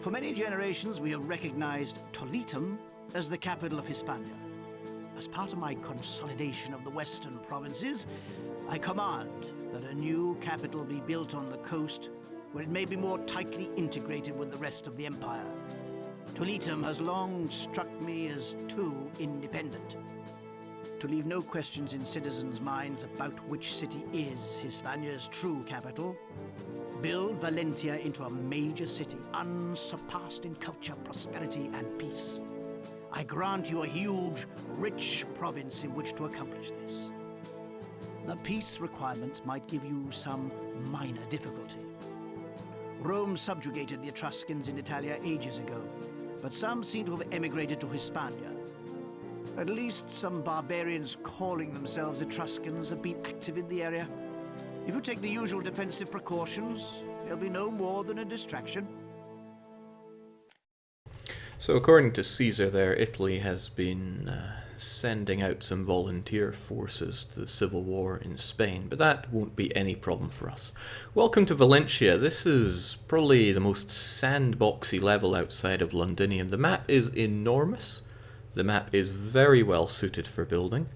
For many generations, we have recognized Toletum as the capital of Hispania. As part of my consolidation of the western provinces, I command that a new capital be built on the coast where it may be more tightly integrated with the rest of the empire. Toletum has long struck me as too independent. To leave no questions in citizens' minds about which city is Hispania's true capital, build Valentia into a major city, unsurpassed in culture, prosperity, and peace. I grant you a huge, rich province in which to accomplish this. The peace requirements might give you some minor difficulty. Rome subjugated the Etruscans in Italia ages ago, but some seem to have emigrated to Hispania. At least some barbarians calling themselves Etruscans have been active in the area. If you take the usual defensive precautions, they'll be no more than a distraction. So according to Caesar there, Italy has been sending out some volunteer forces to the civil war in Spain, but that won't be any problem for us. Welcome to Valentia. This is probably the most sandboxy level outside of Londinium. The map is enormous. The map is very well suited for building.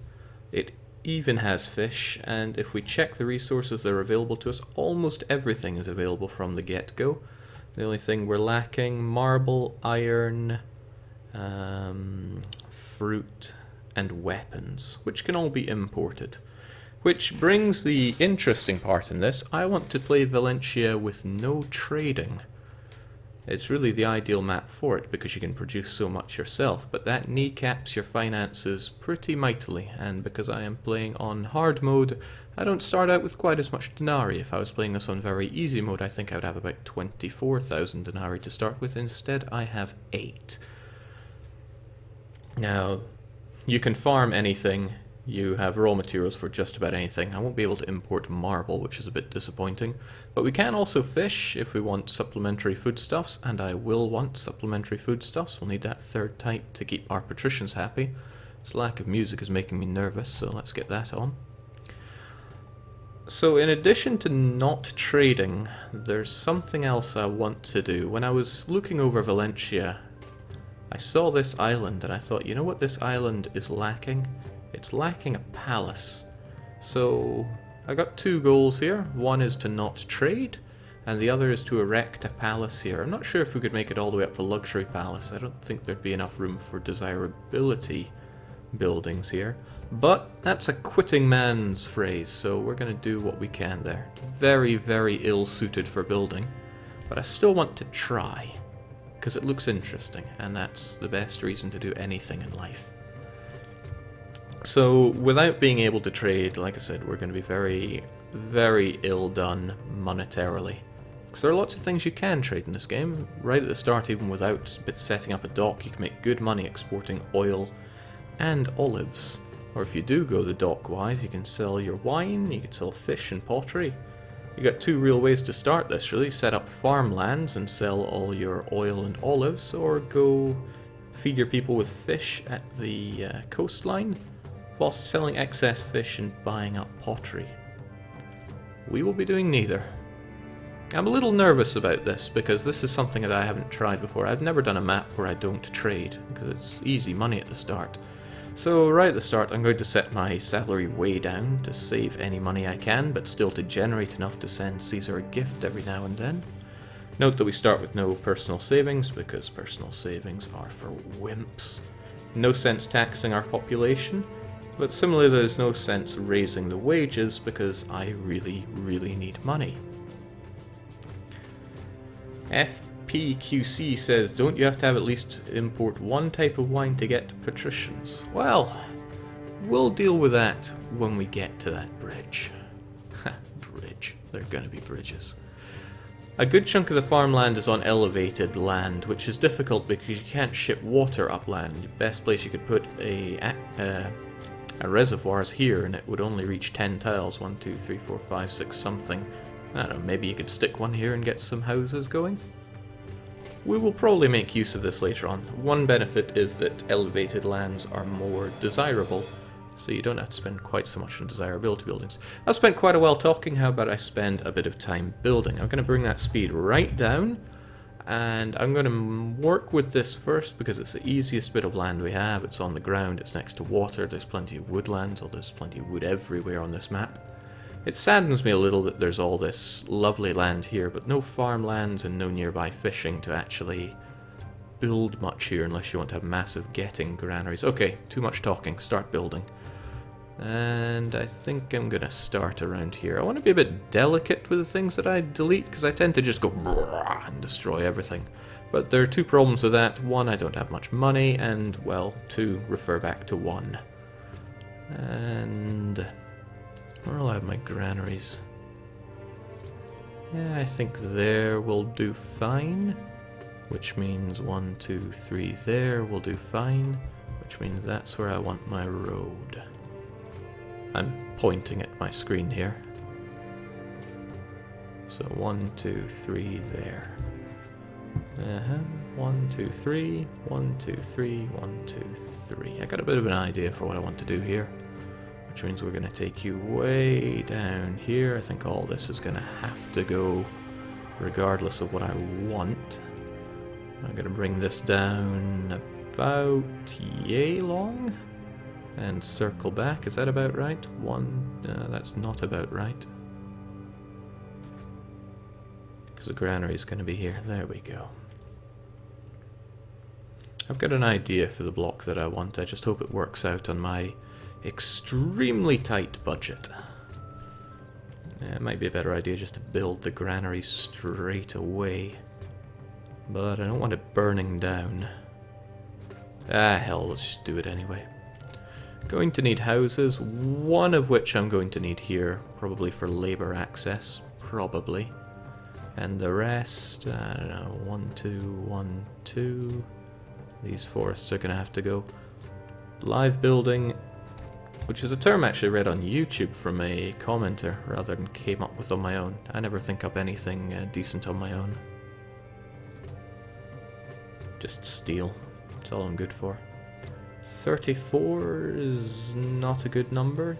It even has fish, and if we check the resources that are available to us, almost everything is available from the get-go. The only thing we're lacking, marble, iron, fruit, and weapons, which can all be imported. Which brings the interesting part in this. I want to play Valentia with no trading. It's really the ideal map for it, because you can produce so much yourself, but that kneecaps your finances pretty mightily, and because I am playing on hard mode, I don't start out with quite as much denarii. If I was playing this on very easy mode, I think I would have about 24,000 denarii to start with. Instead, I have 8. Now, you can farm anything. You have raw materials for just about anything. I won't be able to import marble, which is a bit disappointing. But we can also fish if we want supplementary foodstuffs, and I will want supplementary foodstuffs. We'll need that third type to keep our patricians happy. This lack of music is making me nervous, so let's get that on. So in addition to not trading, there's something else I want to do. When I was looking over Valentia, I saw this island and I thought, you know what this island is lacking? It's lacking a palace. So I got 2 goals here. One is to not trade, and the other is to erect a palace here. I'm not sure if we could make it all the way up to luxury palace. I don't think there'd be enough room for desirability buildings here. But that's a quitting man's phrase, so we're going to do what we can there. Very, very ill-suited for building, but I still want to try, because it looks interesting, and that's the best reason to do anything in life. So, without being able to trade, like I said, we're going to be very, very ill done monetarily. Because there are lots of things you can trade in this game. Right at the start, even without setting up a dock, you can make good money exporting oil and olives. Or if you do go the dock-wise, you can sell your wine, you can sell fish and pottery. You got 2 real ways to start this, really. Set up farmlands and sell all your oil and olives, or go feed your people with fish at the coastline, whilst selling excess fish and buying up pottery. We will be doing neither. I'm a little nervous about this, because this is something that I haven't tried before. I've never done a map where I don't trade, because it's easy money at the start. So right at the start, I'm going to set my salary way down to save any money I can, but still to generate enough to send Caesar a gift every now and then. Note that we start with no personal savings, because personal savings are for wimps. No sense taxing our population, but similarly there's no sense raising the wages, because I really, really need money. FPQC says, don't you have to have at least import 1 type of wine to get patricians? Well, we'll deal with that when we get to that bridge. Bridge. There are going to be bridges. A good chunk of the farmland is on elevated land, which is difficult because you can't ship water upland. The best place you could put a reservoir is here, and it would only reach 10 tiles. 1, 2, 3, 4, 5, 6, something. I don't know, maybe you could stick one here and get some houses going? We will probably make use of this later on. One benefit is that elevated lands are more desirable, so you don't have to spend quite so much on desirability buildings. I've spent quite a while talking, how about I spend a bit of time building? I'm going to bring that speed right down, and I'm going to work with this first because it's the easiest bit of land we have. It's on the ground, it's next to water, there's plenty of woodlands, or there's plenty of wood everywhere on this map. It saddens me a little that there's all this lovely land here, but no farmlands and no nearby fishing to actually build much here unless you want to have massive getting granaries. Okay, too much talking, start building. And I think I'm going to start around here. I want to be a bit delicate with the things that I delete, because I tend to just go and destroy everything. But there are two problems with that. One, I don't have much money, and, well, two, refer back to one. And where will I have my granaries? Yeah, I think there will do fine. Which means 1, 2, 3 there will do fine. Which means that's where I want my road. I'm pointing at my screen here. So 1, 2, 3 there. 1, 2, 3, 1, 2, 3, 1, 2, 3. I got a bit of an idea for what I want to do here. Which means we're going to take you way down here. I think all this is going to have to go regardless of what I want. I'm going to bring this down about yay long. And circle back, is that about right? That's not about right. Because the granary is going to be here. There we go. I've got an idea for the block that I want. I just hope it works out on my extremely tight budget. Yeah, it might be a better idea just to build the granary straight away. But I don't want it burning down. Ah, hell, let's just do it anyway. Going to need houses, one of which I'm going to need here, probably for labor access, probably. And the rest, I don't know, 1, 2, 1, 2. These forests are going to have to go. Live building, which is a term I actually read on YouTube from a commenter, rather than came up with on my own. I never think up anything decent on my own. Just steal, that's all I'm good for. 34 is not a good number.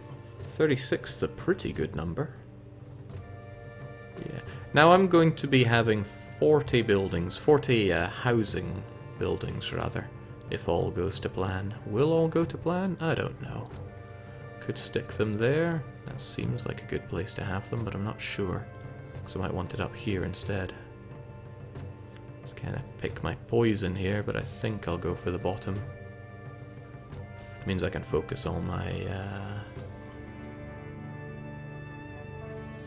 36 is a pretty good number. Yeah. Now I'm going to be having 40 buildings, 40 housing buildings rather, if all goes to plan. Will all go to plan? I don't know. Could stick them there. That seems like a good place to have them, but I'm not sure. Because I might want it up here instead. Let's kind of pick my poison here, but I think I'll go for the bottom. Means I can focus all my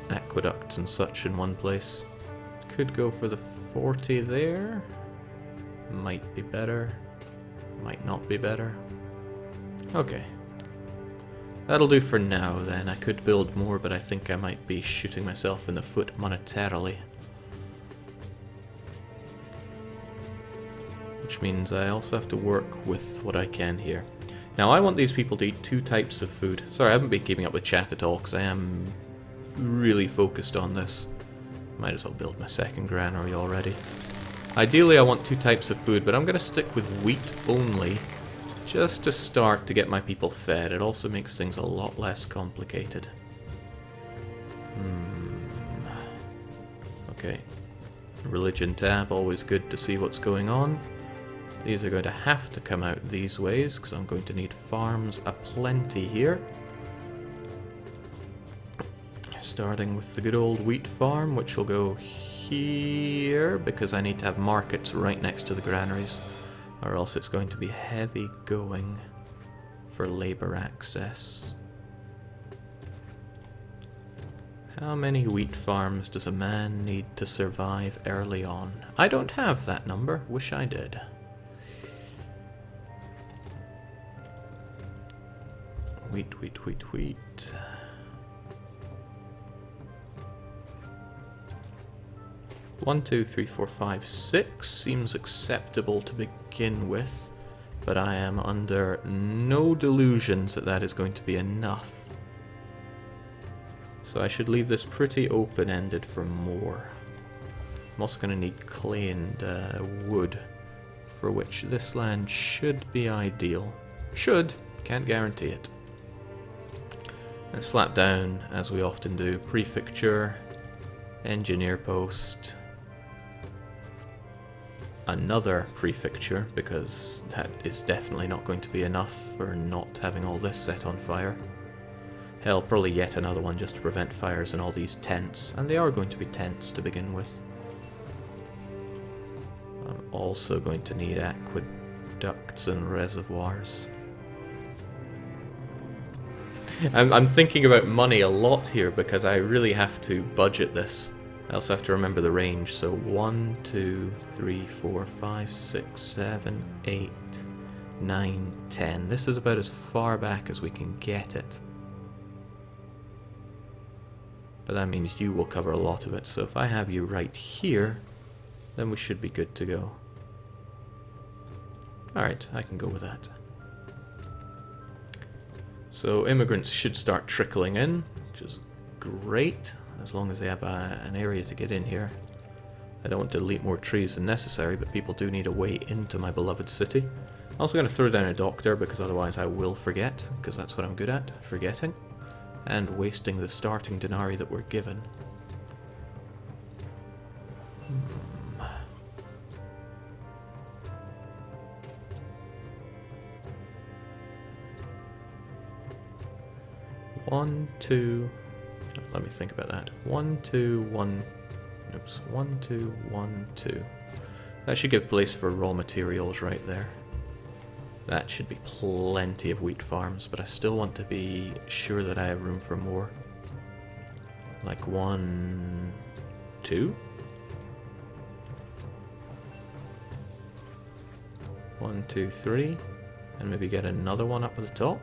aqueducts and such in one place. Could go for the 40 there. Might be better. Might not be better. Okay. That'll do for now then. I could build more, but I think I might be shooting myself in the foot monetarily. Which means I also have to work with what I can here. Now, I want these people to eat 2 types of food. Sorry, I haven't been keeping up with chat at all, because I am really focused on this. Might as well build my second granary already. Ideally, I want 2 types of food, but I'm going to stick with wheat only, just to start to get my people fed. It also makes things a lot less complicated. Okay. Religion tab, always good to see what's going on. These are going to have to come out these ways, because I'm going to need farms aplenty here. Starting with the good old wheat farm, which will go here, because I need to have markets right next to the granaries, or else it's going to be heavy going for labor access. How many wheat farms does a man need to survive early on? I don't have that number, wish I did. Wheat, wheat, wheat, wheat. One, 2, 3, 4, 5, 6 seems acceptable to begin with, but I am under no delusions that that is going to be enough. So I should leave this pretty open-ended for more. I'm also going to need clay and wood, for which this land should be ideal. Should, can't guarantee it. And slap down, as we often do, prefecture, engineer post, another prefecture, because that is definitely not going to be enough for not having all this set on fire. Hell, probably yet another one just to prevent fires in all these tents, and they are going to be tents to begin with. I'm also going to need aqueducts and reservoirs. I'm thinking about money a lot here because I really have to budget this. I also have to remember the range, so 1, 2, 3, 4, 5, 6, 7, 8, 9, 10. This is about as far back as we can get it. But that means you will cover a lot of it, so if I have you right here, then we should be good to go. Alright, I can go with that. So immigrants should start trickling in, which is great, as long as they have an area to get in here. I don't want to delete more trees than necessary, but people do need a way into my beloved city. I'm also going to throw down a doctor, because otherwise I will forget, because that's what I'm good at, forgetting. And wasting the starting denarii that we're given. One, two. Let me think about that. 1, 2, 1. Oops. 1, 2, 1, 2. That should give place for raw materials right there. That should be plenty of wheat farms, but I still want to be sure that I have room for more. Like 1, 2? 1, 2, 3. And maybe get another one up at the top.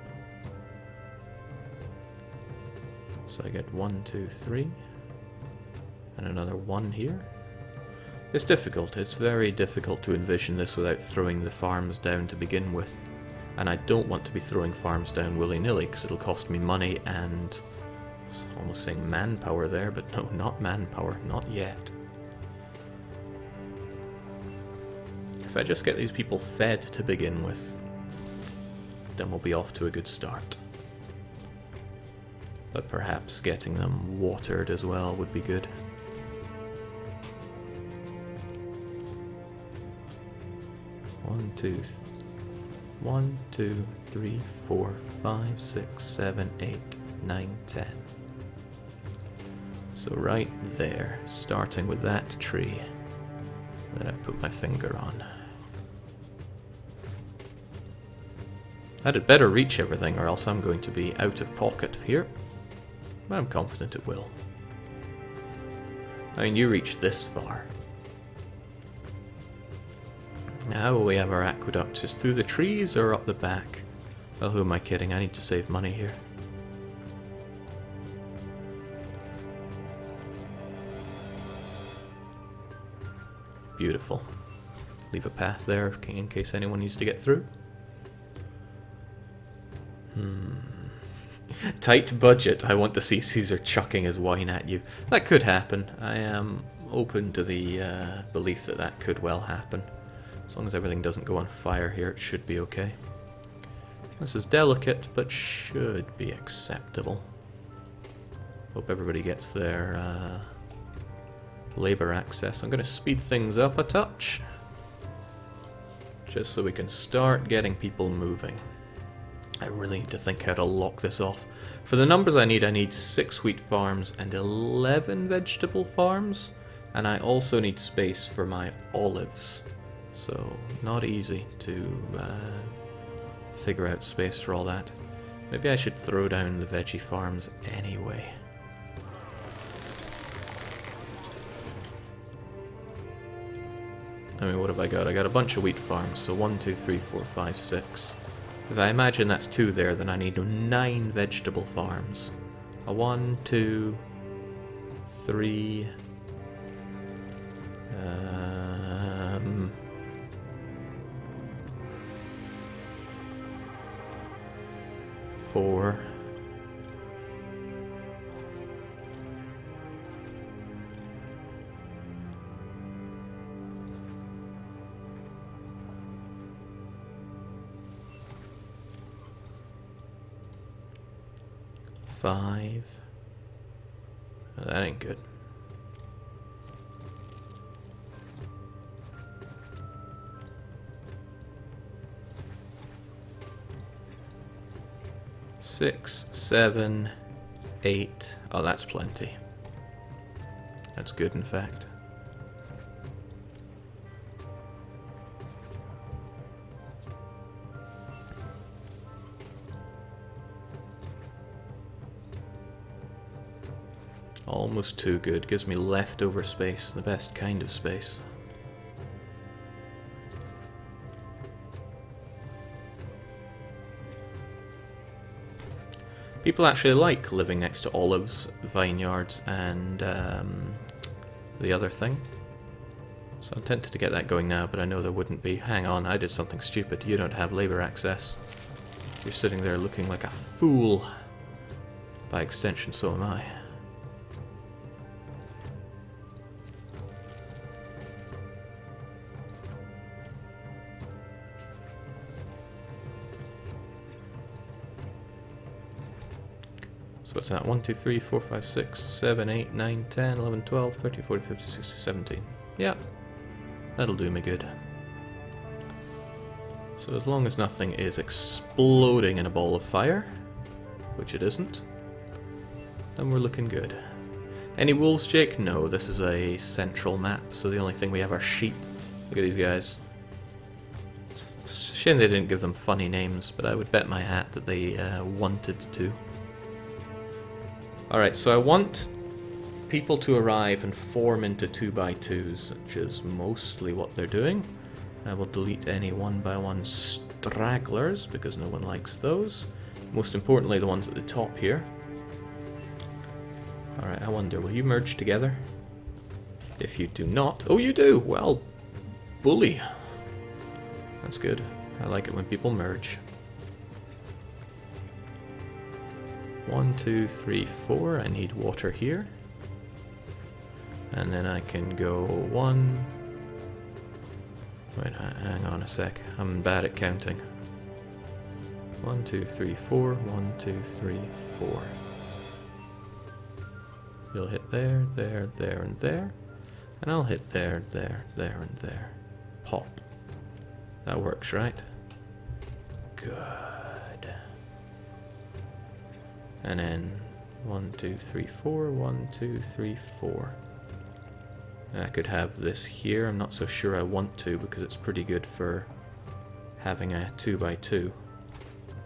So I get 1, 2, 3. And another 1 here. It's difficult. It's very difficult to envision this without throwing the farms down to begin with. And I don't want to be throwing farms down willy-nilly, because it'll cost me money and... almost saying manpower there, but no, not manpower. Not yet. If I just get these people fed to begin with, then we'll be off to a good start. But perhaps getting them watered as well would be good. One, two, 3, 4, 5, 6, 7, 8, 9, 10. So right there, starting with that tree that I've put my finger on. That had better reach everything, or else I'm going to be out of pocket here. But I'm confident it will. I mean, you reach this far. Now, how will we have our aqueducts? Just through the trees or up the back? Well, who am I kidding? I need to save money here. Beautiful. Leave a path there in case anyone needs to get through. Tight budget. I want to see Caesar chucking his wine at you. That could happen. I am open to the belief that that could well happen. As long as everything doesn't go on fire here, it should be okay. This is delicate, but should be acceptable. Hope everybody gets their labor access. I'm going to speed things up a touch, just so we can start getting people moving. I really need to think how to lock this off. For the numbers I need 6 wheat farms and 11 vegetable farms, and I also need space for my olives. So, not easy to figure out space for all that. Maybe I should throw down the veggie farms anyway. I mean, what have I got? I got a bunch of wheat farms, so 1, 2, 3, 4, 5, 6. If I imagine that's 2 there, then I need 9 vegetable farms. A 1, 2, 3... 4. Five. Oh, that ain't good. 6, 7, 8. Oh, that's plenty. That's good, in fact. Almost too good. Gives me leftover space, the best kind of space. People actually like living next to olives, vineyards, and the other thing. So I'm tempted to get that going now, but I know there wouldn't be. Hang on, I did something stupid. You don't have labor access. You're sitting there looking like a fool. By extension, so am I. So what's that? 1, 2, 3, 4, 5, 6, 7, 8, 9, 10, 11, 12, 13, 14, 15, 16, 17. Yeah, that'll do me good. So as long as nothing is exploding in a ball of fire, which it isn't, then we're looking good. Any wolves, Jake? No, this is a central map, so the only thing we have are sheep. Look at these guys. It's a shame they didn't give them funny names, but I would bet my hat that they wanted to. Alright, so I want people to arrive and form into 2x2s, which is mostly what they're doing. I will delete any 1x1 stragglers, because no one likes those. Most importantly, the ones at the top here. Alright, I wonder, will you merge together? If you do not... Oh, you do! Well, bully. That's good. I like it when people merge. 1, 2, 3, 4. I need water here. And then I can go 1... Wait, hang on a sec. I'm bad at counting. 1, 2, 3, 4. 1, 2, 3, 4. You'll hit there, there, there, and there. And I'll hit there, there, there, and there. Pop. That works, right? Good. And then 1, 2, 3, 4. 1, 2, 3, 4. I could have this here. I'm not so sure I want to because it's pretty good for having a 2x2.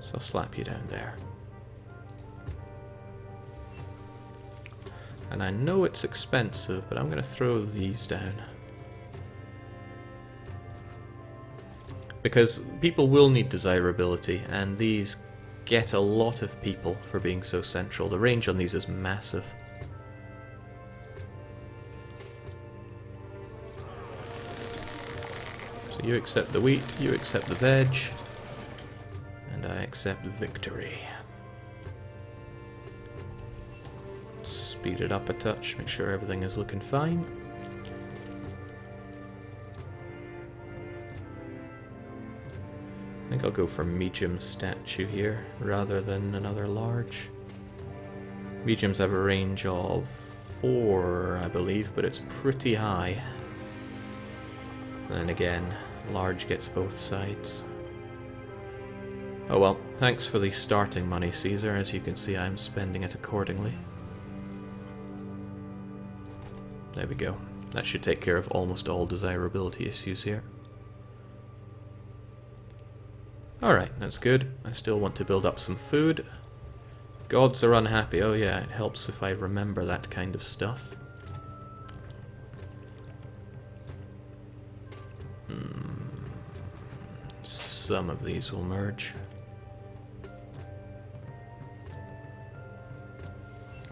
So I'll slap you down there. And I know it's expensive, but I'm going to throw these down. Because people will need desirability, and these get a lot of people for being so central. The range on these is massive. So you accept the wheat, you accept the veg, and I accept victory. Speed it up a touch, make sure everything is looking fine. I think I'll go for medium statue here, rather than another large. Mediums have a range of 4, I believe, but it's pretty high. And again, large gets both sides. Oh well, thanks for the starting money, Caesar. As you can see, I'm spending it accordingly. There we go. That should take care of almost all desirability issues here. Alright, that's good. I still want to build up some food. Gods are unhappy. Oh yeah, it helps if I remember that kind of stuff. Some of these will merge.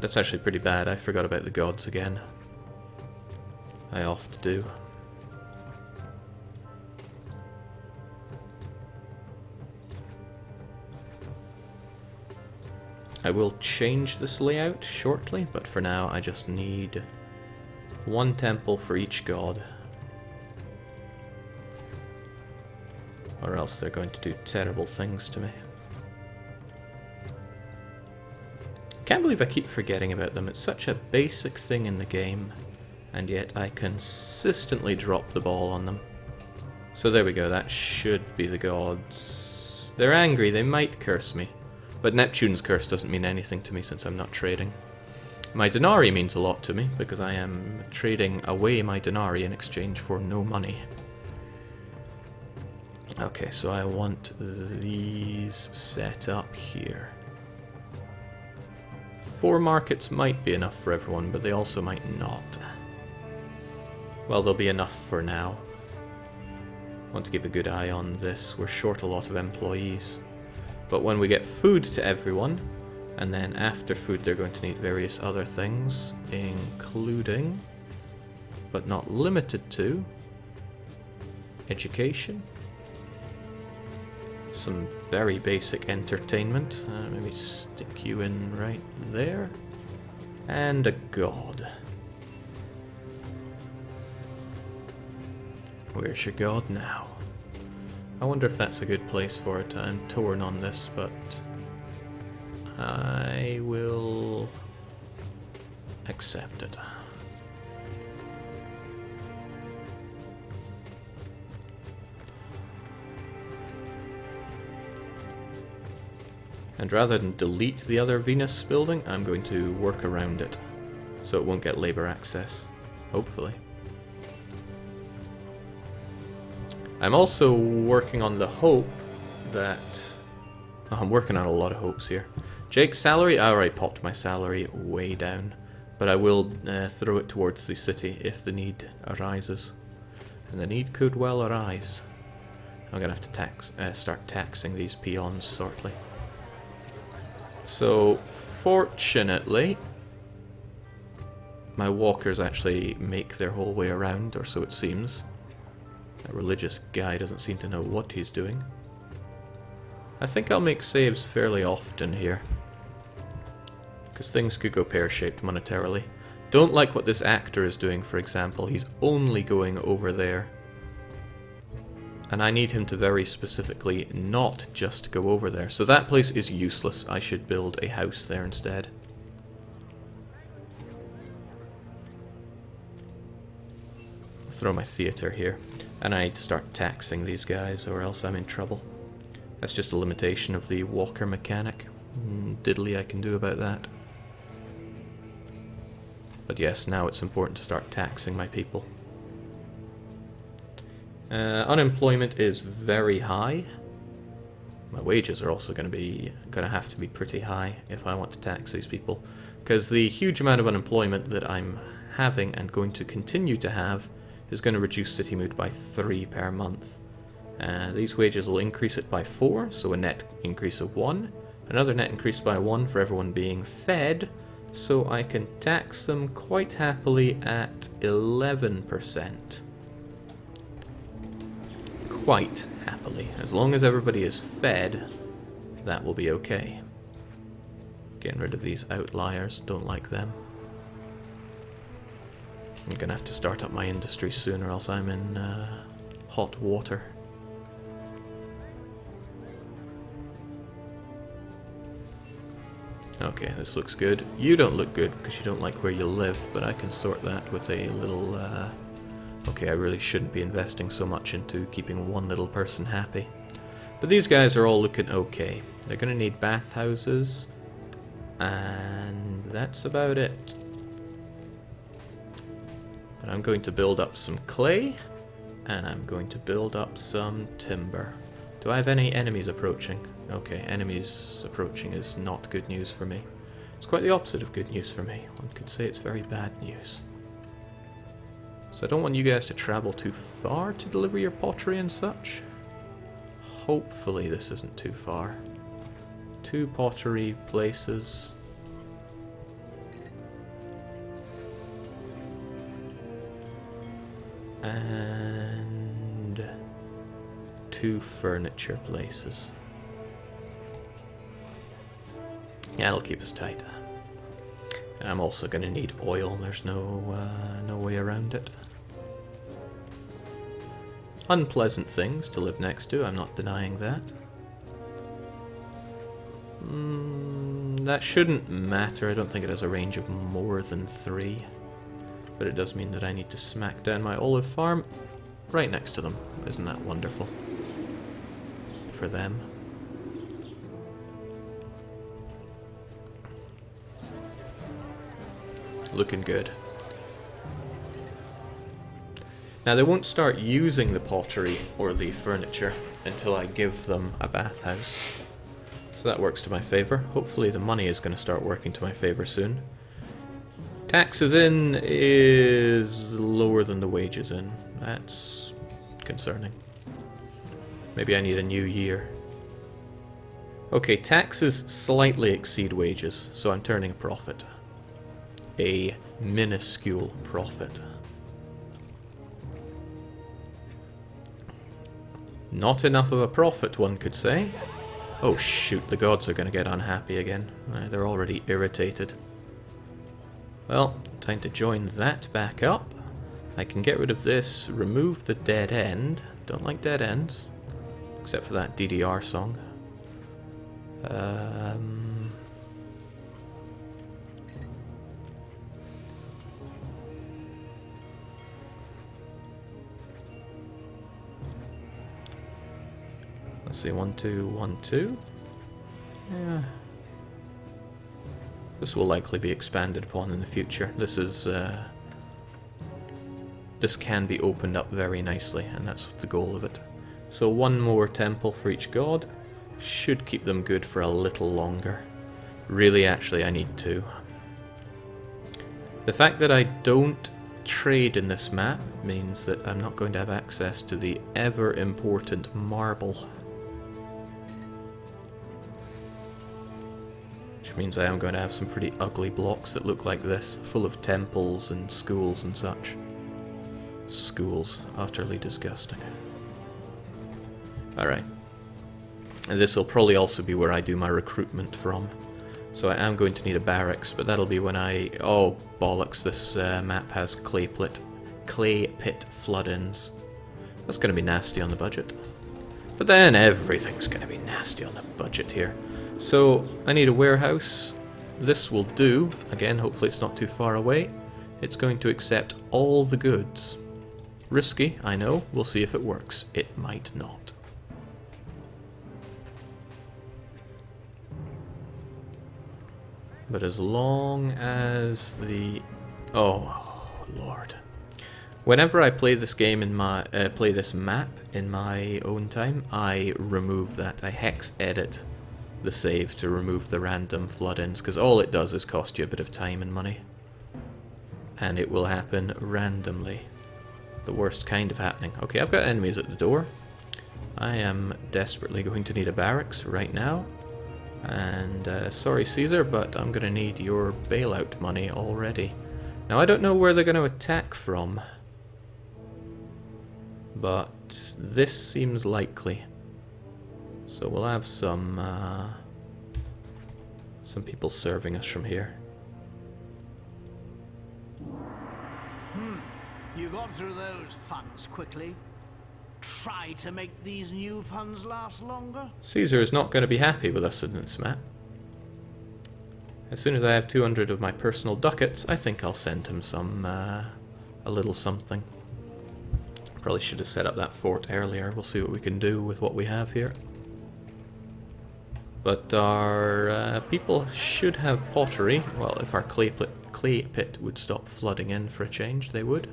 That's actually pretty bad. I forgot about the gods again. I often do. I will change this layout shortly, but for now I just need one temple for each god. Or else they're going to do terrible things to me. Can't believe I keep forgetting about them. It's such a basic thing in the game, and yet I consistently drop the ball on them. So there we go, that should be the gods. They're angry, they might curse me. But Neptune's curse doesn't mean anything to me since I'm not trading. My denarii means a lot to me because I am trading away my denarii in exchange for no money. Okay, so I want these set up here. 4 markets might be enough for everyone, but they also might not. Well, they'll be enough for now. I want to keep a good eye on this. We're short a lot of employees. But when we get food to everyone, and then after food they're going to need various other things, including, but not limited to, education. Some very basic entertainment. Maybe stick you in right there. And a god. Where's your god now? I wonder if that's a good place for it. I'm torn on this, but I will accept it. And rather than delete the other Venus building, I'm going to work around it, so it won't get labor access, hopefully. I'm also working on the hope that... Oh, I'm working on a lot of hopes here. Jake's salary? I already popped my salary way down, but I will throw it towards the city if the need arises. And the need could well arise. I'm going to have to start taxing these peons shortly. So, fortunately, my walkers actually make their whole way around, or so it seems. That religious guy doesn't seem to know what he's doing. I think I'll make saves fairly often here, because things could go pear-shaped monetarily. Don't like what this actor is doing, for example. He's only going over there. And I need him to very specifically not just go over there. So that place is useless. I should build a house there instead. I'll throw my theatre here. And I need to start taxing these guys or else I'm in trouble. That's just a limitation of the walker mechanic. Diddly I can do about that. But yes, now it's important to start taxing my people. Unemployment is very high. My wages are also going to have to be pretty high if I want to tax these people, because the huge amount of unemployment that I'm having and going to continue to have is going to reduce city mood by 3 per month. These wages will increase it by 4, so a net increase of 1. Another net increase by 1 for everyone being fed, so I can tax them quite happily at 11%. Quite happily. As long as everybody is fed, that will be okay. Getting rid of these outliers, don't like them. I'm gonna have to start up my industry soon or else I'm in hot water. Okay, this looks good. You don't look good because you don't like where you live, but I can sort that with a little... Okay, I really shouldn't be investing so much into keeping one little person happy. But these guys are all looking okay. They're going to need bathhouses, and that's about it. But I'm going to build up some clay, and I'm going to build up some timber. Do I have any enemies approaching? Okay, enemies approaching is not good news for me. It's quite the opposite of good news for me. One could say it's very bad news. So I don't want you guys to travel too far to deliver your pottery and such. Hopefully this isn't too far. 2 pottery places. And 2 furniture places. Yeah, it'll keep us tight. I'm also going to need oil. There's no way around it. Unpleasant things to live next to, I'm not denying that. That shouldn't matter. I don't think it has a range of more than 3. But it does mean that I need to smack down my olive farm right next to them. Isn't that wonderful? For them. Looking good. Now they won't start using the pottery or the furniture until I give them a bathhouse. So that works to my favour. Hopefully the money is going to start working to my favour soon. Taxes in is lower than the wages in. That's concerning. Maybe I need a new year. Okay, taxes slightly exceed wages, so I'm turning a profit. A minuscule profit. Not enough of a profit, one could say. Oh shoot, the gods are going to get unhappy again. They're already irritated. Well, time to join that back up. I can get rid of this, remove the dead end. Don't like dead ends. Except for that DDR song. Let's see, 1, 2, 1, 2. Yeah. This will likely be expanded upon in the future. This is this can be opened up very nicely, and that's the goal of it. So one more temple for each god should keep them good for a little longer. Really, actually, I need two. The fact that I don't trade in this map means that I'm not going to have access to the ever important marble. Which means I am going to have some pretty ugly blocks that look like this, full of temples and schools and such. Schools, utterly disgusting. Alright. And this will probably also be where I do my recruitment from. So I am going to need a barracks, but that'll be when I... Oh, bollocks, this map has clay pit flood-ins. That's going to be nasty on the budget. But then everything's going to be nasty on the budget here. So I need a warehouse. This will do. Again, hopefully it's not too far away. It's going to accept all the goods. Risky, I know. We'll see if it works. It might not. But as long as the... Oh, Lord. Whenever I play this game in my... play this map in my own time, I remove that. I hex edit the save to remove the random flood-ins, because all it does is cost you a bit of time and money. And it will happen randomly. The worst kind of happening. Okay, I've got enemies at the door. I am desperately going to need a barracks right now. And sorry Caesar, but I'm going to need your bailout money already. Now I don't know where they're going to attack from, but this seems likely. So we'll have some people serving us from here. You got through those funds quickly. Try to make these new funds last longer. Caesar is not going to be happy with us in this map. As soon as I have 200 of my personal ducats, I think I'll send him some, a little something. Probably should have set up that fort earlier. We'll see what we can do with what we have here. But our people should have pottery. Well, if our clay pit would stop flooding in for a change, they would.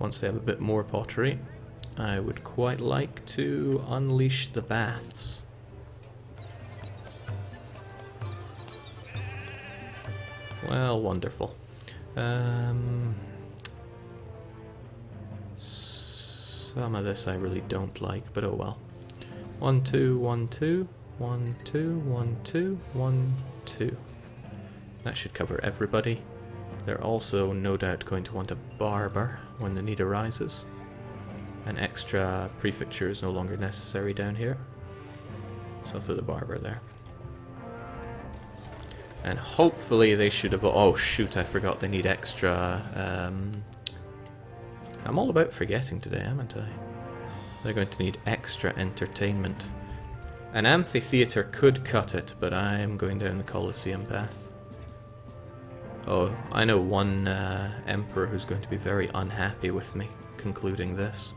Once they have a bit more pottery, I would quite like to unleash the baths. Well, wonderful. Some of this I really don't like, but oh well. 1, 2, 1, 2, 1, 2, 1, 2, 1, 2. That should cover everybody. They're also no doubt going to want a barber when the need arises. An extra prefecture is no longer necessary down here. So I'll throw the barber there. And hopefully they should have... Oh shoot, I forgot they need extra... I'm all about forgetting today, haven't I? They're going to need extra entertainment. An amphitheater could cut it, but I am going down the Colosseum path. Oh, I know one emperor who's going to be very unhappy with me concluding this.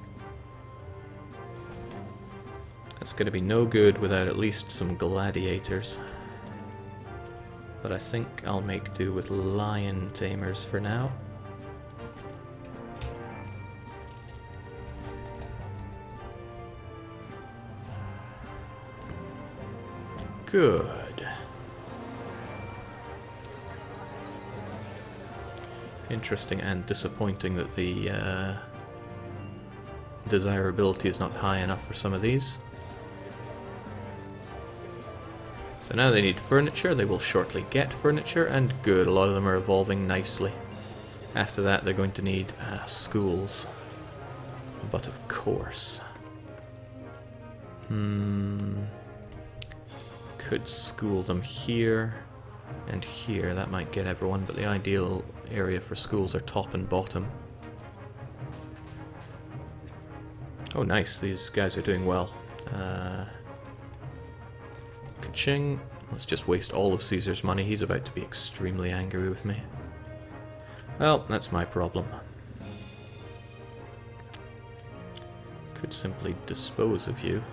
That's going to be no good without at least some gladiators. but I think I'll make do with lion tamers for now. Good. Interesting and disappointing that the desirability is not high enough for some of these. So now they need furniture, they will shortly get furniture, and good, a lot of them are evolving nicely. After that they're going to need schools. But of course. Could school them here and here, that might get everyone, but the ideal area for schools are top and bottom. Oh nice, these guys are doing well. Ka-ching. Let's just waste all of Caesar's money, he's about to be extremely angry with me. Well, that's my problem. Could simply dispose of you.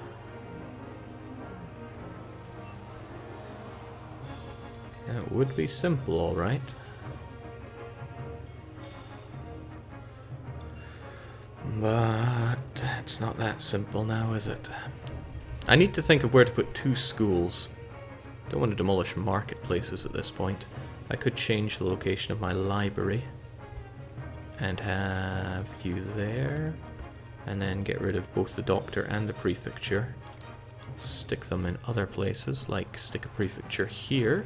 That would be simple, alright. But it's not that simple now, is it? I need to think of where to put 2 schools. Don't want to demolish marketplaces at this point. I could change the location of my library and have you there, and then get rid of both the doctor and the prefecture. Stick them in other places, like stick a prefecture here.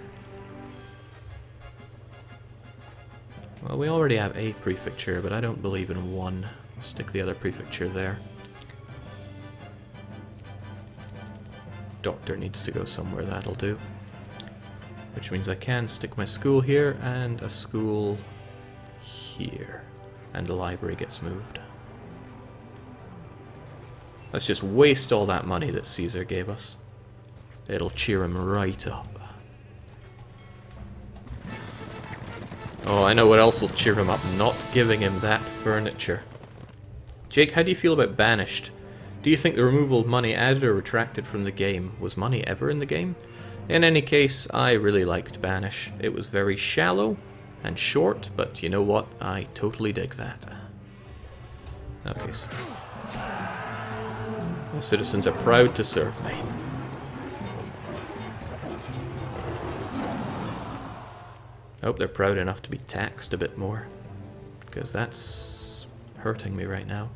Well, we already have a prefecture, but I don't believe in one. Stick the other prefecture there. Doctor needs to go somewhere, that'll do. Which means I can stick my school here, and a school here. And the library gets moved. Let's just waste all that money that Caesar gave us. It'll cheer him right up. Oh, I know what else will cheer him up, not giving him that furniture. Jake, how do you feel about Banished? Do you think the removal of money added or retracted from the game? Was money ever in the game? In any case, I really liked Banish. It was very shallow and short, but you know what? I totally dig that. Okay, so the citizens are proud to serve me. I hope they're proud enough to be taxed a bit more, because that's hurting me right now.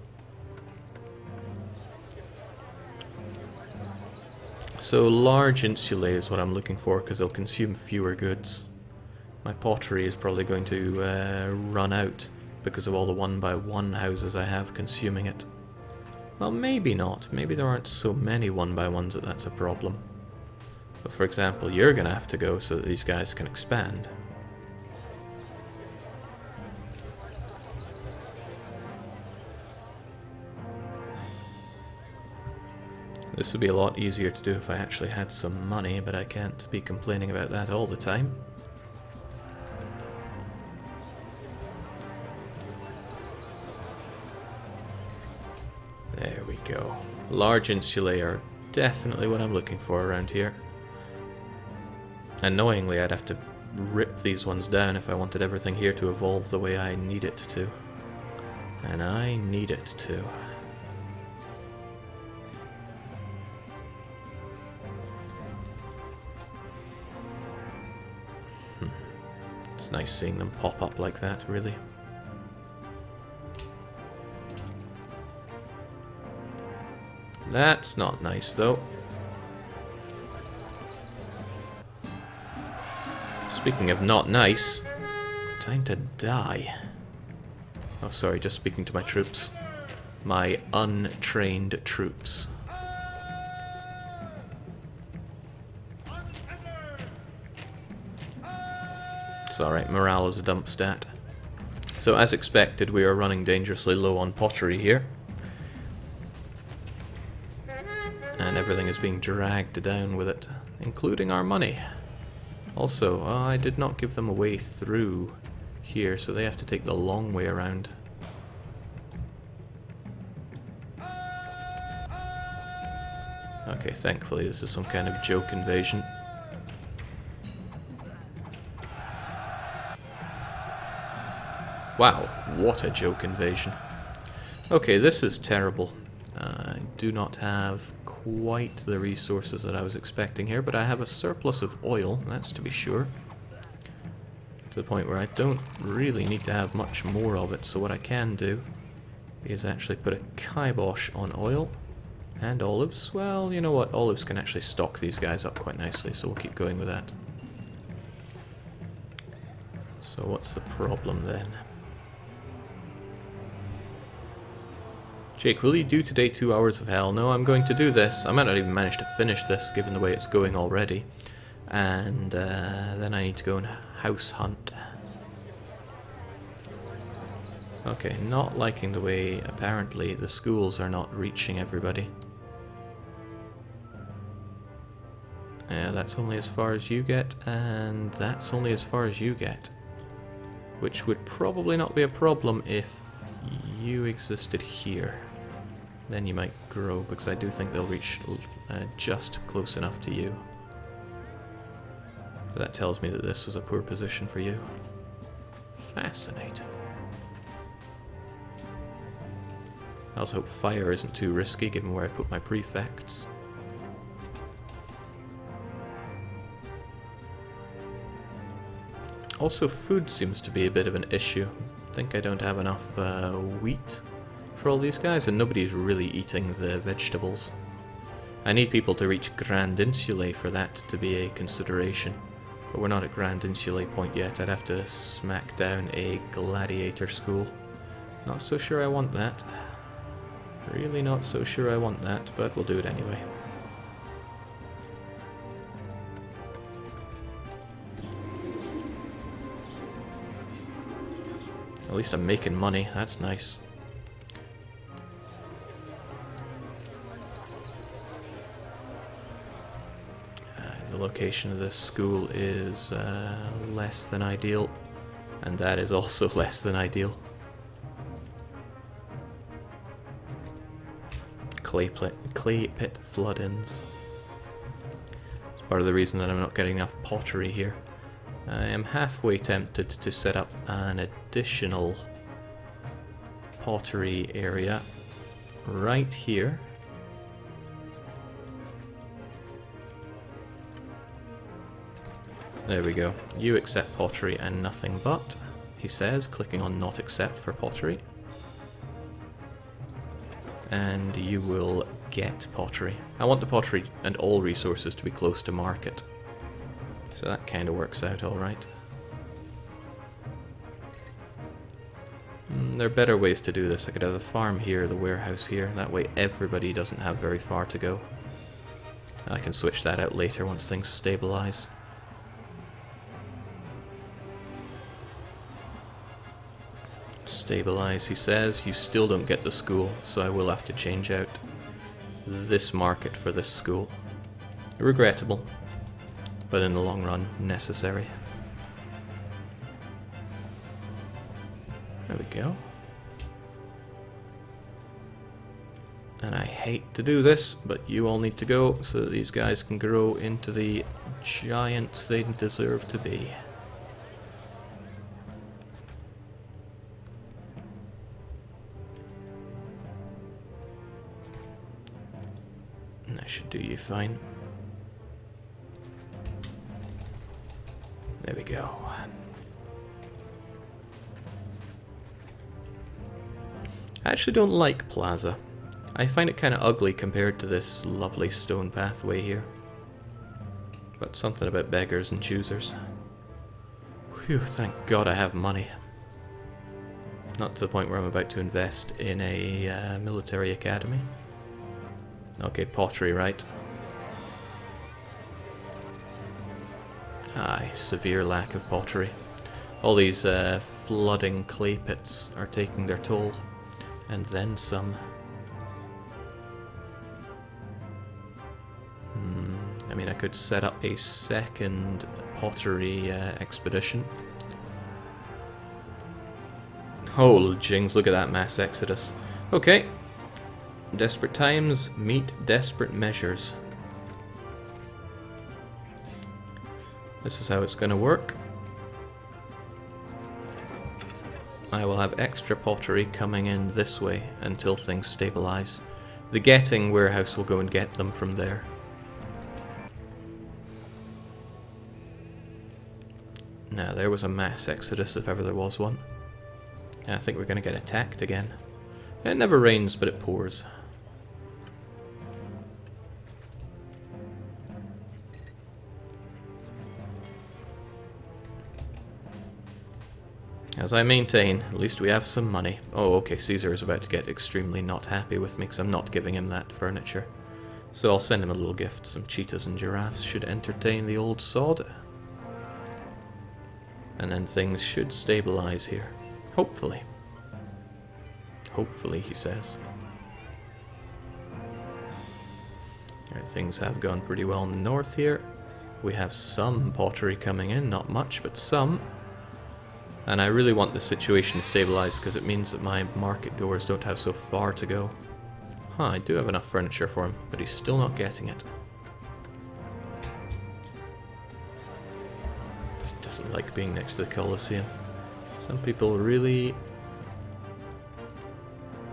So large insulae is what I'm looking for, because they'll consume fewer goods. My pottery is probably going to run out because of all the 1x1 houses I have consuming it. Well, maybe not. Maybe there aren't so many 1x1s that that's a problem. But for example, you're going to have to go so that these guys can expand. This would be a lot easier to do if I actually had some money, but I can't be complaining about that all the time. There we go. Large insulae are definitely what I'm looking for around here. Annoyingly, I'd have to rip these ones down if I wanted everything here to evolve the way I need it to. And I need it to. It's nice seeing them pop up like that, really. That's not nice, though. Speaking of not nice, time to die. Oh, sorry, just speaking to my troops. My untrained troops. It's alright, morale is a dump stat. So as expected, we are running dangerously low on pottery here. And everything is being dragged down with it, including our money. Also, I did not give them a way through here, so they have to take the long way around. Okay, thankfully this is some kind of joke invasion. Wow, what a joke invasion. Okay, this is terrible. I do not have quite the resources that I was expecting here, but I have a surplus of oil, that's to be sure. To the point where I don't really need to have much more of it, so what I can do is actually put a kibosh on oil and olives. Well, you know what, olives can actually stock these guys up quite nicely, so we'll keep going with that. So what's the problem then? Jake, will you do today 2 hours of hell? No, I'm going to do this. I might not even manage to finish this, given the way it's going already. And then I need to go and house hunt. Okay, not liking the way, apparently, the schools are not reaching everybody. Yeah, that's only as far as you get, and that's only as far as you get. Which would probably not be a problem if you existed here. Then you might grow, because I do think they'll reach just close enough to you. But that tells me that this was a poor position for you. Fascinating. I also hope fire isn't too risky, given where I put my prefects. Also, food seems to be a bit of an issue. I think I don't have enough wheat for all these guys, and nobody's really eating the vegetables. I need people to reach Grand Insulae for that to be a consideration. But we're not at Grand Insulae point yet. I'd have to smack down a gladiator school. Not so sure I want that. Really not so sure I want that, but we'll do it anyway. At least I'm making money, that's nice. The location of this school is less than ideal, and that is also less than ideal. Clay pit flood-ins. It's part of the reason that I'm not getting enough pottery here. I am halfway tempted to set up an additional pottery area right here. There we go. You accept pottery and nothing but, he says, clicking on not accept for pottery. And you will get pottery. I want the pottery and all resources to be close to market. So that kind of works out alright. There are better ways to do this. I could have the farm here, the warehouse here. That way everybody doesn't have very far to go. I can switch that out later once things stabilize. Stabilize, he says. You still don't get the school, so I will have to change out this market for this school. Regrettable, but in the long run, necessary. There we go. And I hate to do this, but you all need to go so that these guys can grow into the giants they deserve to be. And that should do you fine. There we go. I actually don't like Plaza. I find it kind of ugly compared to this lovely stone pathway here. But something about beggars and choosers. Whew, thank God I have money. Not to the point where I'm about to invest in a military academy. Okay, pottery, right? Aye, severe lack of pottery. All these flooding clay pits are taking their toll. And then some. I mean, I could set up a second pottery expedition. Oh, jings, look at that mass exodus. Okay. Desperate times meet desperate measures. This is how it's going to work. I will have extra pottery coming in this way until things stabilize. The getting warehouse will go and get them from there. Now, there was a mass exodus if ever there was one. I think we're going to get attacked again. It never rains, but it pours. As I maintain, at least we have some money. Oh, okay, Caesar is about to get extremely not happy with me because I'm not giving him that furniture. So I'll send him a little gift. Some cheetahs and giraffes should entertain the old sod. And then things should stabilize here. Hopefully. Hopefully, he says. Alright, things have gone pretty well in the north here. We have some pottery coming in, not much, but some. And I really want the situation to stabilize because it means that my market goers don't have so far to go. Huh, I do have enough furniture for him, but he's still not getting it. He doesn't like being next to the Colosseum. Some people really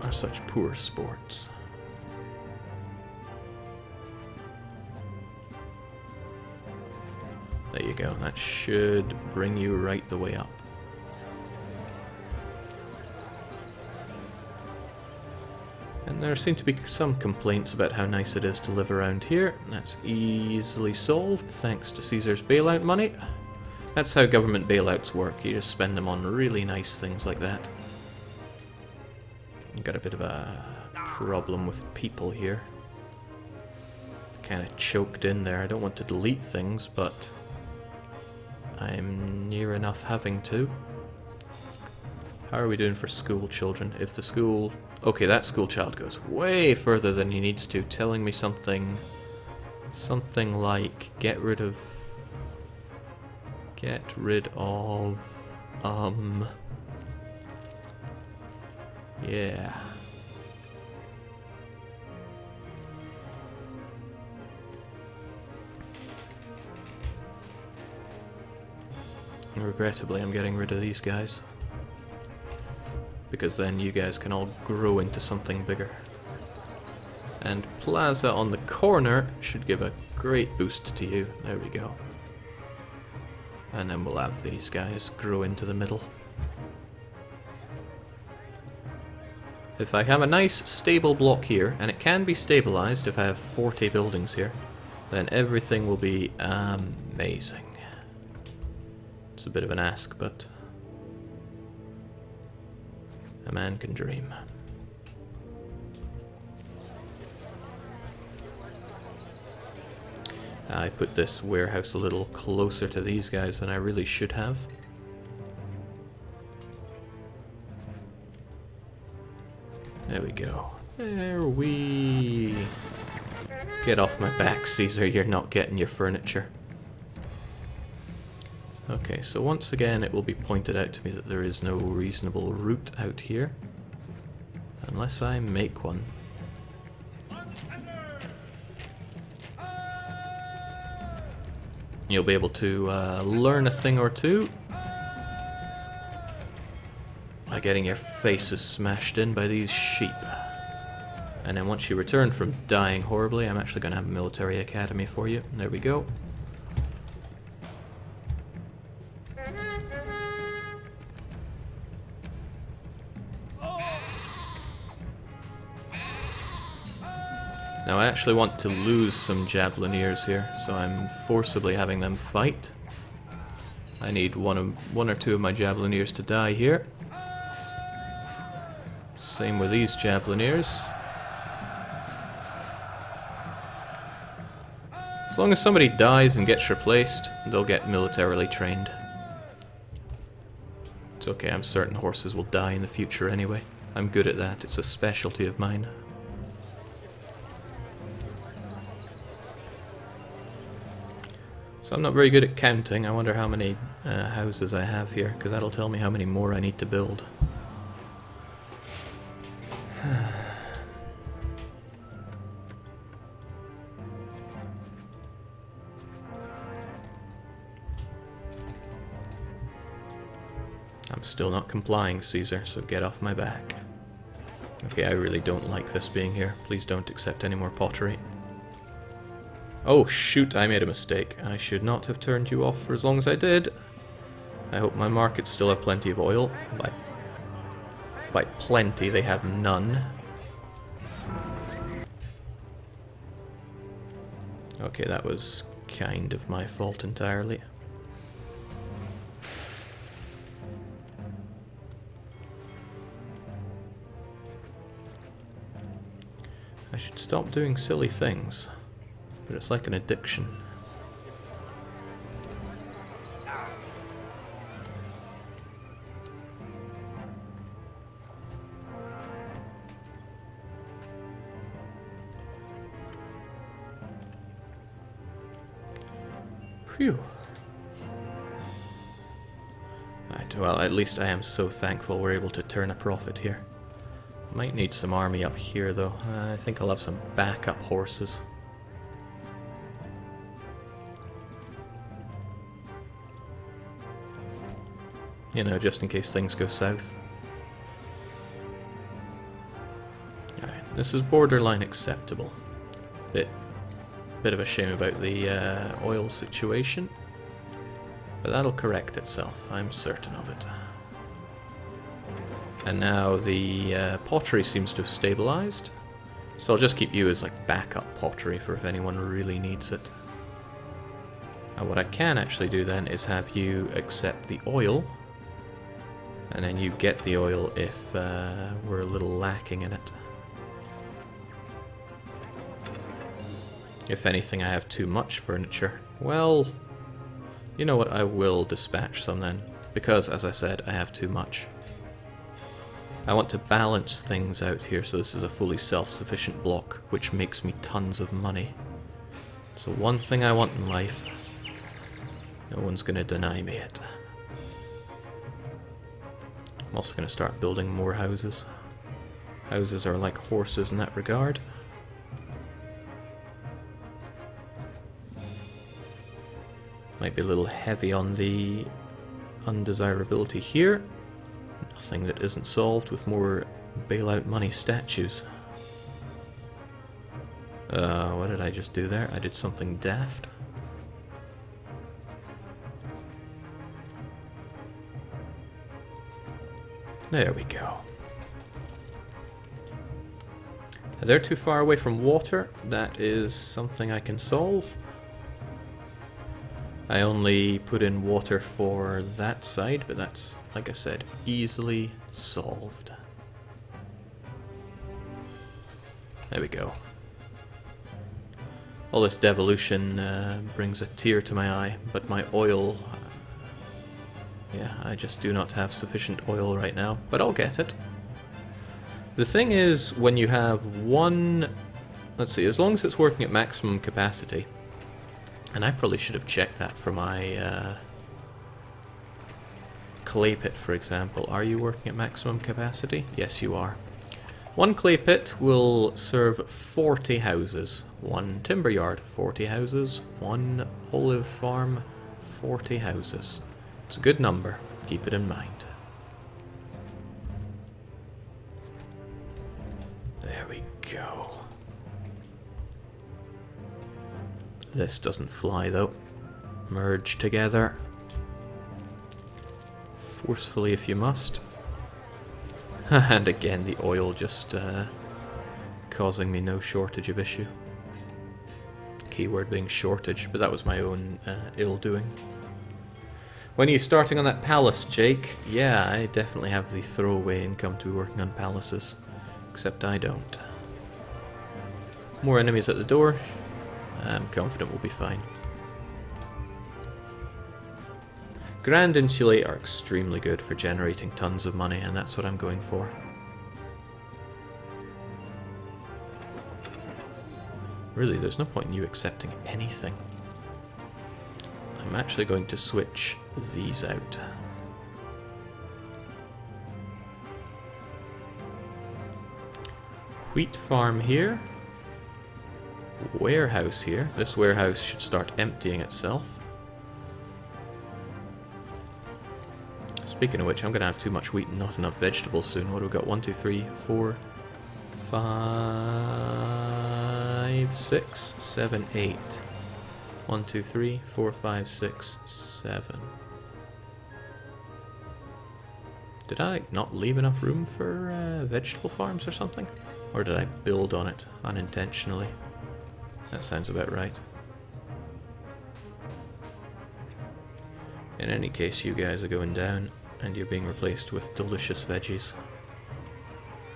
are such poor sports. There you go, that should bring you right the way up. And there seem to be some complaints about how nice it is to live around here. That's easily solved thanks to Caesar's bailout money. That's how government bailouts work. You just spend them on really nice things like that. I've got a bit of a problem with people here. Kind of choked in there. I don't want to delete things, but I'm near enough having to. How are we doing for school children? If the school... Okay, that school child goes way further than he needs to, telling me something like get rid of yeah. Regrettably, I'm getting rid of these guys. Because then you guys can all grow into something bigger. And Plaza on the corner should give a great boost to you. There we go. And then we'll have these guys grow into the middle. If I have a nice stable block here, and it can be stabilized if I have 40 buildings here, then everything will be amazing. It's a bit of an ask, but a man can dream. I put this warehouse a little closer to these guys than I really should have. There we go. There we... Get off my back, Caesar. You're not getting your furniture. Okay, so once again it will be pointed out to me that there is no reasonable route out here. Unless I make one. You'll be able to learn a thing or two by getting your faces smashed in by these sheep. And then once you return from dying horribly, I'm actually going to have a military academy for you. There we go. Now I actually want to lose some javelineers here, so I'm forcibly having them fight. I need one or two of my javelineers to die here. Same with these javelineers. As long as somebody dies and gets replaced, they'll get militarily trained. It's okay, I'm certain horses will die in the future anyway. I'm good at that, it's a specialty of mine. So I'm not very good at counting. I wonder how many houses I have here, because that'll tell me how many more I need to build. I'm still not complying, Caesar, so get off my back. Okay, I really don't like this being here. Please don't accept any more pottery. Oh shoot, I made a mistake. I should not have turned you off for as long as I did. I hope my markets still have plenty of oil. By plenty, they have none. Okay, that was kind of my fault entirely. I should stop doing silly things, but it's like an addiction. Phew. Right, well, at least I am so thankful we're able to turn a profit here. Might need some army up here, though. I think I'll have some backup horses. You know, just in case things go south. Alright, this is borderline acceptable. Bit of a shame about the oil situation, but that'll correct itself, I'm certain of it. And now the pottery seems to have stabilized, so I'll just keep you as like backup pottery for if anyone really needs it. And what I can actually do then is have you accept the oil, and then you get the oil if we're a little lacking in it. If anything, I have too much furniture. Well, you know what, I will dispatch some then, because as I said, I have too much. I want to balance things out here, so this is a fully self-sufficient block, which makes me tons of money. So one thing I want in life, no one's going to deny me it. I'm also going to start building more houses. Houses are like horses in that regard. Might be a little heavy on the undesirability here. Nothing that isn't solved with more bailout money statues. What did I just do there? I did something daft. There we go. They're too far away from water. That is something I can solve. I only put in water for that side, but that's, like I said, easily solved. There we go. All this devolution brings a tear to my eye, but my oil... yeah, I just do not have sufficient oil right now, but I'll get it. The thing is, when you have one... let's see, as long as it's working at maximum capacity... and I probably should have checked that for my clay pit, for example. Are you working at maximum capacity? Yes, you are. One clay pit will serve 40 houses. One timber yard, 40 houses. One olive farm, 40 houses. It's a good number. Keep it in mind. There we go. This doesn't fly though. Merge together. Forcefully if you must. And again the oil just causing me no shortage of issue. Keyword being shortage, but that was my own ill-doing. When are you starting on that palace, Jake? Yeah, I definitely have the throwaway income to be working on palaces. Except I don't. More enemies at the door. I'm confident we'll be fine. Grand Insulae are extremely good for generating tons of money, and that's what I'm going for. Really, there's no point in you accepting anything. I'm actually going to switch these out. Wheat farm here. Warehouse here. This warehouse should start emptying itself. Speaking of which, I'm going to have too much wheat and not enough vegetables soon. What do we got? 1, 2, 3, 4, 5, 6, 7, 8. 1, 2, 3, 4, 5, 6, 7. Did I not leave enough room for vegetable farms or something? Or did I build on it unintentionally? That sounds about right. In any case, you guys are going down, and you're being replaced with delicious veggies.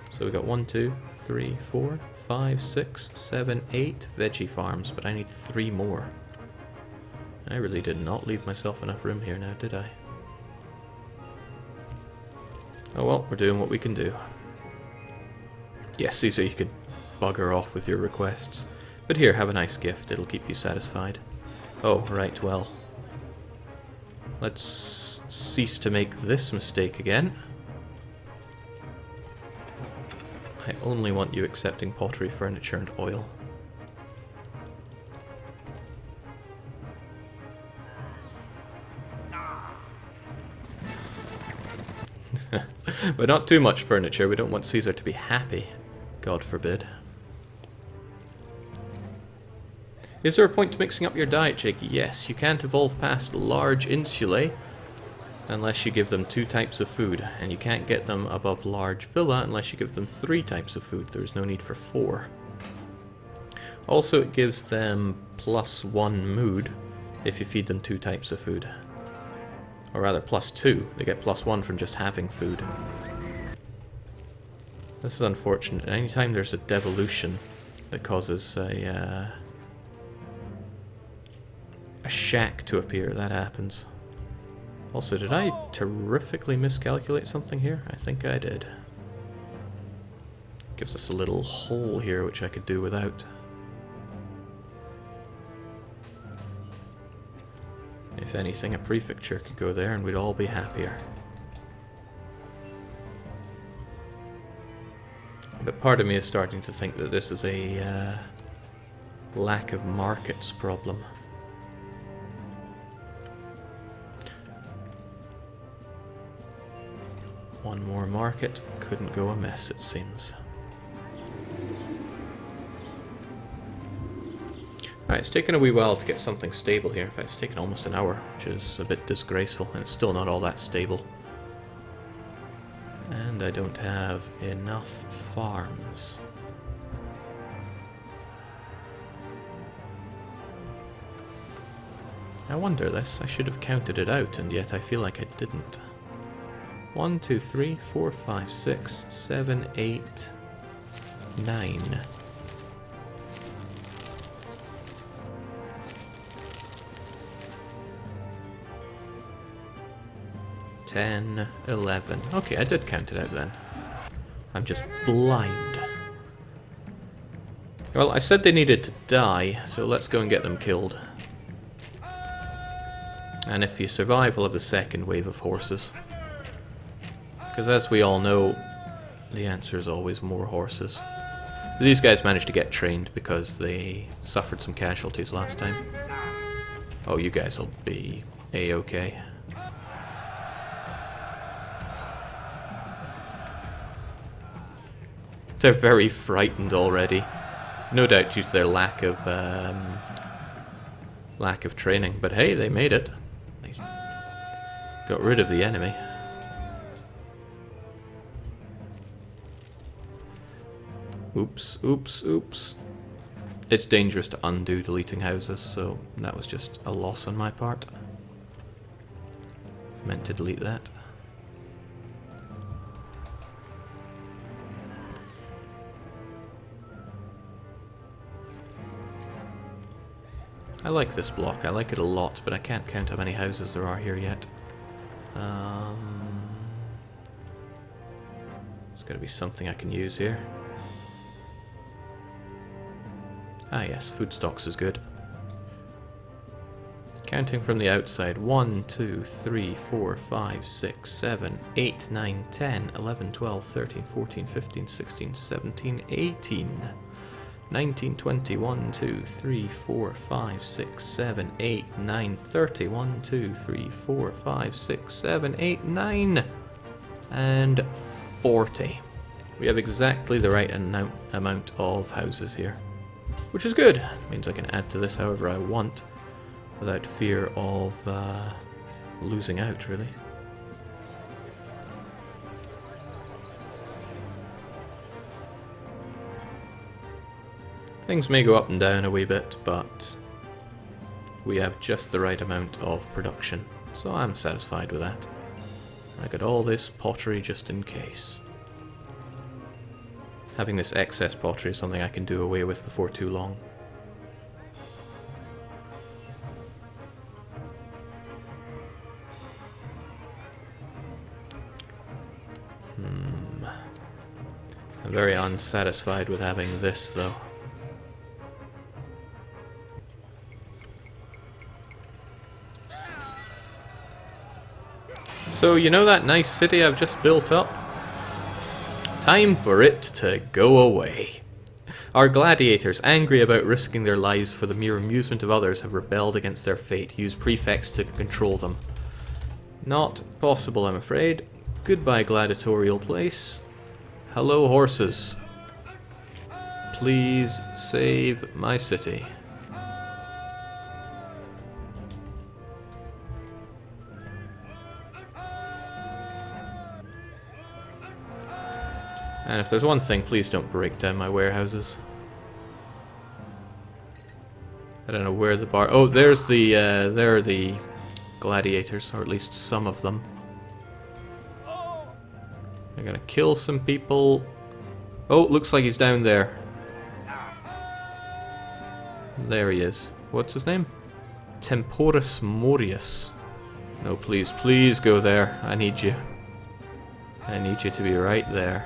So we got 1, 2, 3, 4, 5, 6, 7, 8 veggie farms, but I need 3 more. I really did not leave myself enough room here now, did I? Oh well, we're doing what we can do. Yes, Caesar, you could bugger off with your requests. But here, have a nice gift, it'll keep you satisfied. Oh, right, well. Let's cease to make this mistake again. I only want you accepting pottery, furniture, and oil. But not too much furniture, we don't want Caesar to be happy. God forbid. Is there a point to mixing up your diet, Jake? Yes, you can't evolve past large insulae unless you give them 2 types of food, and you can't get them above large villa unless you give them 3 types of food. There's no need for 4. Also, it gives them +1 mood if you feed them 2 types of food. Or rather, +2. They get +1 from just having food. This is unfortunate. Anytime there's a devolution that causes a shack to appear, that happens. Also, did I terrifically miscalculate something here? I think I did. Gives us a little hole here, which I could do without. If anything, a prefecture could go there and we'd all be happier. But part of me is starting to think that this is a lack of markets problem. One more market, couldn't go amiss, it seems. Alright, it's taken a wee while to get something stable here. In fact, it's taken almost an hour, which is a bit disgraceful, and it's still not all that stable. And I don't have enough farms. I wonder this. I should have counted it out, and yet I feel like I didn't. 1, 2, 3, 4, 5, 6, 7, 8, 9. $10, 11. Okay, I did count it out then. I'm just blind. Well, I said they needed to die, so let's go and get them killed. And if you survive, we'll have the second wave of horses. Because as we all know, the answer is always more horses. These guys managed to get trained because they suffered some casualties last time. Oh, you guys will be A-okay. They're very frightened already. No doubt due to their lack of training. But hey, they made it. They got rid of the enemy. Oops, oops, oops. It's dangerous to undo deleting houses, so that was just a loss on my part. Meant to delete that. I like this block, I like it a lot, but I can't count how many houses there are here yet. There's got to be something I can use here. Ah yes, food stocks is good. Counting from the outside, 1, 2, 3, 4, 5, 6, 7, 8, 9, 10, 11, 12, 13, 14, 15, 16, 17, 18. 19, 20, 1, 2, 3, 4, 5, 6, 7, 8, 9, 30, 1, 2, 3, 4, 5, 6, 7, 8, 9, and 40. We have exactly the right amount of houses here, which is good. It means I can add to this however I want without fear of losing out, really. Things may go up and down a wee bit, but we have just the right amount of production, so I'm satisfied with that. I got all this pottery just in case. Having this excess pottery is something I can do away with before too long. I'm very unsatisfied with having this, though. So, you know that nice city I've just built up? Time for it to go away. Our gladiators, angry about risking their lives for the mere amusement of others, have rebelled against their fate, used prefects to control them. Not possible, I'm afraid. Goodbye, gladiatorial place. Hello, horses. Please save my city. And if there's one thing, please don't break down my warehouses. I don't know where the bar... Oh, there's the, there are the gladiators, or at least some of them. I'm gonna kill some people. Oh, looks like he's down there. There he is. What's his name? Temporus Morius. No, please, please go there. I need you. I need you to be right there.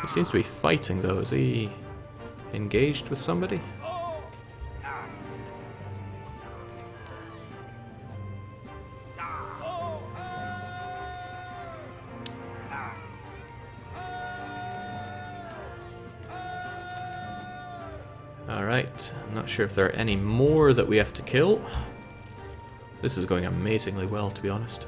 He seems to be fighting, though. Is he engaged with somebody? Alright, I'm not sure if there are any more that we have to kill. This is going amazingly well, to be honest.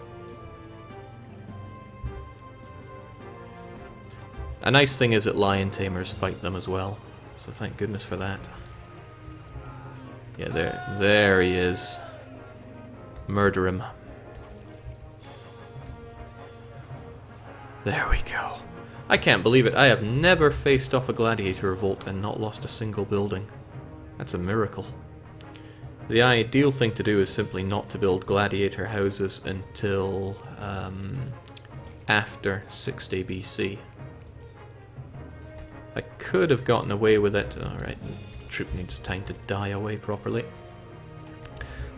A nice thing is that lion tamers fight them as well, so thank goodness for that. Yeah, there he is. Murder him. There we go. I can't believe it. I have never faced off a gladiator revolt and not lost a single building. That's a miracle. The ideal thing to do is simply not to build gladiator houses until after 60 BC. I could have gotten away with it. Alright, the troop needs time to die away properly.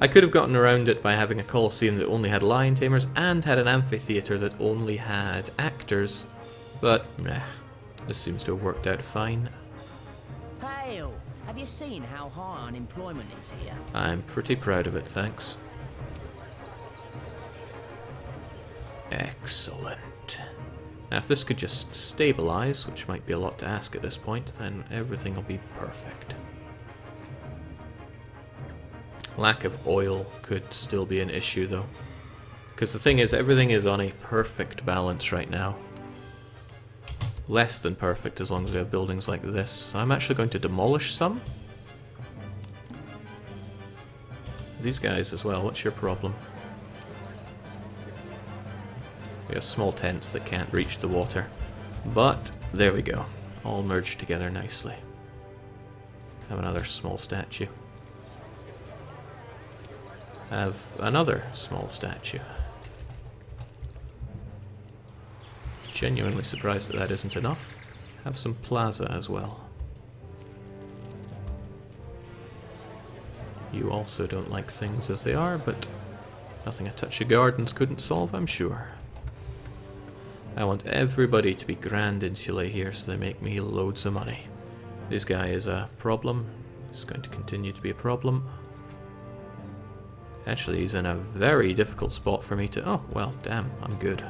I could have gotten around it by having a coliseum that only had lion tamers and had an amphitheater that only had actors, but this seems to have worked out fine. Hail! Have you seen how high unemployment is here? I'm pretty proud of it, thanks. Excellent. Now if this could just stabilize, which might be a lot to ask at this point, then everything will be perfect. Lack of oil could still be an issue though. Because the thing is, everything is on a perfect balance right now. Less than perfect as long as we have buildings like this. So I'm actually going to demolish some. These guys as well, what's your problem? We have small tents that can't reach the water. But, there we go. All merged together nicely. Have another small statue. Have another small statue. Genuinely surprised that that isn't enough. Have some plaza as well. You also don't like things as they are, but nothing a touch of gardens couldn't solve, I'm sure. I want everybody to be grand insulae here so they make me loads of money. This guy is a problem. He's going to continue to be a problem. Actually, he's in a very difficult spot for me to... Oh, well, damn, I'm good.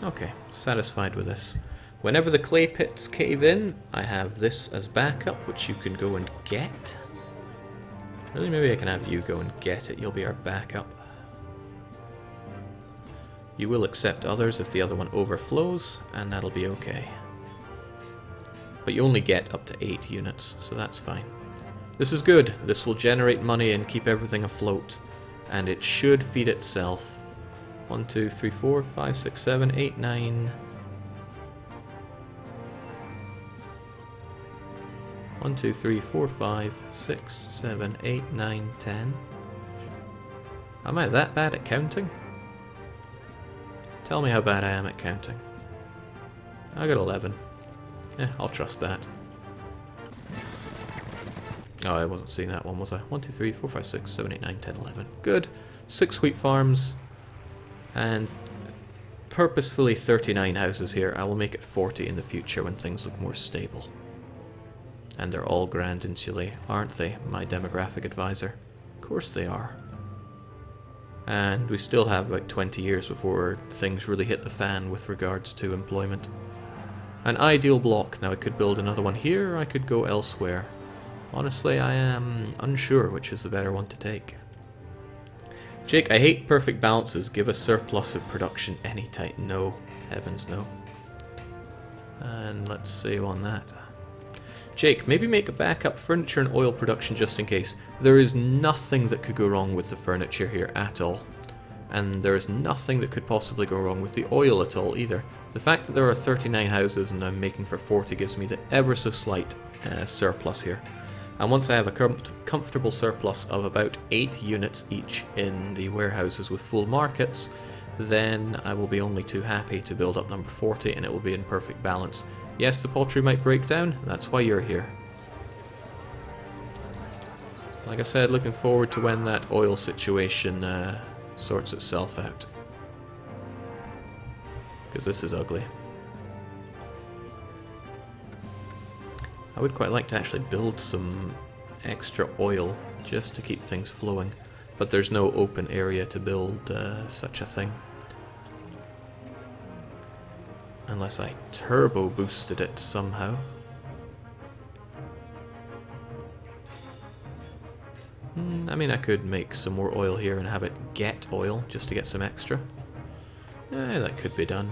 Okay, satisfied with this. Whenever the clay pits cave in, I have this as backup, which you can go and get. Really, maybe I can have you go and get it. You'll be our backup. You will accept others if the other one overflows, and that'll be okay. But you only get up to 8 units, so that's fine. This is good. This will generate money and keep everything afloat. And it should feed itself. 1, 2, 3, 4, 5, 6, 7, 8, 9... 1, 2, 3, 4, 5, 6, 7, 8, 9, 10. Am I that bad at counting? Tell me how bad I am at counting. I got 11. I'll trust that. Oh, I wasn't seeing that one, was I? 1, 2, 3, 4, 5, 6, 7, 8, 9, 10, 11. Good. 6 wheat farms. And purposefully 39 houses here. I will make it 40 in the future when things look more stable. And they're all grand in Chile, aren't they, my demographic advisor? Of course they are. And we still have about 20 years before things really hit the fan with regards to employment. An ideal block. Now I could build another one here, or I could go elsewhere. Honestly, I am unsure which is the better one to take. Jake, I hate perfect balances. Give a surplus of production any type. No. Heavens no. And let's save on that. Jake, maybe make a backup furniture and oil production just in case. There is nothing that could go wrong with the furniture here at all. And there is nothing that could possibly go wrong with the oil at all either. The fact that there are 39 houses and I'm making for 40 gives me the ever so slight surplus here. And once I have a comfortable surplus of about 8 units each in the warehouses with full markets, then I will be only too happy to build up number 40 and it will be in perfect balance. Yes, the poultry might break down, that's why you're here. Like I said, looking forward to when that oil situation sorts itself out. Because this is ugly. I would quite like to actually build some extra oil just to keep things flowing, but there's no open area to build such a thing. Unless I turbo boosted it somehow. I mean, I could make some more oil here and have it get oil just to get some extra. That could be done.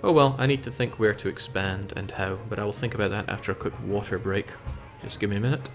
Oh well, I need to think where to expand and how, but I will think about that after a quick water break. Just give me a minute.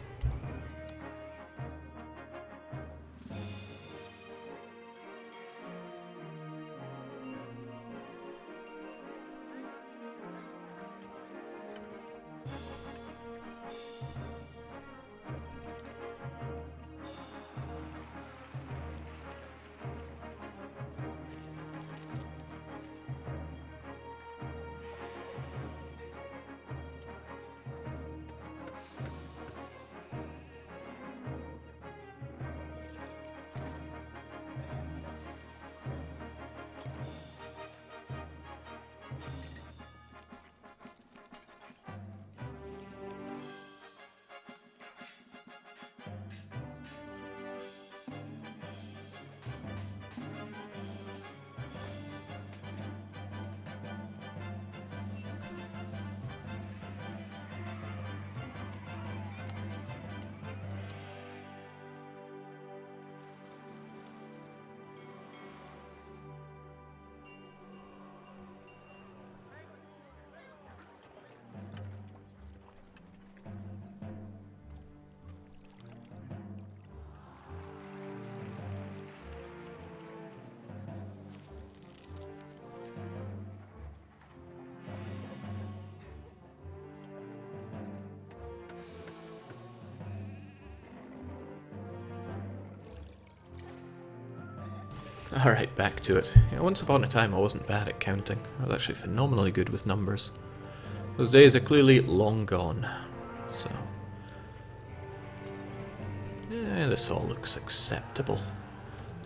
Alright, back to it. Yeah, once upon a time I wasn't bad at counting. I was actually phenomenally good with numbers. Those days are clearly long gone. So... yeah, this all looks acceptable.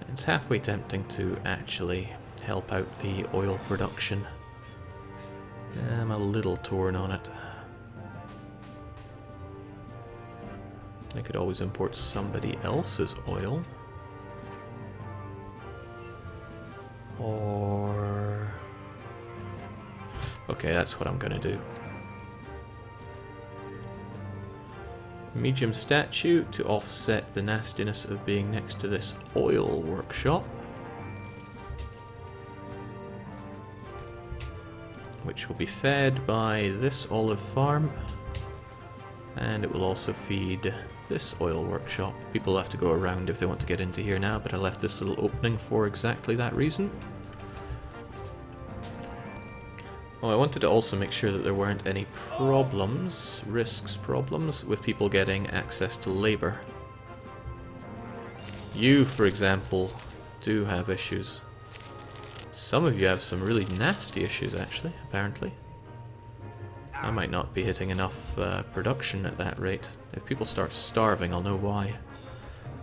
It's halfway tempting to actually help out the oil production. I'm a little torn on it. I could always import somebody else's oil. Or... Okay, that's what I'm gonna do. Medium statue to offset the nastiness of being next to this oil workshop, which will be fed by this olive farm, and it will also feed this oil workshop. People have to go around if they want to get into here now, but I left this little opening for exactly that reason. Oh, I wanted to also make sure that there weren't any problems, problems, with people getting access to labor. You, for example, do have issues. Some of you have some really nasty issues, actually, apparently. I might not be hitting enough production at that rate. If people start starving, I'll know why.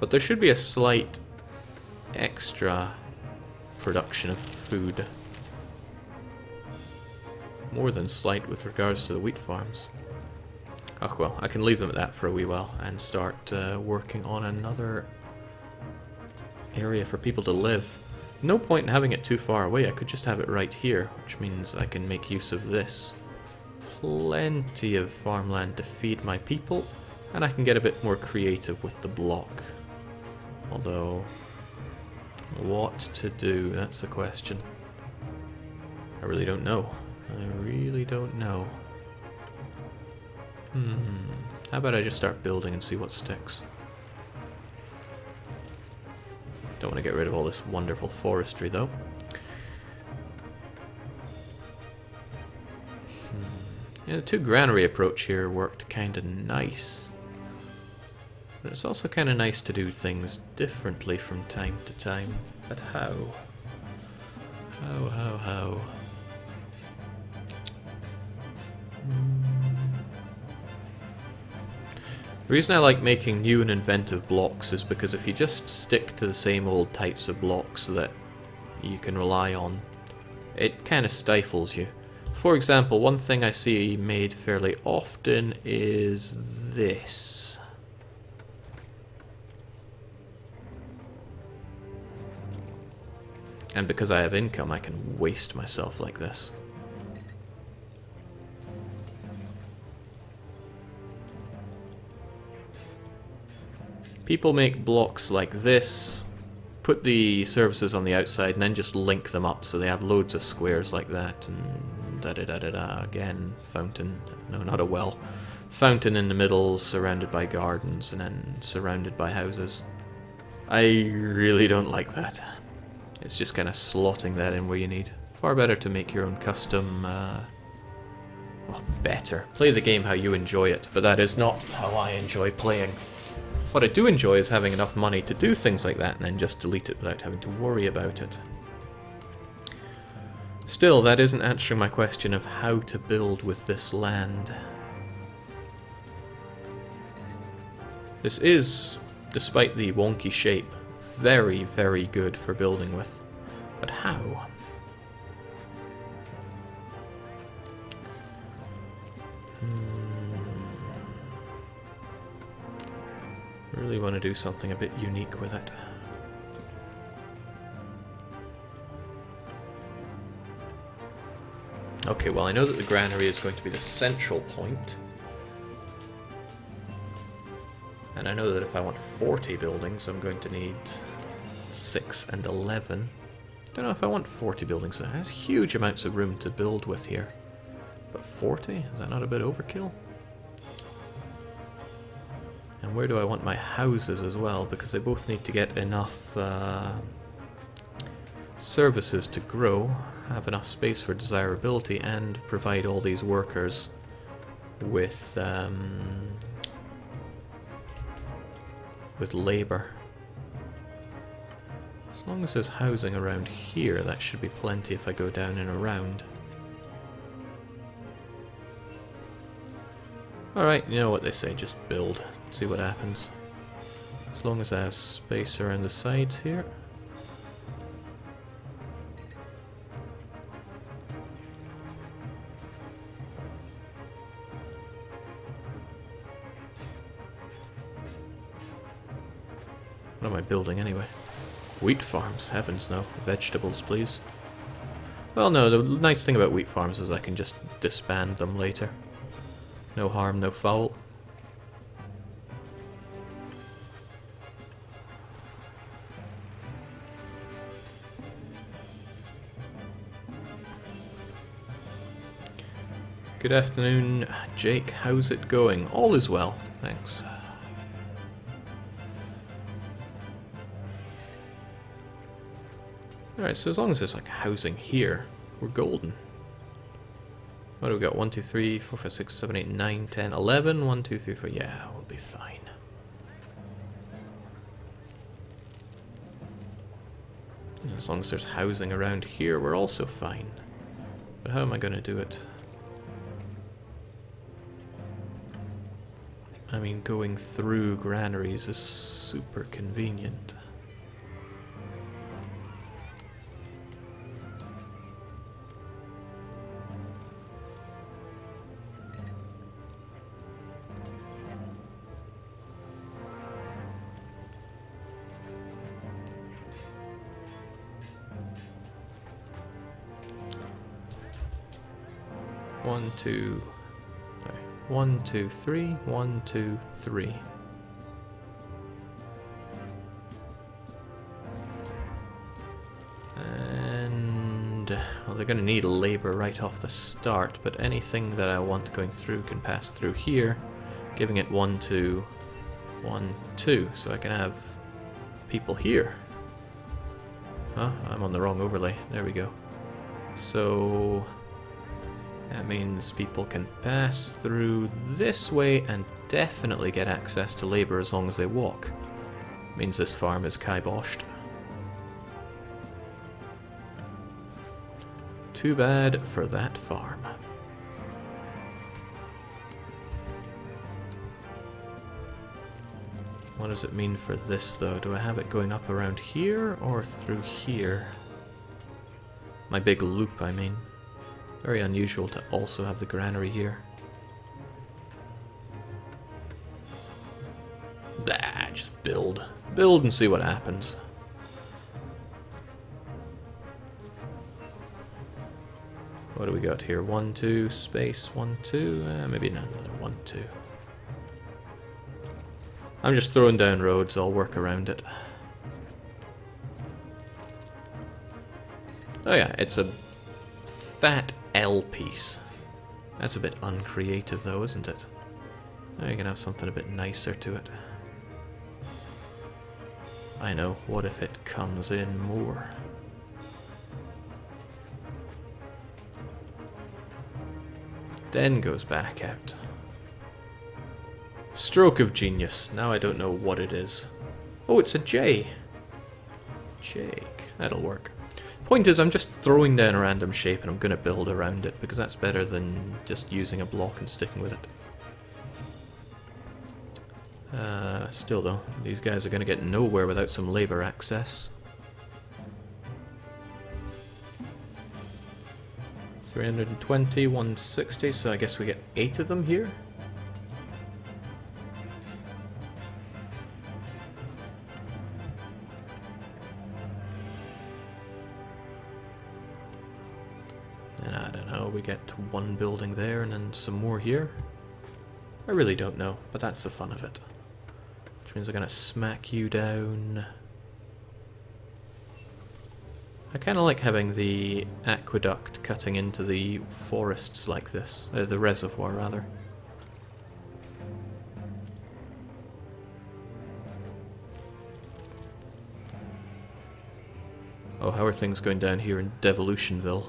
But there should be a slight extra production of food. More than slight with regards to the wheat farms. Oh well, I can leave them at that for a wee while and start working on another area for people to live. No point in having it too far away. I could just have it right here, which means I can make use of this. Plenty of farmland to feed my people, and I can get a bit more creative with the block. Although, what to do, that's the question. I really don't know. I really don't know. How about I just start building and see what sticks? Don't want to get rid of all this wonderful forestry, though. Yeah, the two granary approach here worked kind of nice. But it's also kind of nice to do things differently from time to time. But how? How? The reason I like making new and inventive blocks is because if you just stick to the same old types of blocks that you can rely on, it kind of stifles you. For example, one thing I see made fairly often is this. And because I have income, I can waste myself like this. People make blocks like this, put the services on the outside, and then just link them up so they have loads of squares like that, and da-da-da-da-da, again, fountain, no, not a well. Fountain in the middle, surrounded by gardens, and then surrounded by houses. I really don't like that. It's just kind of slotting that in where you need. Far better to make your own custom, well, better. Play the game how you enjoy it, but that is not how I enjoy playing. What I do enjoy is having enough money to do things like that and then just delete it without having to worry about it. Still, that isn't answering my question of how to build with this land. This is, despite the wonky shape, very, very good for building with. But how? Really want to do something a bit unique with it. Okay, well I know that the granary is going to be the central point. And I know that if I want 40 buildings, I'm going to need 6 and 11. Don't know if I want 40 buildings. There's huge amounts of room to build with here. But 40? Is that not a bit overkill? And where do I want my houses as well? Because they both need to get enough services to grow, have enough space for desirability, and provide all these workers with labor. As long as there's housing around here, that should be plenty if I go down and around. Alright, you know what they say, just build. See what happens. As long as I have space around the sides here. What am I building anyway? Wheat farms, heavens no. Vegetables, please. Well, no, the nice thing about wheat farms is I can just disband them later. No harm, no foul. Good afternoon, Jake. How's it going? All is well, thanks. Alright, so as long as there's like housing here, we're golden. What do we got? 1, 2, 3, 4, 5, 6, 7, 8, 9, 10, 11. 1, 2, 3, 4. Yeah, we'll be fine. As long as there's housing around here, we're also fine. But how am I going to do it? I mean, going through granaries is super convenient. One, two, 1, 2, 3, 1, 2, 3. And well, they're going to need labor right off the start, but anything that I want going through can pass through here, giving it 1, 2, 1, 2, so I can have people here. Huh? I'm on the wrong overlay. There we go. So that means people can pass through this way and definitely get access to labor as long as they walk. Means this farm is kiboshed. Too bad for that farm. What does it mean for this though? Do I have it going up around here or through here? My big loop, I mean. Very unusual to also have the granary here. Bah, just build. Build and see what happens. What do we got here? 1, 2, space, 1, 2, maybe not another 1, 2. I'm just throwing down roads, I'll work around it. Oh yeah, it's a fat L piece. That's a bit uncreative though, isn't it? Now you can have something a bit nicer to it. I know, what if it comes in more? Then goes back out. Stroke of genius. Now I don't know what it is. Oh, it's a J. Jake. That'll work. Point is, I'm just throwing down a random shape and I'm going to build around it, because that's better than just using a block and sticking with it. Still though, these guys are going to get nowhere without some labor access. 320, 160, so I guess we get 8 of them here. And I don't know, we get 1 building there and then some more here. I really don't know, but that's the fun of it. Which means I'm gonna smack you down. I kind of like having the aqueduct cutting into the forests like this, the reservoir rather. Oh, how are things going down here in Devolutionville?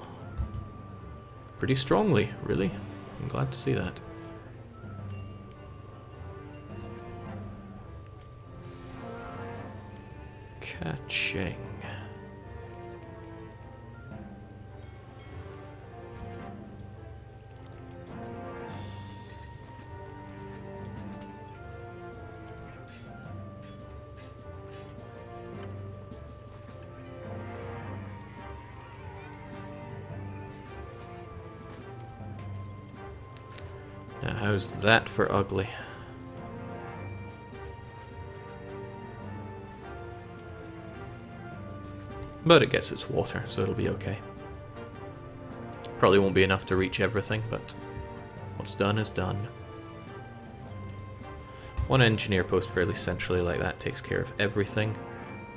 Pretty strongly, really. I'm glad to see that. Ka-ching. Now, how's that for ugly? But it gets its water, so it'll be okay. Probably won't be enough to reach everything, but what's done is done. One engineer post fairly centrally like that takes care of everything.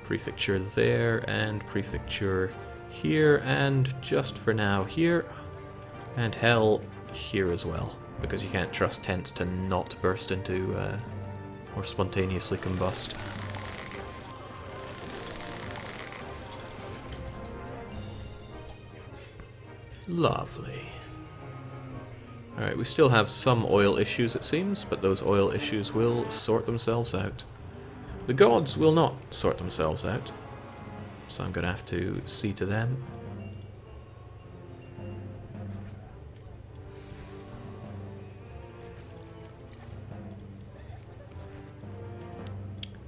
Prefecture there, and prefecture here, and just for now here. And hell, here as well, because you can't trust tents to not burst into or spontaneously combust. Lovely. Alright, we still have some oil issues it seems, but those oil issues will sort themselves out. The gods will not sort themselves out, so I'm going to have to see to them.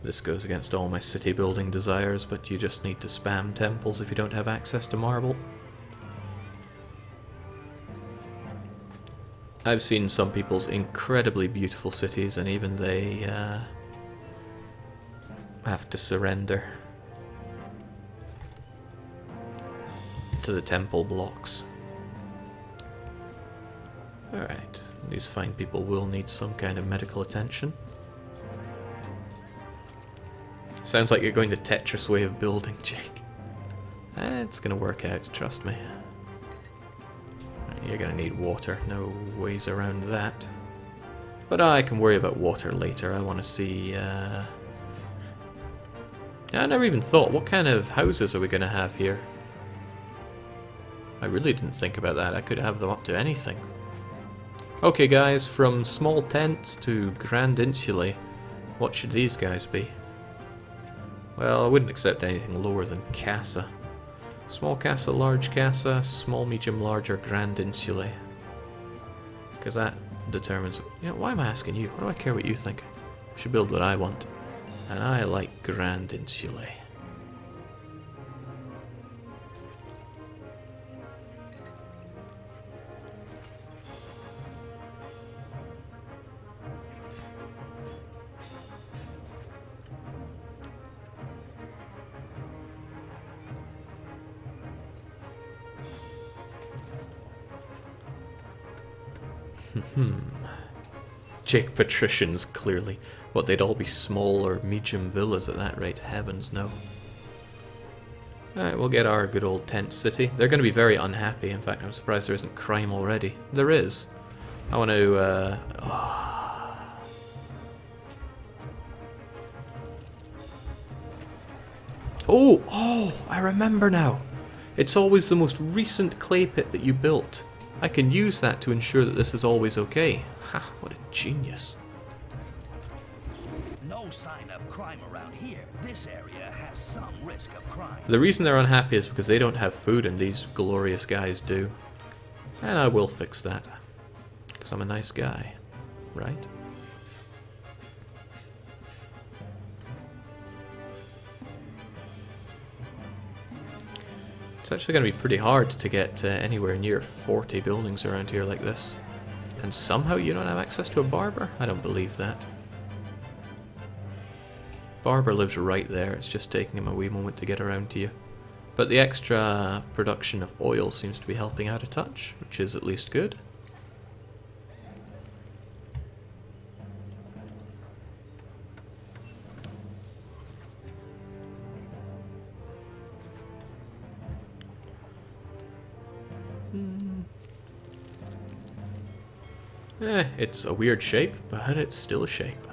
This goes against all my city building desires, but you just need to spam temples if you don't have access to marble. I've seen some people's incredibly beautiful cities, and even they have to surrender to the temple blocks. Alright, these fine people will need some kind of medical attention. Sounds like you're going the Tetris way of building, Jake. It's gonna work out, trust me. You're gonna need water, no ways around that. But I can worry about water later. I want to see... I never even thought, what kind of houses are we gonna have here? I really didn't think about that. I could have them up to anything. Okay guys, from small tents to grand insulae, what should these guys be? Well, I wouldn't accept anything lower than casa. Small casa, large casa, small, medium, large, or grand insulae. Because that determines... You know, why am I asking you? Why do I care what you think? I should build what I want. And I like grand insulae. Jake patricians, clearly. What, they'd all be small or medium villas at that rate? Heavens no. Alright, we'll get our good old tent city. They're going to be very unhappy. In fact, I'm surprised there isn't crime already. There is. I want to... Oh, I remember now. It's always the most recent clay pit that you built. I can use that to ensure that this is always okay. Ha, what a genius. No sign of crime around here. This area has some risk of crime. The reason they're unhappy is because they don't have food and these glorious guys do. And I will fix that. Because I'm a nice guy. Right? It's actually going to be pretty hard to get anywhere near 40 buildings around here like this. And somehow you don't have access to a barber? I don't believe that. Barber lives right there, it's just taking him a wee moment to get around to you. But the extra production of oil seems to be helping out a touch, which is at least good. It's a weird shape, but it's still a shape.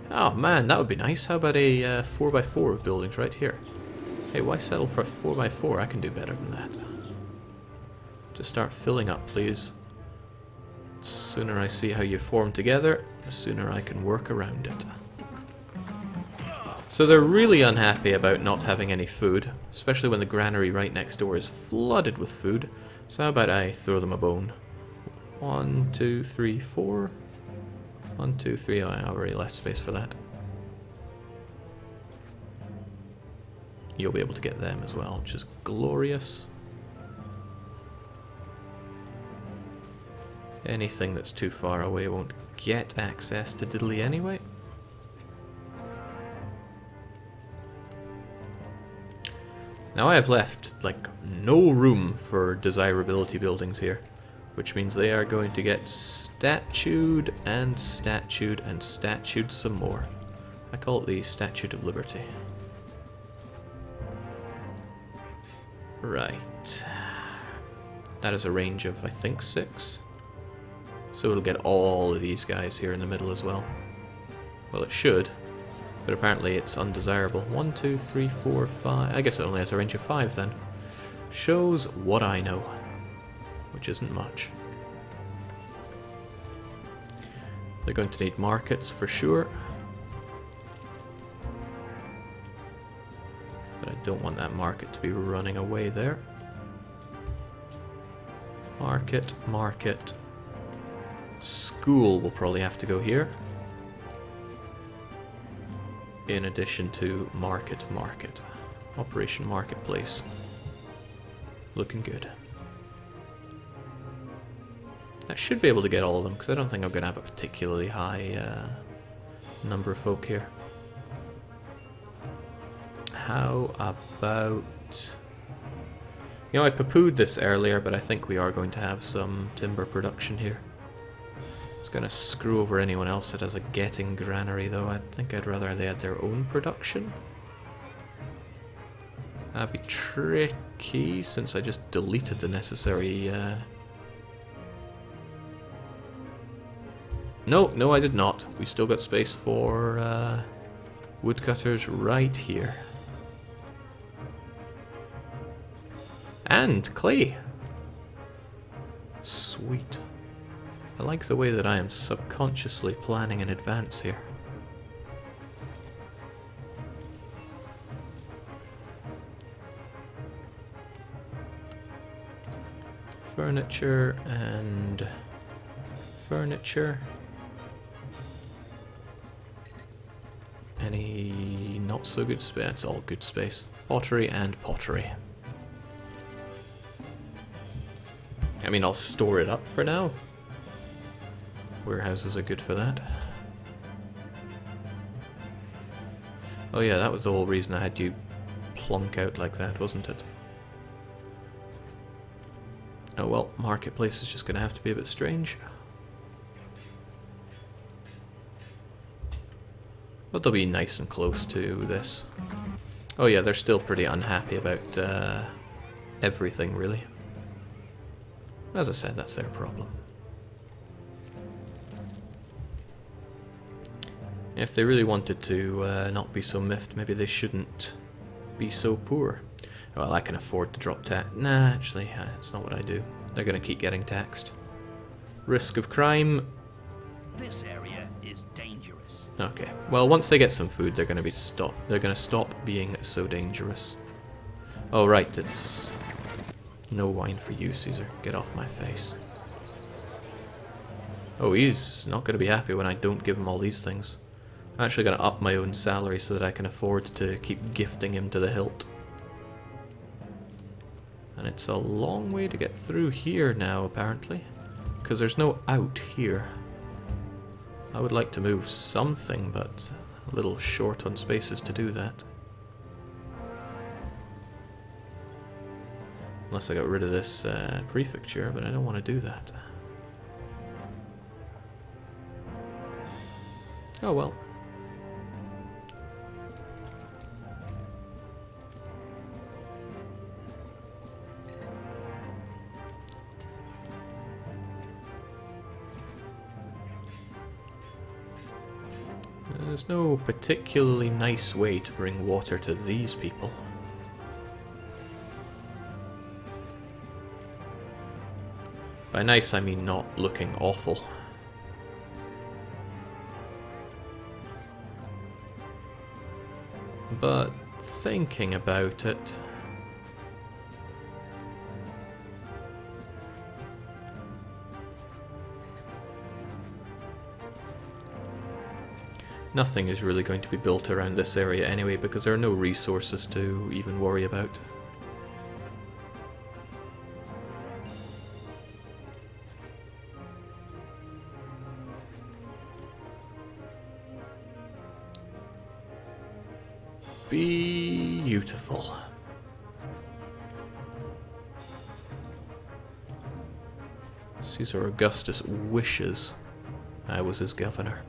Oh man, that would be nice. How about a 4x4 of buildings right here? Hey, why settle for a 4x4? I can do better than that. Just start filling up, please. The sooner I see how you form together, the sooner I can work around it. So they're really unhappy about not having any food, especially when the granary right next door is flooded with food. So how about I throw them a bone? 1, 2, 3, 4. 1, 2, 3. Oh, I already left space for that. You'll be able to get them as well, which is glorious. Anything that's too far away won't get access to Diddley anyway. Now I have left, like, no room for desirability buildings here, which means they are going to get statued and statued and statued some more. I call it the Statute of Liberty. Right. That is a range of, I think, 6. So it'll get all of these guys here in the middle as well. Well, it should. But apparently it's undesirable. 1, 2, 3, 4, 5. I guess it only has a range of 5 then. Shows what I know. Which isn't much. They're going to need markets for sure. But I don't want that market to be running away there. Market, market. School will probably have to go here. In addition to market, market. Operation Marketplace. Looking good. I should be able to get all of them, because I don't think I'm going to have a particularly high number of folk here. How about... You know, I poo-pooed this earlier, but I think we are going to have some timber production here. It's going to screw over anyone else that has a getting granary, though. I think I'd rather they had their own production. That'd be tricky, since I just deleted the necessary... No, I did not. We still got space for woodcutters right here. And clay. Sweet. I like the way that I am subconsciously planning in advance here. Furniture and furniture. Any not so good space? It's all good space. Pottery and pottery. I mean, I'll store it up for now. Warehouses are good for that. Oh yeah, that was the whole reason I had you plunk out like that, wasn't it? Oh well, Marketplace is just going to have to be a bit strange. But they'll be nice and close to this. Oh yeah, they're still pretty unhappy about everything, really. As I said, that's their problem. If they really wanted to not be so miffed, maybe they shouldn't be so poor. Well, I can afford to drop tax. Nah, actually, it's not what I do. They're going to keep getting taxed. Risk of crime. This area is dangerous. Okay. Well, once they get some food, they're going to be They're going to stop being so dangerous. Oh right, it's no wine for you, Caesar. Get off my face. Oh, he's not going to be happy when I don't give him all these things. I'm actually going to up my own salary so that I can afford to keep gifting him to the hilt. And it's a long way to get through here now, apparently. Because there's no out here. I would like to move something, but a little short on spaces to do that. Unless I got rid of this prefecture, but I don't want to do that. Oh well. There's no particularly nice way to bring water to these people. By nice, I mean not looking awful. But thinking about it... nothing is really going to be built around this area anyway, because there are no resources to even worry about. Beautiful. Caesar Augustus wishes I was his governor.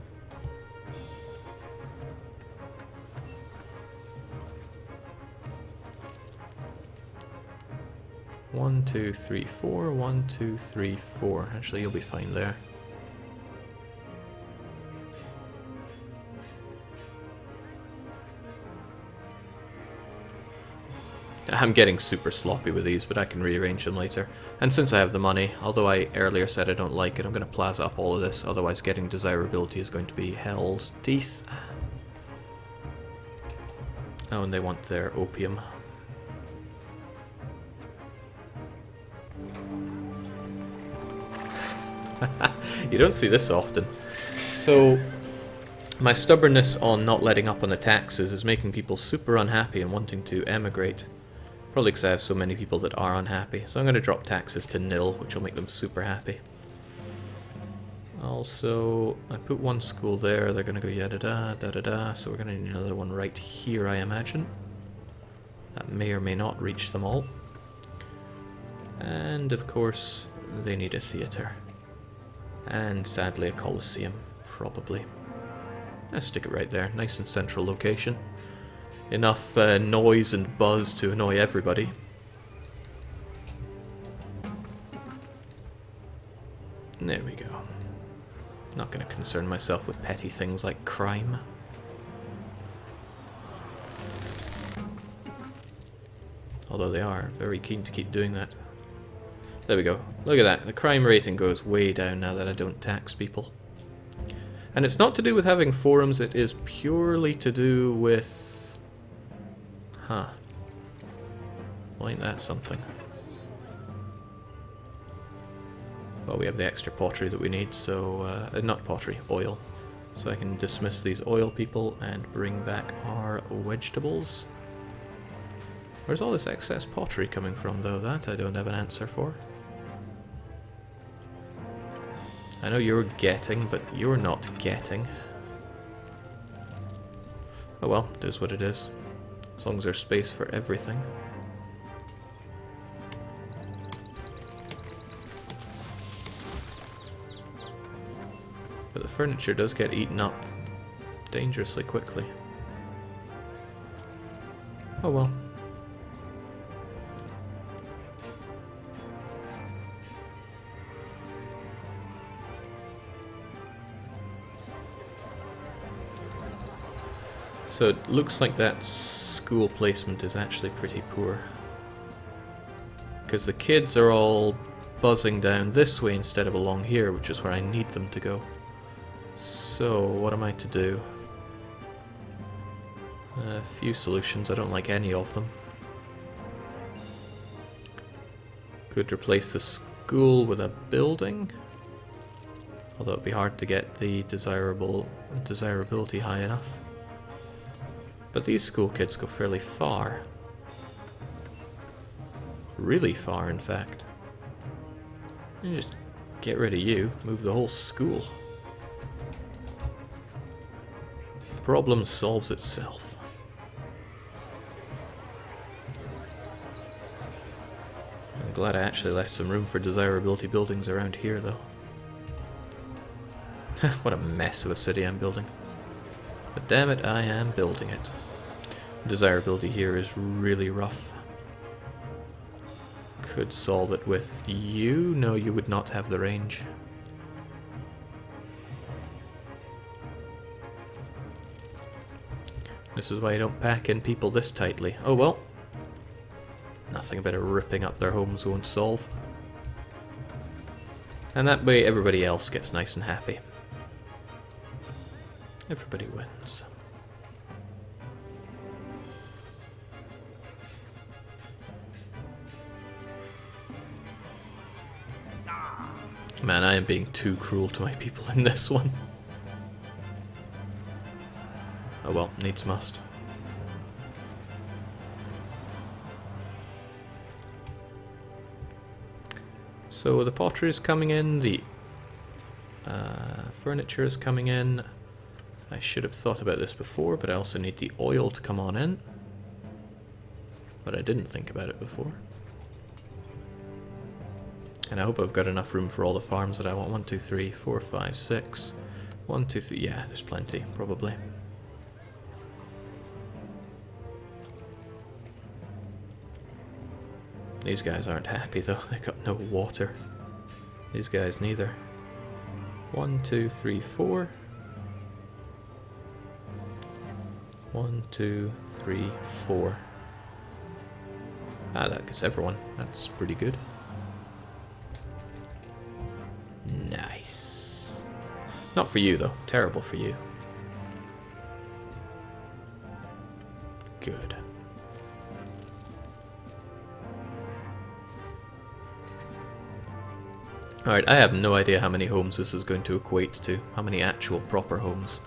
One, two, three, four. 1, 2, 3, 4. Actually, you'll be fine there. I'm getting super sloppy with these, but I can rearrange them later. And since I have the money, although I earlier said I don't like it, I'm going to plaza up all of this, otherwise getting desirability is going to be hell's teeth. Oh, and they want their opium. You don't see this often. So, my stubbornness on not letting up on the taxes is making people super unhappy and wanting to emigrate. Probably because I have so many people that are unhappy. So I'm going to drop taxes to 0, which will make them super happy. Also, I put one school there, they're going to go yada-da, da-da-da, so we're going to need another one right here, I imagine. That may or may not reach them all. And, of course, they need a theatre. And, sadly, a coliseum, probably. Let's stick it right there, nice and central location. Enough noise and buzz to annoy everybody. There we go. Not going to concern myself with petty things like crime. Although they are very keen to keep doing that. There we go. Look at that. The crime rating goes way down now that I don't tax people. And it's not to do with having forums, it is purely to do with... Huh. Well, ain't that something? Well, we have the extra pottery that we need, so... not pottery, oil. So I can dismiss these oil people and bring back our vegetables. Where's all this excess pottery coming from, though? That I don't have an answer for. I know you're getting, but you're not getting. Oh well, it is what it is. As long as there's space for everything. But the furniture does get eaten up dangerously quickly. Oh well. So it looks like that school placement is actually pretty poor. Because the kids are all buzzing down this way instead of along here, which is where I need them to go. So, what am I to do? A few solutions, I don't like any of them. Could replace the school with a building. Although it'd be hard to get the desirability high enough. But these school kids go fairly far. Really far, in fact. You just get rid of you, move the whole school. Problem solves itself. I'm glad I actually left some room for desirability buildings around here, though. What a mess of a city I'm building. But damn it, I am building it. Desirability here is really rough. Could solve it with you? No, you would not have the range. This is why you don't pack in people this tightly. Oh well. Nothing about ripping up their homes won't solve. And that way everybody else gets nice and happy. Everybody wins. Man, I am being too cruel to my people in this one. Oh well, needs must. So the pottery is coming in, the furniture is coming in. I should have thought about this before, but I also need the oil to come on in. But I didn't think about it before. And I hope I've got enough room for all the farms that I want. 1, 2, 3, 4, 5, 6. 1, 2, 3. Yeah, there's plenty, probably. These guys aren't happy though. They got no water. These guys neither. 1, 2, 3, 4. 1, 2, 3, 4. Ah, that gets everyone. That's pretty good. Nice. Not for you though. Terrible for you. Good. Alright, I have no idea how many homes this is going to equate to. How many actual proper homes.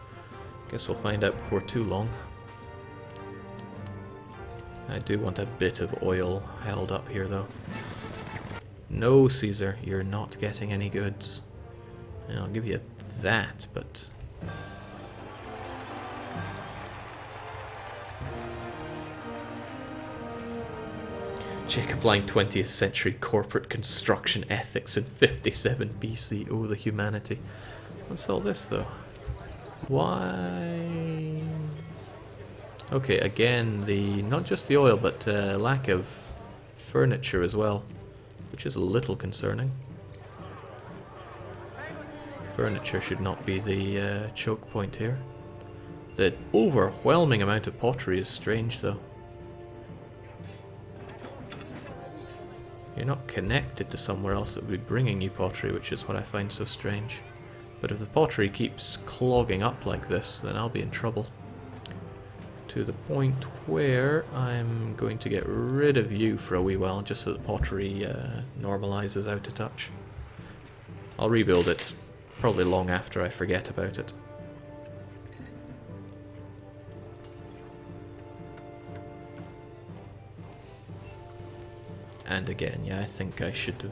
Guess we'll find out before too long. I do want a bit of oil held up here though. No, Caesar, you're not getting any goods. And I'll give you that, but... Jacob Line 20th century corporate construction ethics in 57 BC. Oh, the humanity. What's all this though? Why? Okay, again, the not just the oil, but lack of furniture as well, which is a little concerning. Furniture should not be the choke point here. The overwhelming amount of pottery is strange though. You're not connected to somewhere else that would be bringing you pottery, which is what I find so strange. But if the pottery keeps clogging up like this, then I'll be in trouble. To the point where I'm going to get rid of you for a wee while, just so the pottery normalizes out a touch. I'll rebuild it, probably long after I forget about it. And again, yeah, I think I should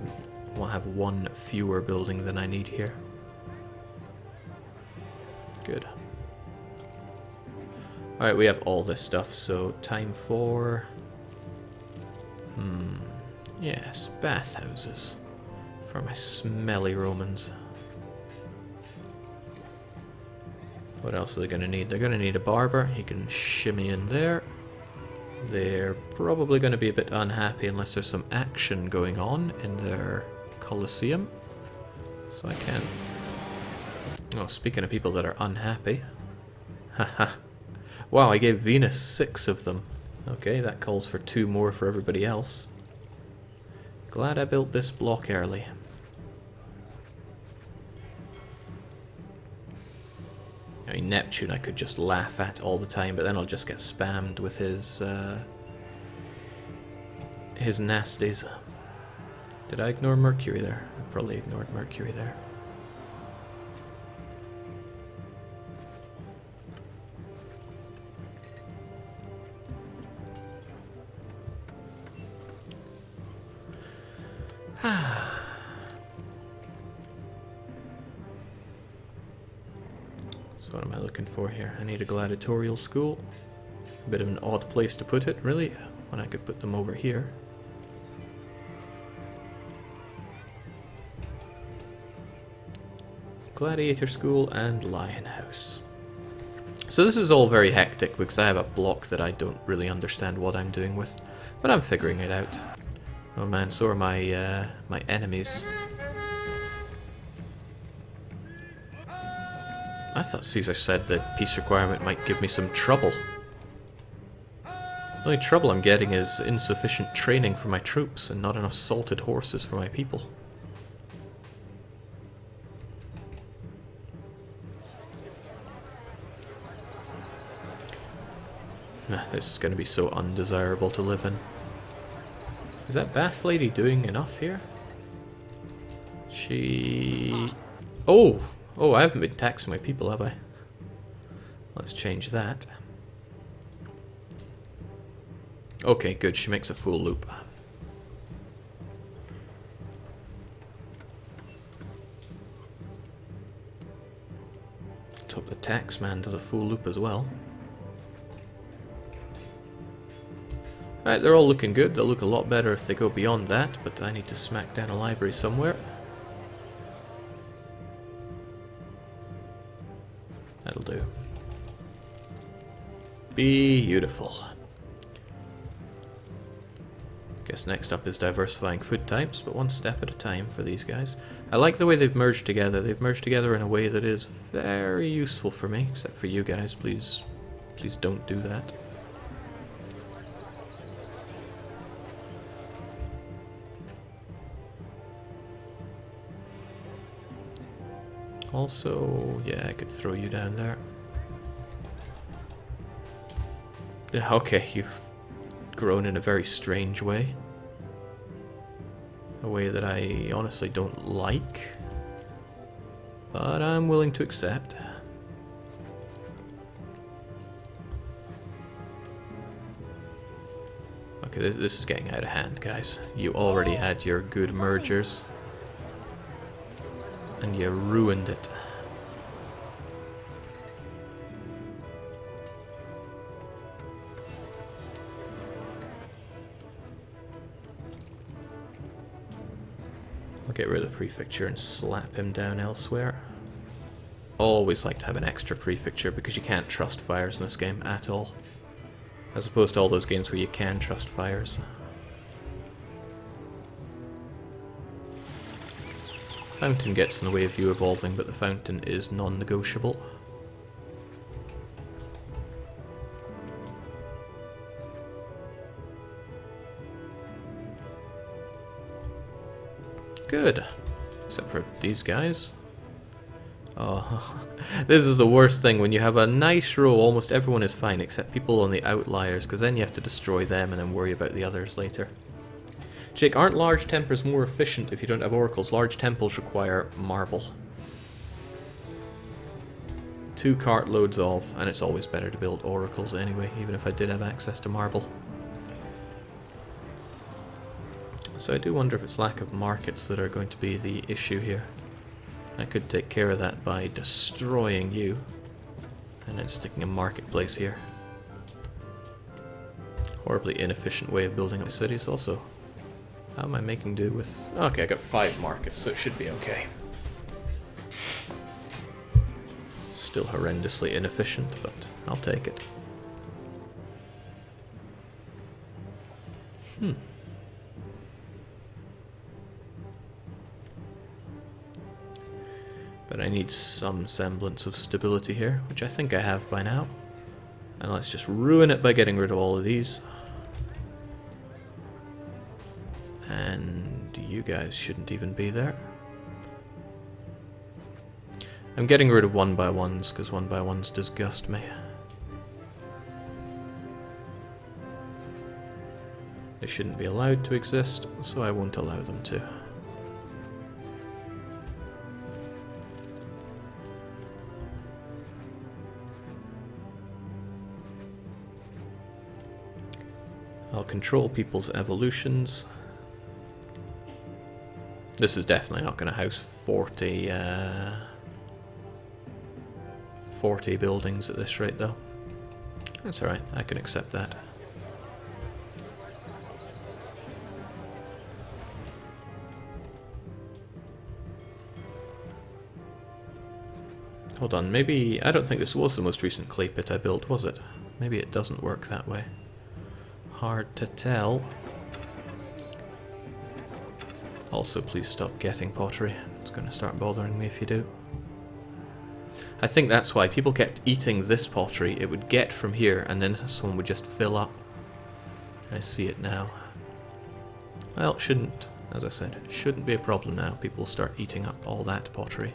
have one fewer building than I need here. Good. Alright, we have all this stuff, so time for... yes, bathhouses. For my smelly Romans. What else are they going to need? They're going to need a barber. He can shimmy in there. They're probably going to be a bit unhappy unless there's some action going on in their Colosseum. So I can't... Oh, speaking of people that are unhappy. Haha. Wow, I gave Venus 6 of them. Okay, that calls for 2 more for everybody else. Glad I built this block early. I mean, Neptune I could just laugh at all the time, but then I'll just get spammed with his nasties. Did I ignore Mercury there? I probably ignored Mercury there. So what am I looking for here? I need a gladiatorial school. A bit of an odd place to put it, really, when I could put them over here. Gladiator school and lion house. So this is all very hectic because I have a block that I don't really understand what I'm doing with, but I'm figuring it out. Oh man, so are my my enemies. I thought Caesar said that peace requirement might give me some trouble. The only trouble I'm getting is insufficient training for my troops and not enough salted horses for my people. This is going to be so undesirable to live in. Is that Bath Lady doing enough here? She... Oh! Oh, I haven't been taxing my people, have I? Let's change that. Okay, good. She makes a full loop. Let's hope the tax man does a full loop as well. Alright, they're all looking good. They'll look a lot better if they go beyond that, but I need to smack down a library somewhere. That'll do. Beautiful. Guess next up is diversifying food types, but one step at a time for these guys. I like the way they've merged together. They've merged together in a way that is very useful for me, except for you guys. Please don't do that. Also, yeah, I could throw you down there. Yeah, okay, you've grown in a very strange way. A way that I honestly don't like. But I'm willing to accept. Okay, this is getting out of hand, guys. You already had your good mergers. And you ruined it. I'll get rid of the prefecture and slap him down elsewhere. Always like to have an extra prefecture because you can't trust fires in this game at all. As opposed to all those games where you can trust fires. Fountain gets in the way of you evolving, but the fountain is non-negotiable. Good. Except for these guys. Oh, this is the worst thing when you have a nice row, almost everyone is fine except people on the outliers, because then you have to destroy them and then worry about the others later. Jake, aren't large temples more efficient if you don't have oracles? Large temples require marble. 2 cartloads of, and it's always better to build oracles anyway, even if I did have access to marble. So I do wonder if it's lack of markets that are going to be the issue here. I could take care of that by destroying you, and then sticking a marketplace here. Horribly inefficient way of building up cities also. How am I making do with... Okay, I got 5 markets, so it should be okay. Still horrendously inefficient, but I'll take it. But I need some semblance of stability here, which I think I have by now. And let's just ruin it by getting rid of all of these. And you guys shouldn't even be there. I'm getting rid of 1x1s because 1x1s disgust me. They shouldn't be allowed to exist, so I won't allow them to. I'll control people's evolutions. This is definitely not going to house 40 buildings at this rate, though. That's alright, I can accept that. Hold on, maybe... I don't think this was the most recent clay pit I built, was it? Maybe it doesn't work that way. Hard to tell. Also, please stop getting pottery. It's going to start bothering me if you do. I think that's why people kept eating this pottery. It would get from here, and then this one would just fill up. I see it now. Well, it shouldn't, as I said, it shouldn't be a problem now. People will start eating up all that pottery.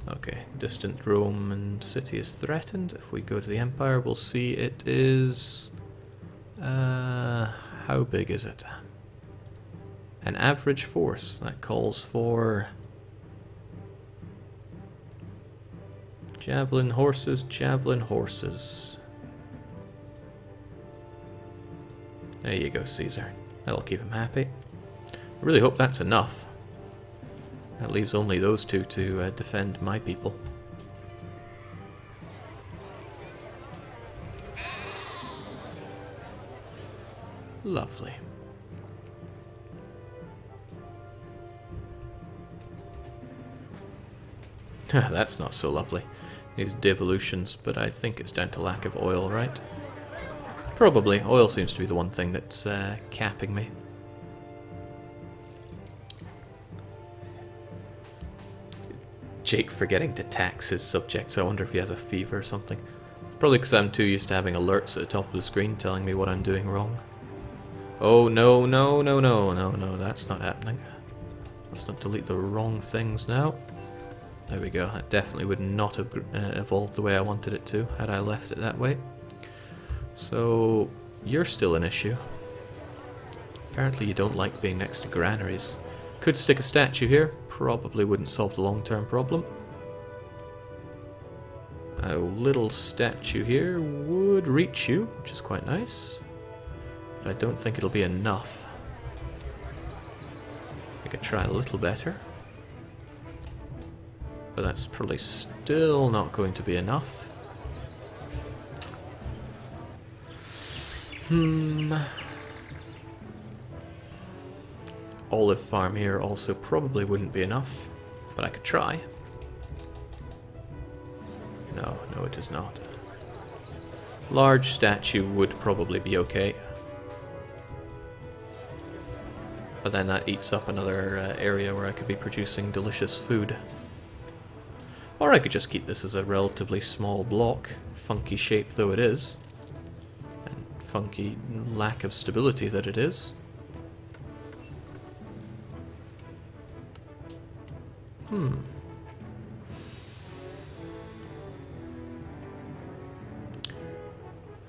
Okay, distant Roman city is threatened. If we go to the Empire, we'll see it is... how big is it? An average force. That calls for... Javelin horses, javelin horses. There you go, Caesar. That'll keep him happy. I really hope that's enough. That leaves only those two to defend my people. Lovely. That's not so lovely. These devolutions, but I think it's down to lack of oil, right? Probably. Oil seems to be the one thing that's capping me. Jake forgetting to tax his subjects. I wonder if he has a fever or something. Probably because I'm too used to having alerts at the top of the screen telling me what I'm doing wrong. Oh, no, no, no, no, no, no, that's not happening. Let's not delete the wrong things now. There we go. That definitely would not have evolved the way I wanted it to had I left it that way. So, you're still an issue. Apparently you don't like being next to granaries. Could stick a statue here. Probably wouldn't solve the long-term problem. A little statue here would reach you, which is quite nice. But I don't think it'll be enough. I could try a little better. But that's probably still not going to be enough. Olive farm here also probably wouldn't be enough, but I could try. No, no it is not. Large statue would probably be okay. But then that eats up another area where I could be producing delicious food. Or I could just keep this as a relatively small block, funky shape though it is. And funky lack of stability that it is.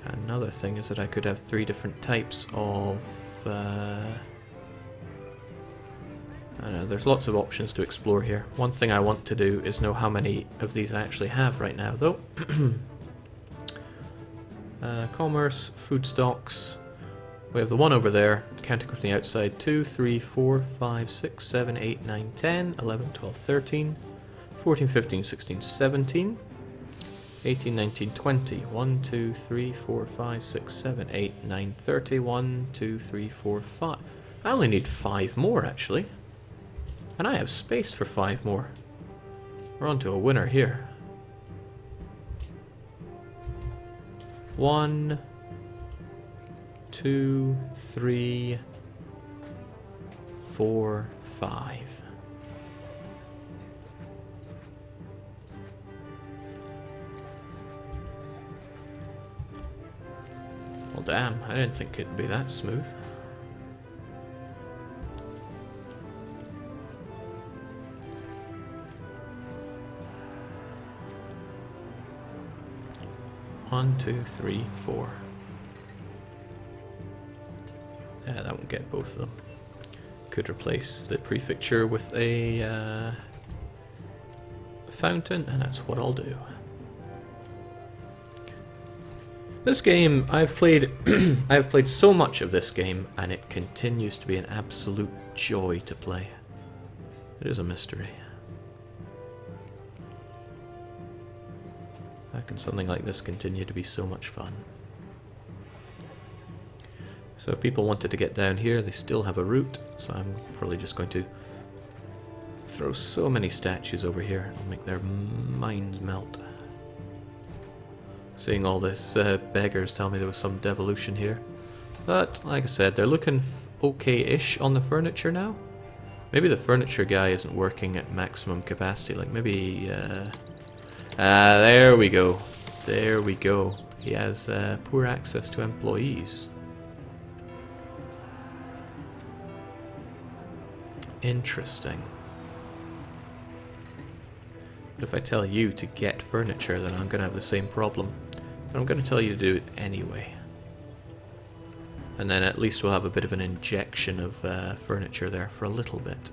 Another thing is that I could have 3 different types of... I don't know, there's lots of options to explore here. One thing I want to do is know how many of these I actually have right now, though. Commerce, food stocks. We have the one over there, counting from the outside. 2, 3, 4, 5, 6, 7, 8, 9, 10, 11, 12, 13, 14, 15, 16, 17, 18, 19, 20. 1, 2, 3, 4, 5, 6, 7, 8, 9, 30. 1, 2, 3, 4, 5. I only need 5 more, actually. And I have space for 5 more. We're on to a winner here. 1, 2, 3, 4, 5. Well, damn, I didn't think it'd be that smooth. One, 2, 3, 4. Yeah, that won't get both of them. Could replace the prefecture with a fountain, and that's what I'll do. This game, I've played I've played so much of this game, and it continues to be an absolute joy to play. It is a mystery. How can something like this continue to be so much fun? So if people wanted to get down here, they still have a route, so I'm probably just going to throw so many statues over here, it'll make their minds melt. Seeing all this beggars tell me there was some devolution here. But, like I said, they're looking okay-ish on the furniture now. Maybe the furniture guy isn't working at maximum capacity, like maybe... there we go. There we go. He has poor access to employees. Interesting. But if I tell you to get furniture, then I'm going to have the same problem. But I'm going to tell you to do it anyway. And then at least we'll have a bit of an injection of furniture there for a little bit.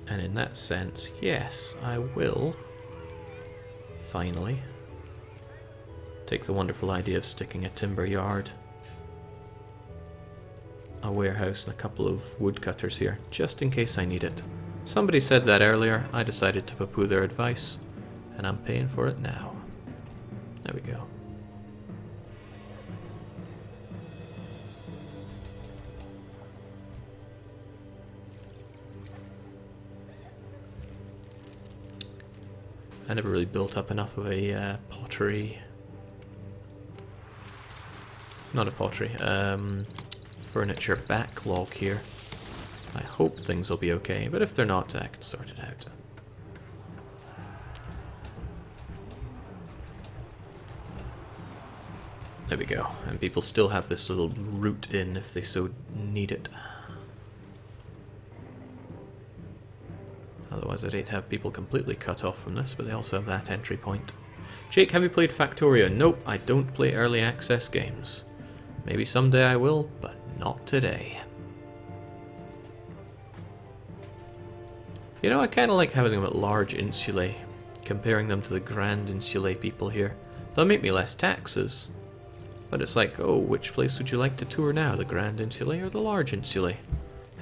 And in that sense, yes, I will finally take the wonderful idea of sticking a timber yard, a warehouse, and a couple of woodcutters here, just in case I need it. Somebody said that earlier, I decided to poo-poo their advice, and I'm paying for it now. There we go. I never really built up enough of a pottery... Not a pottery, furniture backlog here. I hope things will be okay, but if they're not, I can sort it out. There we go, and people still have this little route in if they so need it. Otherwise I'd hate to have people completely cut off from this, but they also have that entry point. Jake, have you played Factorio? Nope, I don't play early access games. Maybe someday I will, but not today. You know, I kind of like having them at large insulae, comparing them to the grand insulae people here. They'll make me less taxes, but it's like, oh, which place would you like to tour now, the grand insulae or the large insulae?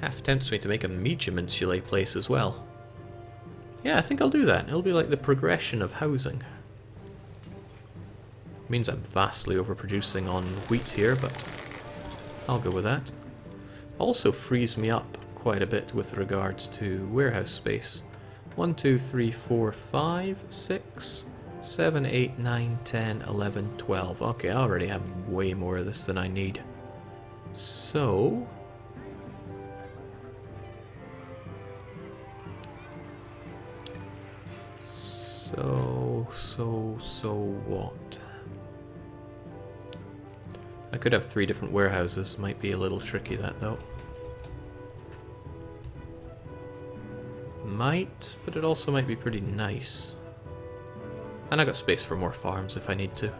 Half tempts me to make a medium insulae place as well. Yeah, I think I'll do that. It'll be like the progression of housing. Means I'm vastly overproducing on wheat here, but I'll go with that. Also frees me up quite a bit with regards to warehouse space. 1, 2, 3, 4, 5, 6, 7, 8, 9, 10, 11, 12. Okay, I already have way more of this than I need. So... So what? I could have 3 different warehouses. Might be a little tricky, that though. Might, but it also might be pretty nice. And I got space for more farms if I need to.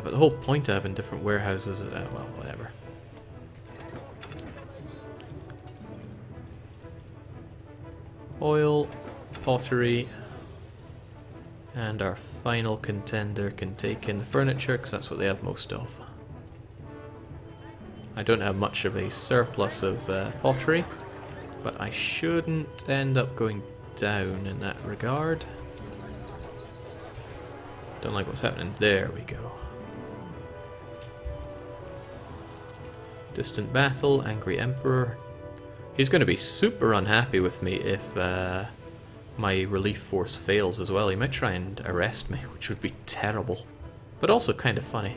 But the whole point of having different warehouses is, well, whatever. Oil, pottery, and our final contender can take in the furniture because that's what they have most of. I don't have much of a surplus of pottery, but I shouldn't end up going down in that regard. Don't like what's happening. There we go. Distant battle, angry emperor. He's going to be super unhappy with me if my relief force fails as well. He might try and arrest me, which would be terrible, but also kind of funny.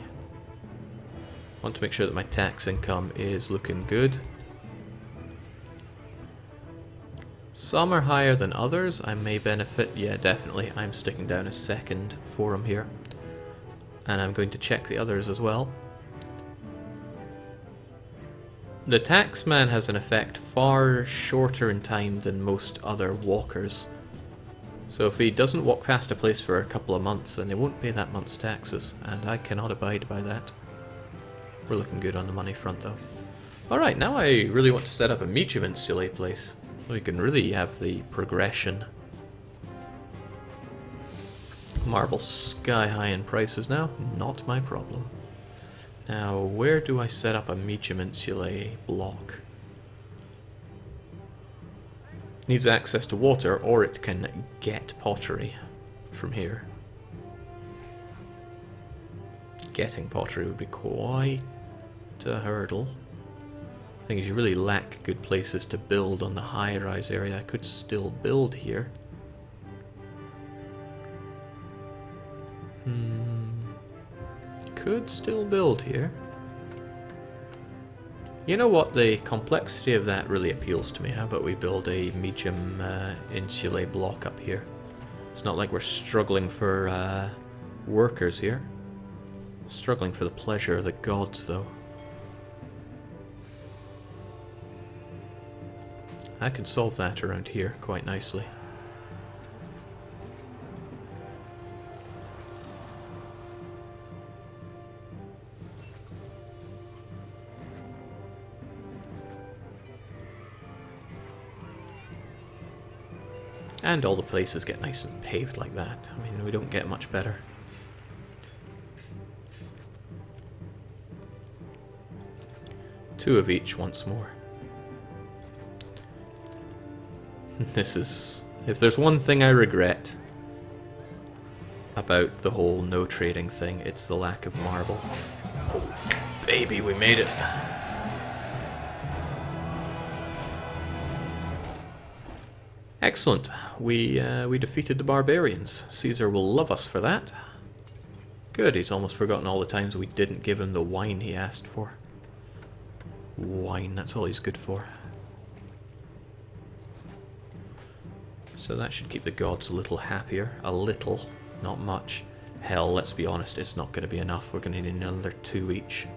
Want to make sure that my tax income is looking good. Some are higher than others. I may benefit. Yeah, definitely. I'm sticking down a second forum here. And I'm going to check the others as well. The taxman has an effect far shorter in time than most other walkers. So if he doesn't walk past a place for a couple of months, then they won't pay that month's taxes. And I cannot abide by that. We're looking good on the money front though. Alright, now I really want to set up a medium insulae place. We can really have the progression. Marble sky high in prices now, not my problem. Now, where do I set up a medium insulae block? Needs access to water, or it can get pottery from here. Getting pottery would be quite a hurdle. The thing is, you really lack good places to build on the high-rise area. I could still build here. Could still build here. You know what? The complexity of that really appeals to me. How about we build a medium insulae block up here? It's not like we're struggling for workers here. Struggling for the pleasure of the gods, though. I can solve that around here quite nicely. And all the places get nice and paved like that. I mean, we don't get much better. Two of each once more. This is... if there's one thing I regret about the whole no trading thing, it's the lack of marble. Oh, baby, we made it. Excellent. We defeated the barbarians. Caesar will love us for that. Good, he's almost forgotten all the times we didn't give him the wine he asked for. Wine, that's all he's good for. So that should keep the gods a little happier. A little, not much. Hell, let's be honest, it's not going to be enough. We're going to need another 2 each.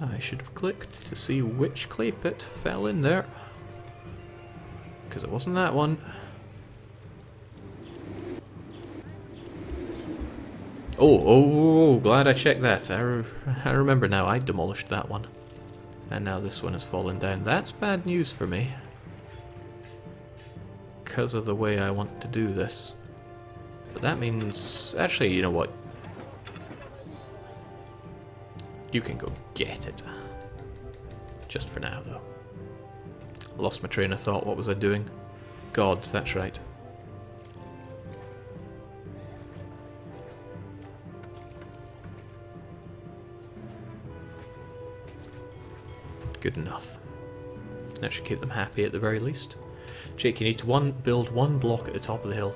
I should have clicked to see which clay pit fell in there. Because it wasn't that one. Oh, glad I checked that. I remember now, I demolished that one. And now this one has fallen down. That's bad news for me. Because of the way I want to do this. But that means... Actually, you know what? You can go get it. Just for now, though. Lost my train of thought. What was I doing? Gods, that's right. Good enough. That should keep them happy at the very least. Jake, you need to build 1 block at the top of the hill.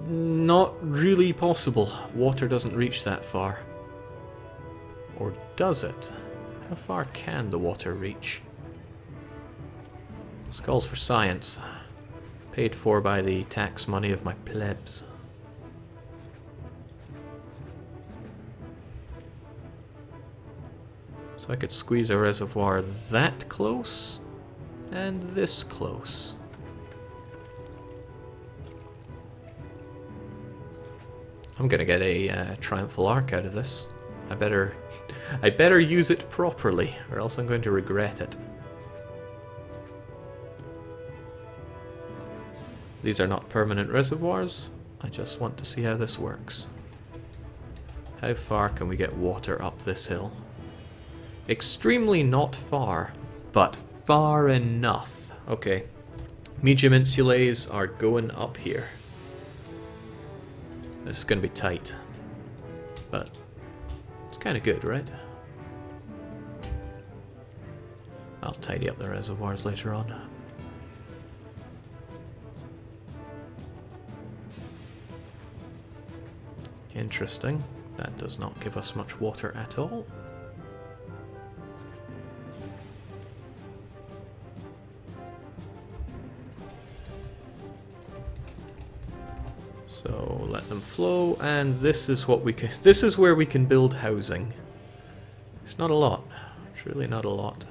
Not really possible. Water doesn't reach that far. Or does it? How far can the water reach? This calls for science. Paid for by the tax money of my plebs. So I could squeeze a reservoir that close and this close. I'm gonna get a triumphal arc out of this. I better use it properly, or else I'm going to regret it. These are not permanent reservoirs. I just want to see how this works. How far can we get water up this hill? Extremely not far, but far enough. Okay. Medium insulates are going up here. This is going to be tight. But it's kind of good, right? I'll tidy up the reservoirs later on. Interesting. That does not give us much water at all. So let them flow, and this is what we can. This is where we can build housing. It's not a lot. It's really not a lot,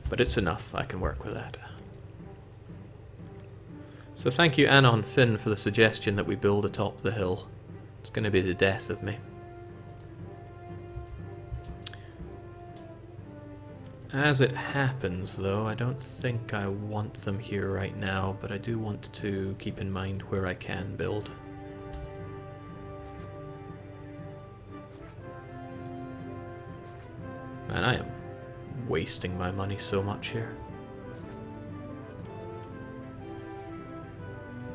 but it's enough. I can work with that. So thank you, Anon Finn, for the suggestion that we build atop the hill. It's going to be the death of me. As it happens, though, I don't think I want them here right now, but I do want to keep in mind where I can build. Man, I am wasting my money so much here.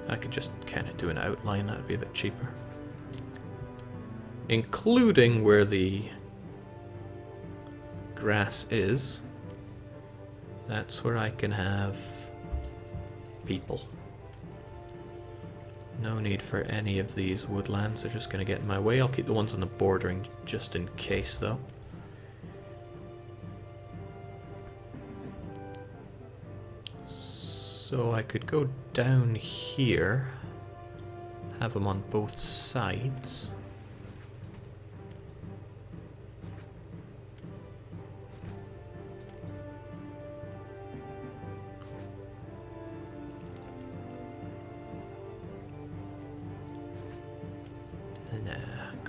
I could just kind of do an outline, that would be a bit cheaper. Including where the grass is. That's where I can have people. No need for any of these woodlands, they're just going to get in my way. I'll keep the ones on the bordering just in case, though. So I could go down here, have them on both sides.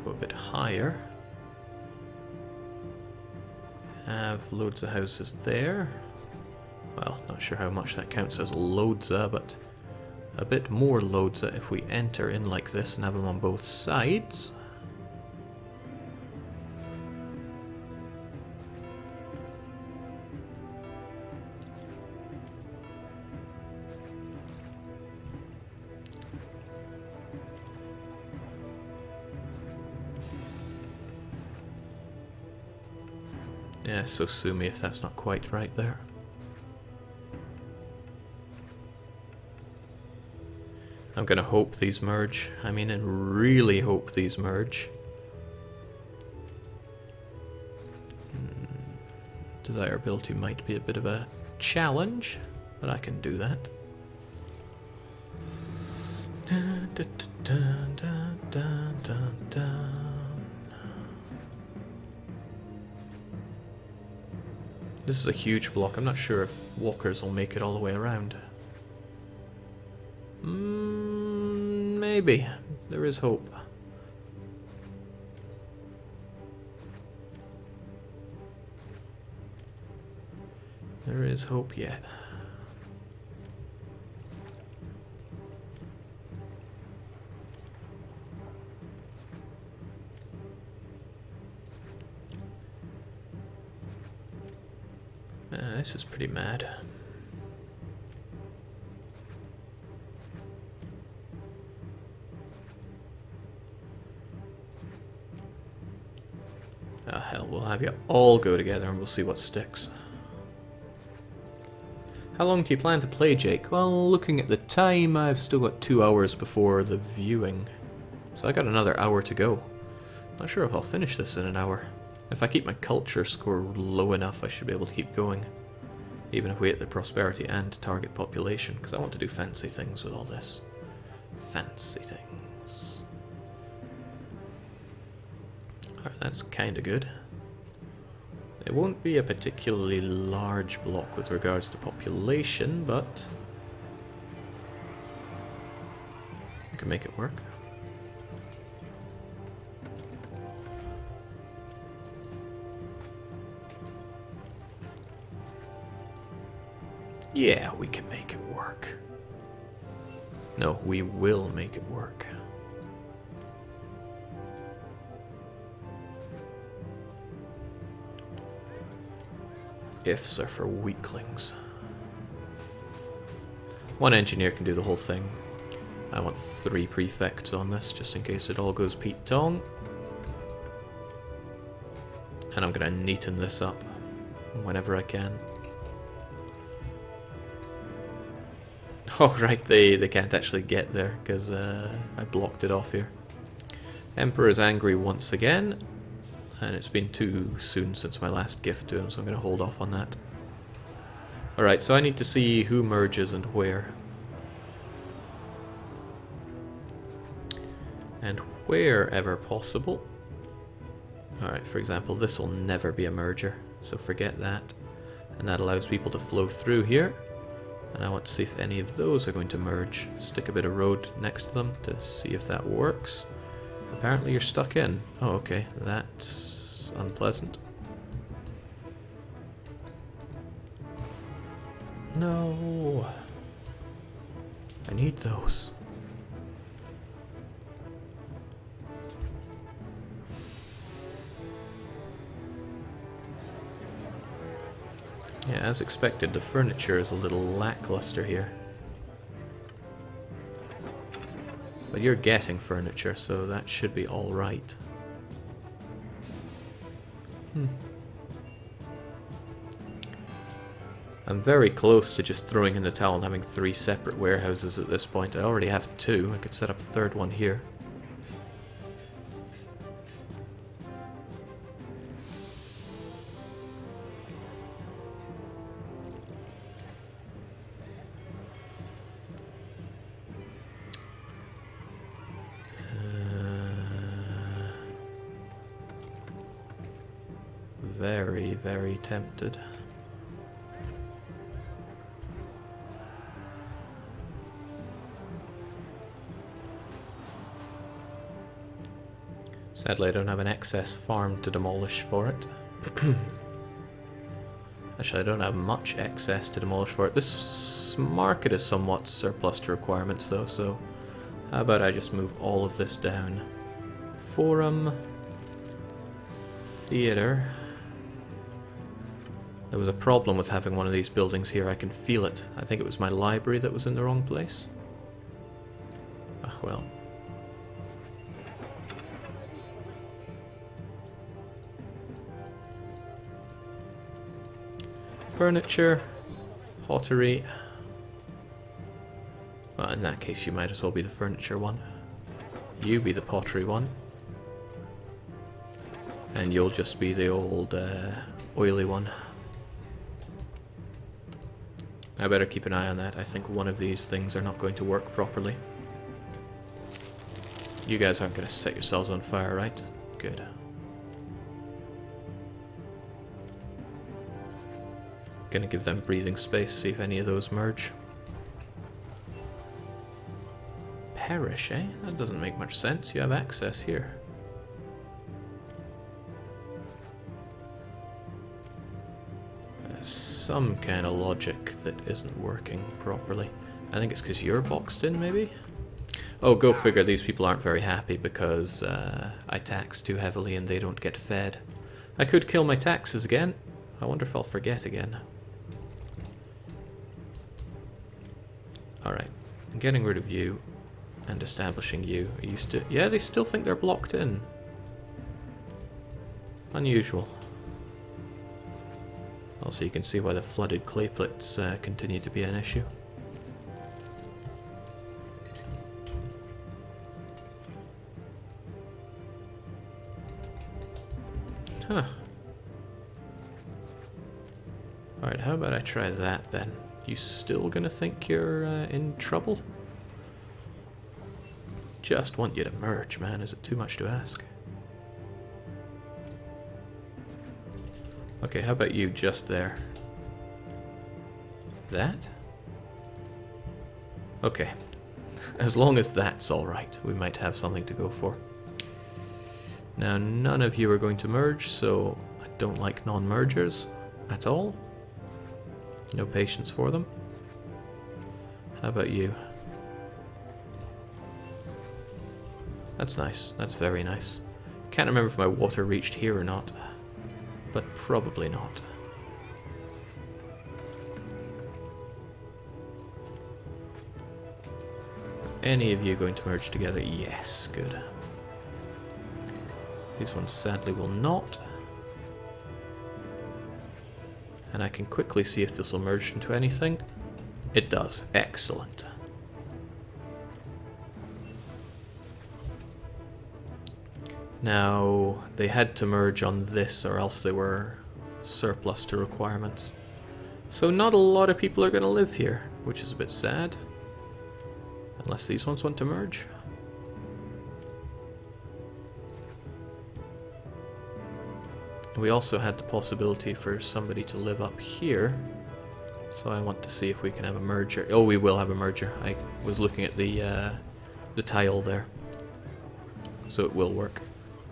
Go a bit higher. Have loads of houses there. Well, not sure how much that counts as loads, but a bit more loads if we enter in like this and have them on both sides. Yeah, so sue me if that's not quite right there. I'm gonna hope these merge. I mean, and really hope these merge. Desirability might be a bit of a challenge, but I can do that. Dun, dun, dun, dun, dun, dun, dun. This is a huge block. I'm not sure if walkers will make it all the way around. Maybe. There is hope. There is hope yet. This is pretty mad. Oh hell, we'll have you all go together and we'll see what sticks. How long do you plan to play, Jake? Well, looking at the time, I've still got 2 hours before the viewing. So I got another hour to go. Not sure if I'll finish this in an hour. If I keep my culture score low enough, I should be able to keep going. Even if we hit the prosperity and target population, because I want to do fancy things with all this. Fancy things. Alright, that's kinda good. It won't be a particularly large block with regards to population, but I can make it work. Yeah, we can make it work. No, we will make it work. Ifs are for weaklings. One engineer can do the whole thing. I want 3 prefects on this, just in case it all goes Pete Tong. And I'm gonna neaten this up whenever I can. Oh right, they can't actually get there, because I blocked it off here. Emperor's angry once again. And it's been too soon since my last gift to him, so I'm going to hold off on that. Alright, so I need to see who merges and where. And wherever possible. Alright, for example, this will never be a merger, so forget that. And that allows people to flow through here. And I want to see if any of those are going to merge. Stick a bit of road next to them to see if that works. Apparently you're stuck in. Oh, okay. That's unpleasant. No. I need those. Yeah, as expected, the furniture is a little lackluster here. But you're getting furniture, so that should be alright. I'm very close to just throwing in the towel and having 3 separate warehouses at this point. I already have 2. I could set up a 3rd one here. Very, very tempted. Sadly, I don't have an excess farm to demolish for it. Actually, I don't have much excess to demolish for it. This market is somewhat surplus to requirements, though, so how about I just move all of this down? Forum, theater. There was a problem with having one of these buildings here. I can feel it. I think it was my library that was in the wrong place. Ah, well. Furniture, pottery. Well, in that case, you might as well be the furniture one. You be the pottery one. And you'll just be the old oily one. I better keep an eye on that. I think one of these things are not going to work properly. You guys aren't going to set yourselves on fire, right? Good. Gonna give them breathing space, see if any of those merge. Perish, eh? That doesn't make much sense. You have access here. There's some kind of logic that isn't working properly. I think it's because you're boxed in, maybe? Oh, go figure, these people aren't very happy because I tax too heavily and they don't get fed. I could kill my taxes again. I wonder if I'll forget again. Alright, getting rid of you and establishing you. Are you still... Yeah, they still think they're blocked in. Unusual. Also, you can see why the flooded clay plates continue to be an issue. Huh. Alright, how about I try that then? You still gonna think you're in trouble? Just want you to merge, man. Is it too much to ask? Okay, how about you just there? That? Okay. As long as that's alright, we might have something to go for. Now, none of you are going to merge, so I don't like non-mergers at all. No patience for them. How about you? That's nice. That's very nice. Can't remember if my water reached here or not, but probably not. Any of you going to merge together? Yes, good. These ones sadly will not. And I can quickly see if this will merge into anything. It does. Excellent. Now, they had to merge on this or else they were surplus to requirements. So not a lot of people are going to live here, which is a bit sad. Unless these ones want to merge. We also had the possibility for somebody to live up here. So I want to see if we can have a merger. Oh, we will have a merger. I was looking at the tile there. So it will work.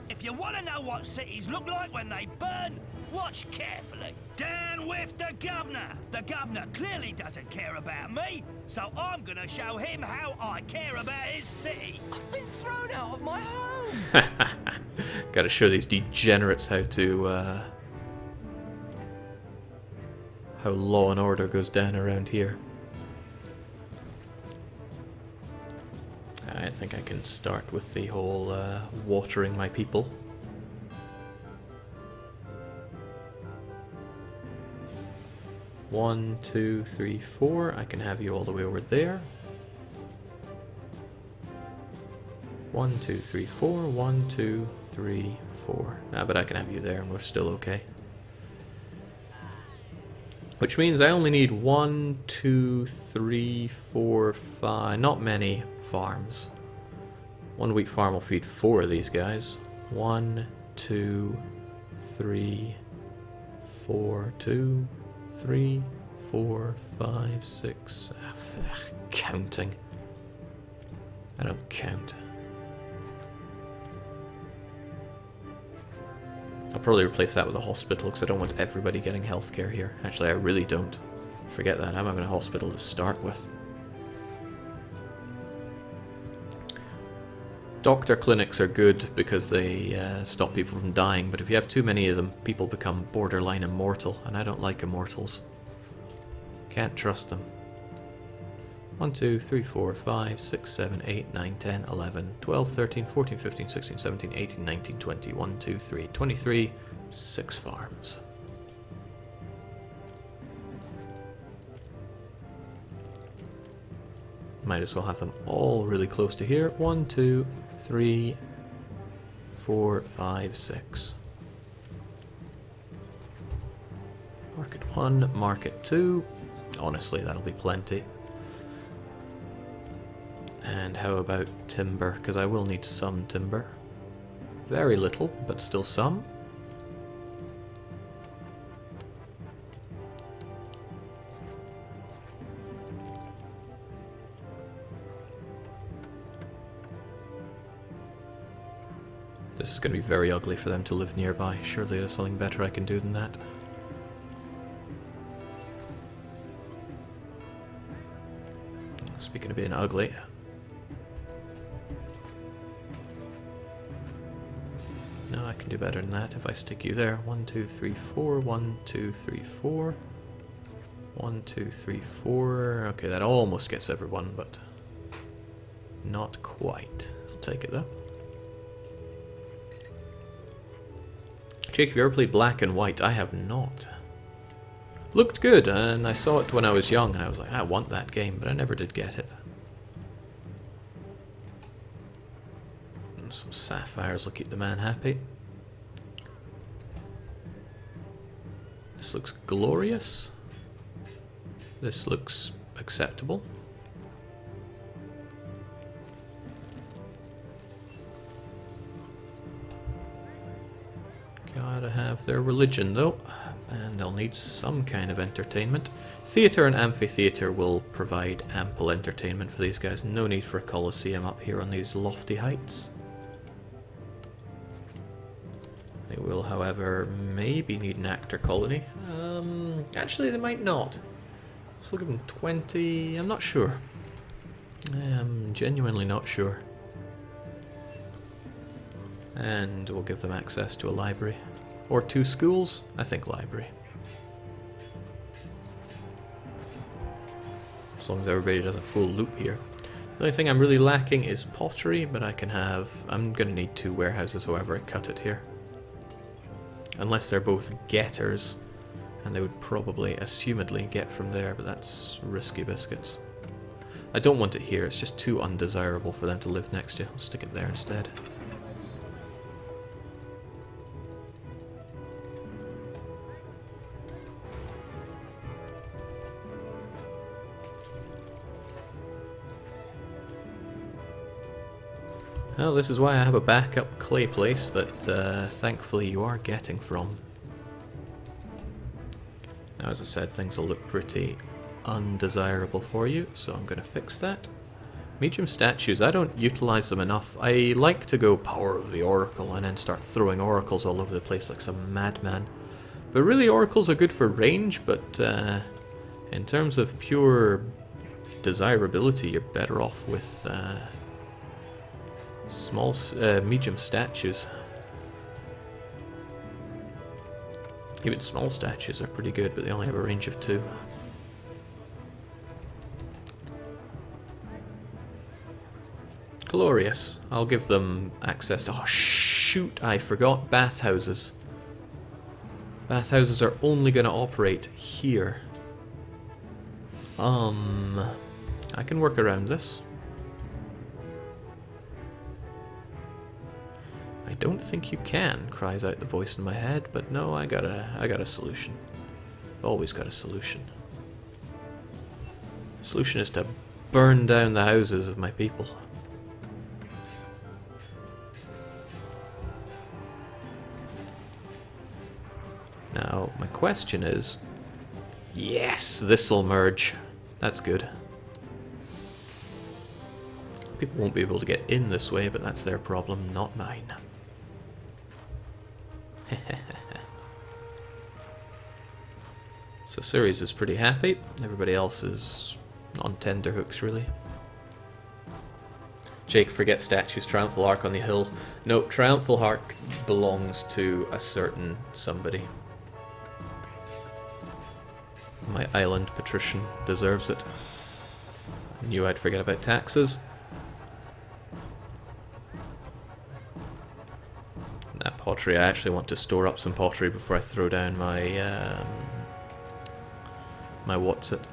If you want to know what cities look like when they burn, watch carefully. Down with the governor! The governor clearly doesn't care about me, so I'm gonna show him how I care about his city. I've been thrown out of my home! Gotta show these degenerates how to, how law and order goes down around here. I think I can start with the whole watering my people. One, two, three, four. I can have you all the way over there. 1, 2, 3, 4. 1, 2, 3, 4. Ah, but I can have you there and we're still okay. Which means I only need 1, 2, 3, 4, 5. Not many farms. One wheat farm will feed 4 of these guys. 1, 2, 3, 4, 2, 3, 4, 5, 6. Counting. I don't count. I'll probably replace that with a hospital because I don't want everybody getting healthcare here. Actually, I really don't. Forget that. I'm having a hospital to start with. Doctor clinics are good because they stop people from dying, but if you have too many of them, people become borderline immortal, and I don't like immortals. Can't trust them. 1, 2, 3, 4, 5, 6, 7, 8, 9, 10, 11, 12, 13, 14, 15, 16, 17, 18, 19, 20, 1, 2, 3, 23, 6 farms. Might as well have them all really close to here. 1, 2, 3, 4, 5, 6. Market 1, market 2. Honestly, that'll be plenty. And how about timber? Because I will need some timber. Very little, but still some. This is going to be very ugly for them to live nearby. Surely there's something better I can do than that. Speaking of being ugly, no, I can do better than that if I stick you there. 1, 2, 3, 4. 1, 2, 3, 4. 1, 2, 3, 4. Okay, that almost gets everyone, but not quite. I'll take it though. Jake, have you ever played Black and White? I have not. Looked good, and I saw it when I was young, and I was like, I want that game, but I never did get it. And some sapphires will keep the man happy. This looks glorious. This looks acceptable. Gotta have their religion though, and they'll need some kind of entertainment. Theatre and amphitheatre will provide ample entertainment for these guys. No need for a coliseum up here on these lofty heights. They will, however, maybe need an actor colony. Actually, they might not. Let's look at them. 20. I'm not sure. I'm genuinely not sure. And we'll give them access to a library. Or 2 schools? I think library. As long as everybody does a full loop here. The only thing I'm really lacking is pottery, but I can have... I'm going to need 2 warehouses however I cut it here. Unless they're both getters, and they would probably, assumedly, get from there, but that's risky biscuits. I don't want it here, it's just too undesirable for them to live next to. I'll stick it there instead. Well, this is why I have a backup clay place that thankfully you are getting from. Now, as I said, things will look pretty undesirable for you, so I'm going to fix that. Medium statues, I don't utilize them enough. I like to go Power of the Oracle and then start throwing oracles all over the place like some madman. But really, oracles are good for range, but in terms of pure desirability, you're better off with medium statues. Even small statues are pretty good, but they only have a range of 2. Glorious. I'll give them access to... Oh, shoot, I forgot bathhouses. Bathhouses are only going to operate here. I can work around this. I don't think you can, cries out the voice in my head, but no, I got a solution. I've always got a solution. The solution is to burn down the houses of my people. Now, my question is... Yes, this'll merge. That's good. People won't be able to get in this way, but that's their problem, not mine. So Ceres is pretty happy. Everybody else is on tenterhooks, really. Jake, forget statues. Triumphal Arch on the hill. No, Triumphal Arch belongs to a certain somebody. My island patrician deserves it. I knew I'd forget about taxes. That pottery, I actually want to store up some pottery before I throw down my my what's it.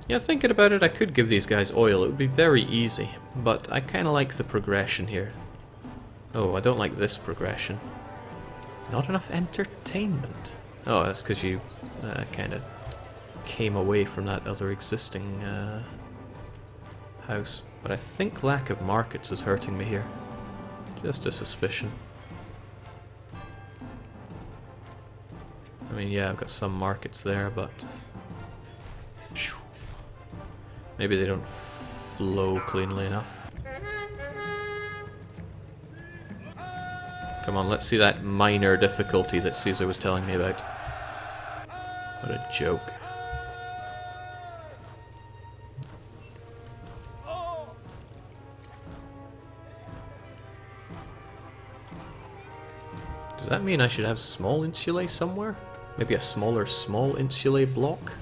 Yeah, thinking about it, I could give these guys oil. It would be very easy, but I kind of like the progression here. Oh, I don't like this progression. Not enough entertainment. Oh, that's because you kind of came away from that other existing house. But I think lack of markets is hurting me here. Just a suspicion. I mean, yeah, I've got some markets there, but maybe they don't flow cleanly enough. Come on, let's see that minor difficulty that Caesar was telling me about. What a joke. Does that mean I should have small insulae somewhere? Maybe a smaller small insulae block?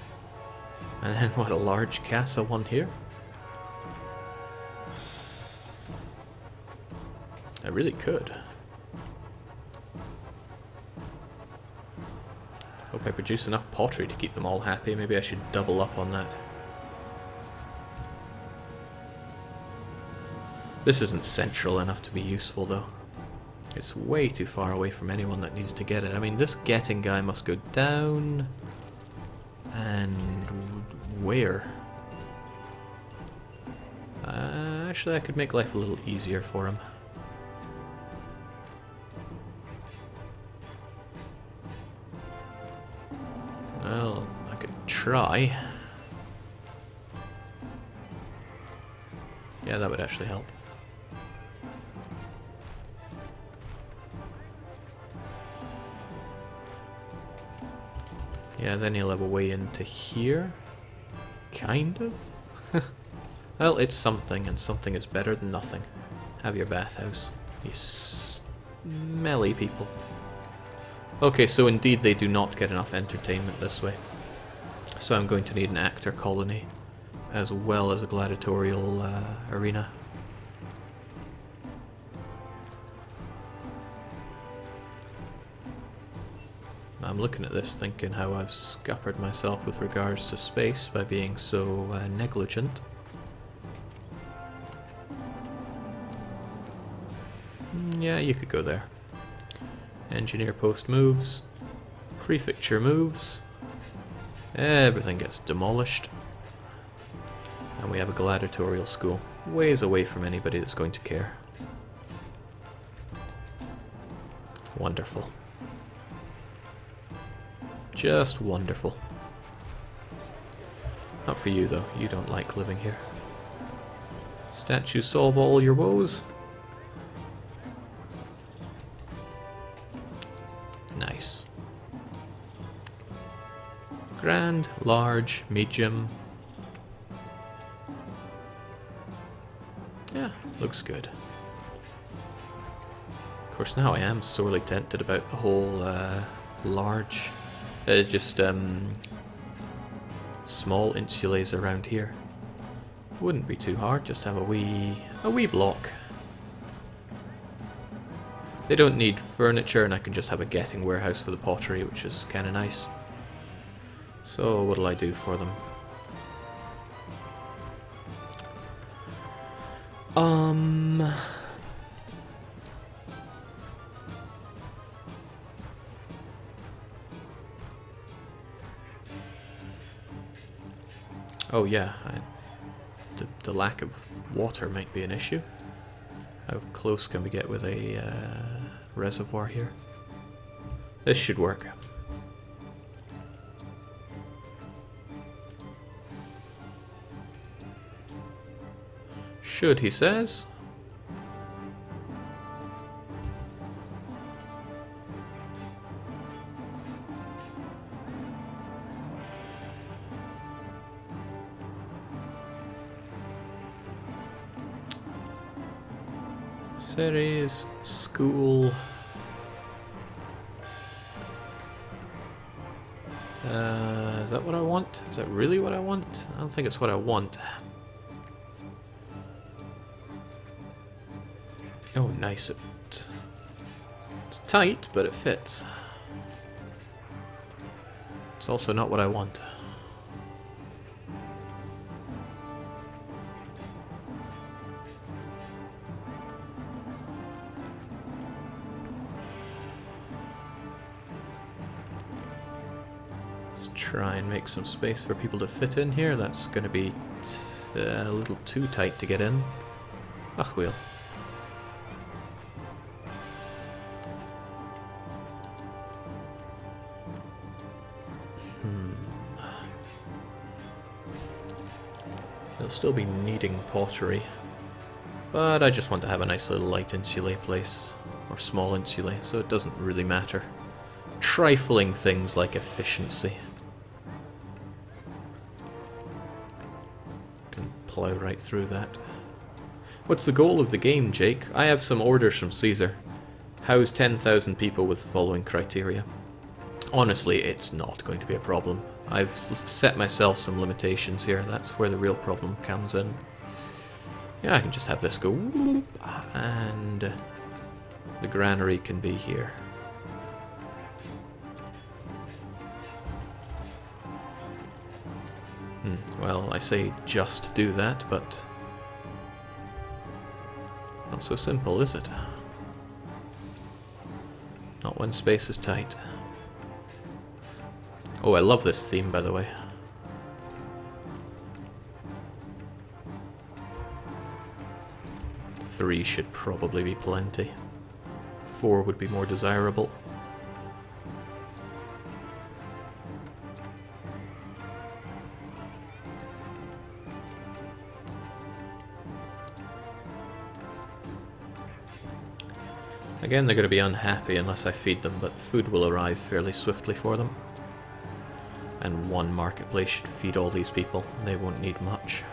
And then what, a large casa one here? I really could. Hope I produce enough pottery to keep them all happy. Maybe I should double up on that. This isn't central enough to be useful though. It's way too far away from anyone that needs to get it. I mean, this getting guy must go down... and... where? Actually, I could make life a little easier for him. Well, I could try. Yeah, that would actually help. Yeah, then he'll have a way into here. Kind of. Well, it's something, and something is better than nothing. Have your bathhouse. You smelly people. Okay, so indeed they do not get enough entertainment this way. So I'm going to need an actor colony, as well as a gladiatorial arena. I'm looking at this thinking how I've scuppered myself with regards to space by being so negligent. Yeah, you could go there. Engineer post moves. Prefecture moves. Everything gets demolished. And we have a gladiatorial school. Ways away from anybody that's going to care. Wonderful. Just wonderful. Not for you though, you don't like living here. Statues solve all your woes. Nice. Grand, large, medium. Yeah, looks good. Of course now I am sorely tempted about the whole large... small insulays around here. Wouldn't be too hard, just have a wee block. They don't need furniture, and I can just have a getting warehouse for the pottery, which is kind of nice. So what'll I do for them? Oh yeah, the lack of water might be an issue. How close can we get with a reservoir here? This should work. Should, he says. Cities, school. Is that what I want? Is that really what I want? I don't think it's what I want. Oh, nice. It's tight, but it fits. It's also not what I want. try and make some space for people to fit in here. That's going to be a little too tight to get in. Ach, well. They'll still be needing pottery, but I just want to have a nice little light insulae place, or small insulae, so it doesn't really matter. Trifling things like efficiency. Can plow right through that. What's the goal of the game, Jake? I have some orders from Caesar. House 10,000 people with the following criteria. Honestly, it's not going to be a problem. I've set myself some limitations here. That's where the real problem comes in. Yeah, I can just have this go, and the granary can be here. Well, I say just do that, but not so simple, is it? Not when space is tight. Oh, I love this theme, by the way. Three should probably be plenty. 4 would be more desirable. Again, they're going to be unhappy unless I feed them, but food will arrive fairly swiftly for them. And one marketplace should feed all these people. They won't need much.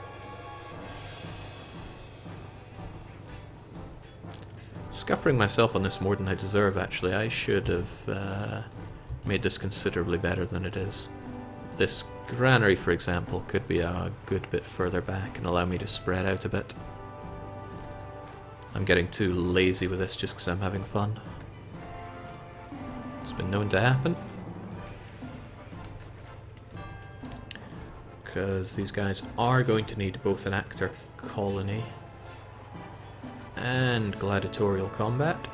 Scuppering myself on this more than I deserve, actually. I should have made this considerably better than it is. This granary, for example, could be a good bit further back and allow me to spread out a bit. I'm getting too lazy with this just because I'm having fun. It's been known to happen. Because these guys are going to need both an actor colony and gladiatorial combat.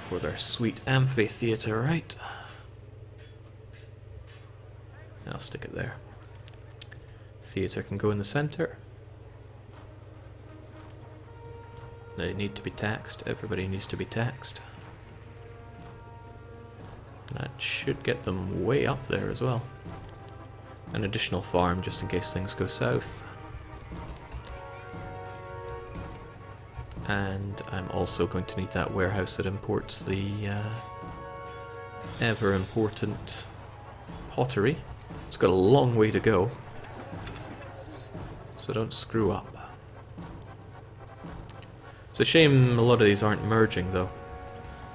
For their sweet amphitheater, right? I'll stick it there. Theater can go in the center. They need to be taxed. Everybody needs to be taxed. That should get them way up there as well. An additional farm just in case things go south. And I'm also going to need that warehouse that imports the ever important pottery. It's got a long way to go, so don't screw up. It's a shame a lot of these aren't merging though.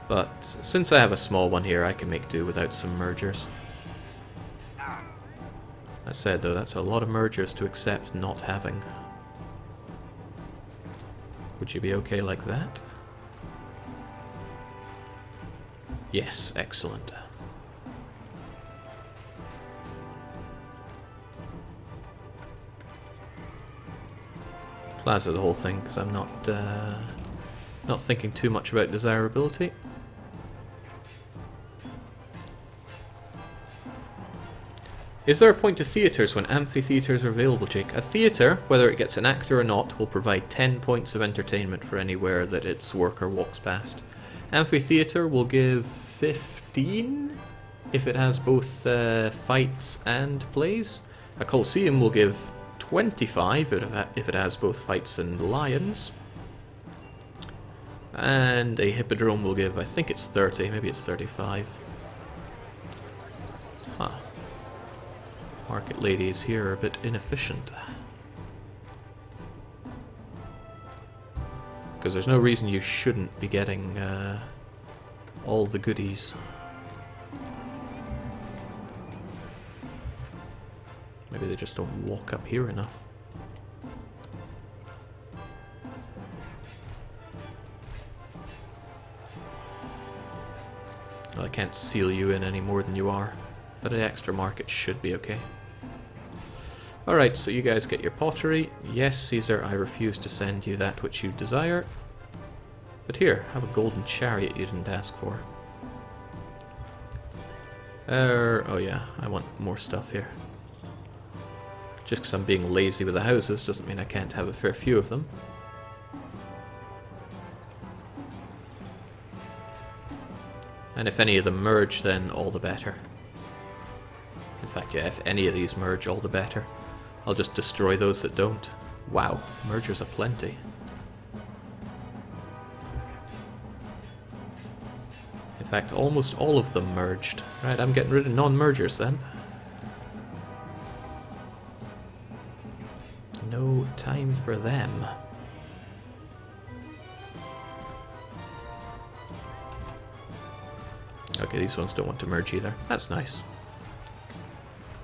But since I have a small one here, I can make do without some mergers. That said though, that's a lot of mergers to accept not having. Would you be okay like that? Yes, excellent. Plaza the whole thing, because I'm not thinking too much about desirability. Is there a point to theatres when amphitheatres are available, Jake? A theatre, whether it gets an actor or not, will provide 10 points of entertainment for anywhere that its worker walks past. Amphitheatre will give 15 if it has both fights and plays. A Colosseum will give 25 if it has both fights and lions. And a Hippodrome will give, I think it's 30, maybe it's 35. Huh. Market ladies here are a bit inefficient. Because there's no reason you shouldn't be getting all the goodies. Maybe they just don't walk up here enough. Well, I can't seal you in any more than you are, but an extra market should be okay. Alright, so you guys get your pottery. Yes, Caesar, I refuse to send you that which you desire. But here, have a golden chariot you didn't ask for. Oh yeah, I want more stuff here. Just because I'm being lazy with the houses doesn't mean I can't have a fair few of them. And if any of them merge, then all the better. In fact, yeah, if any of these merge, all the better. I'll just destroy those that don't. Wow, mergers aplenty. In fact, almost all of them merged. Right, I'm getting rid of non-mergers then. No time for them. Okay, these ones don't want to merge either. That's nice.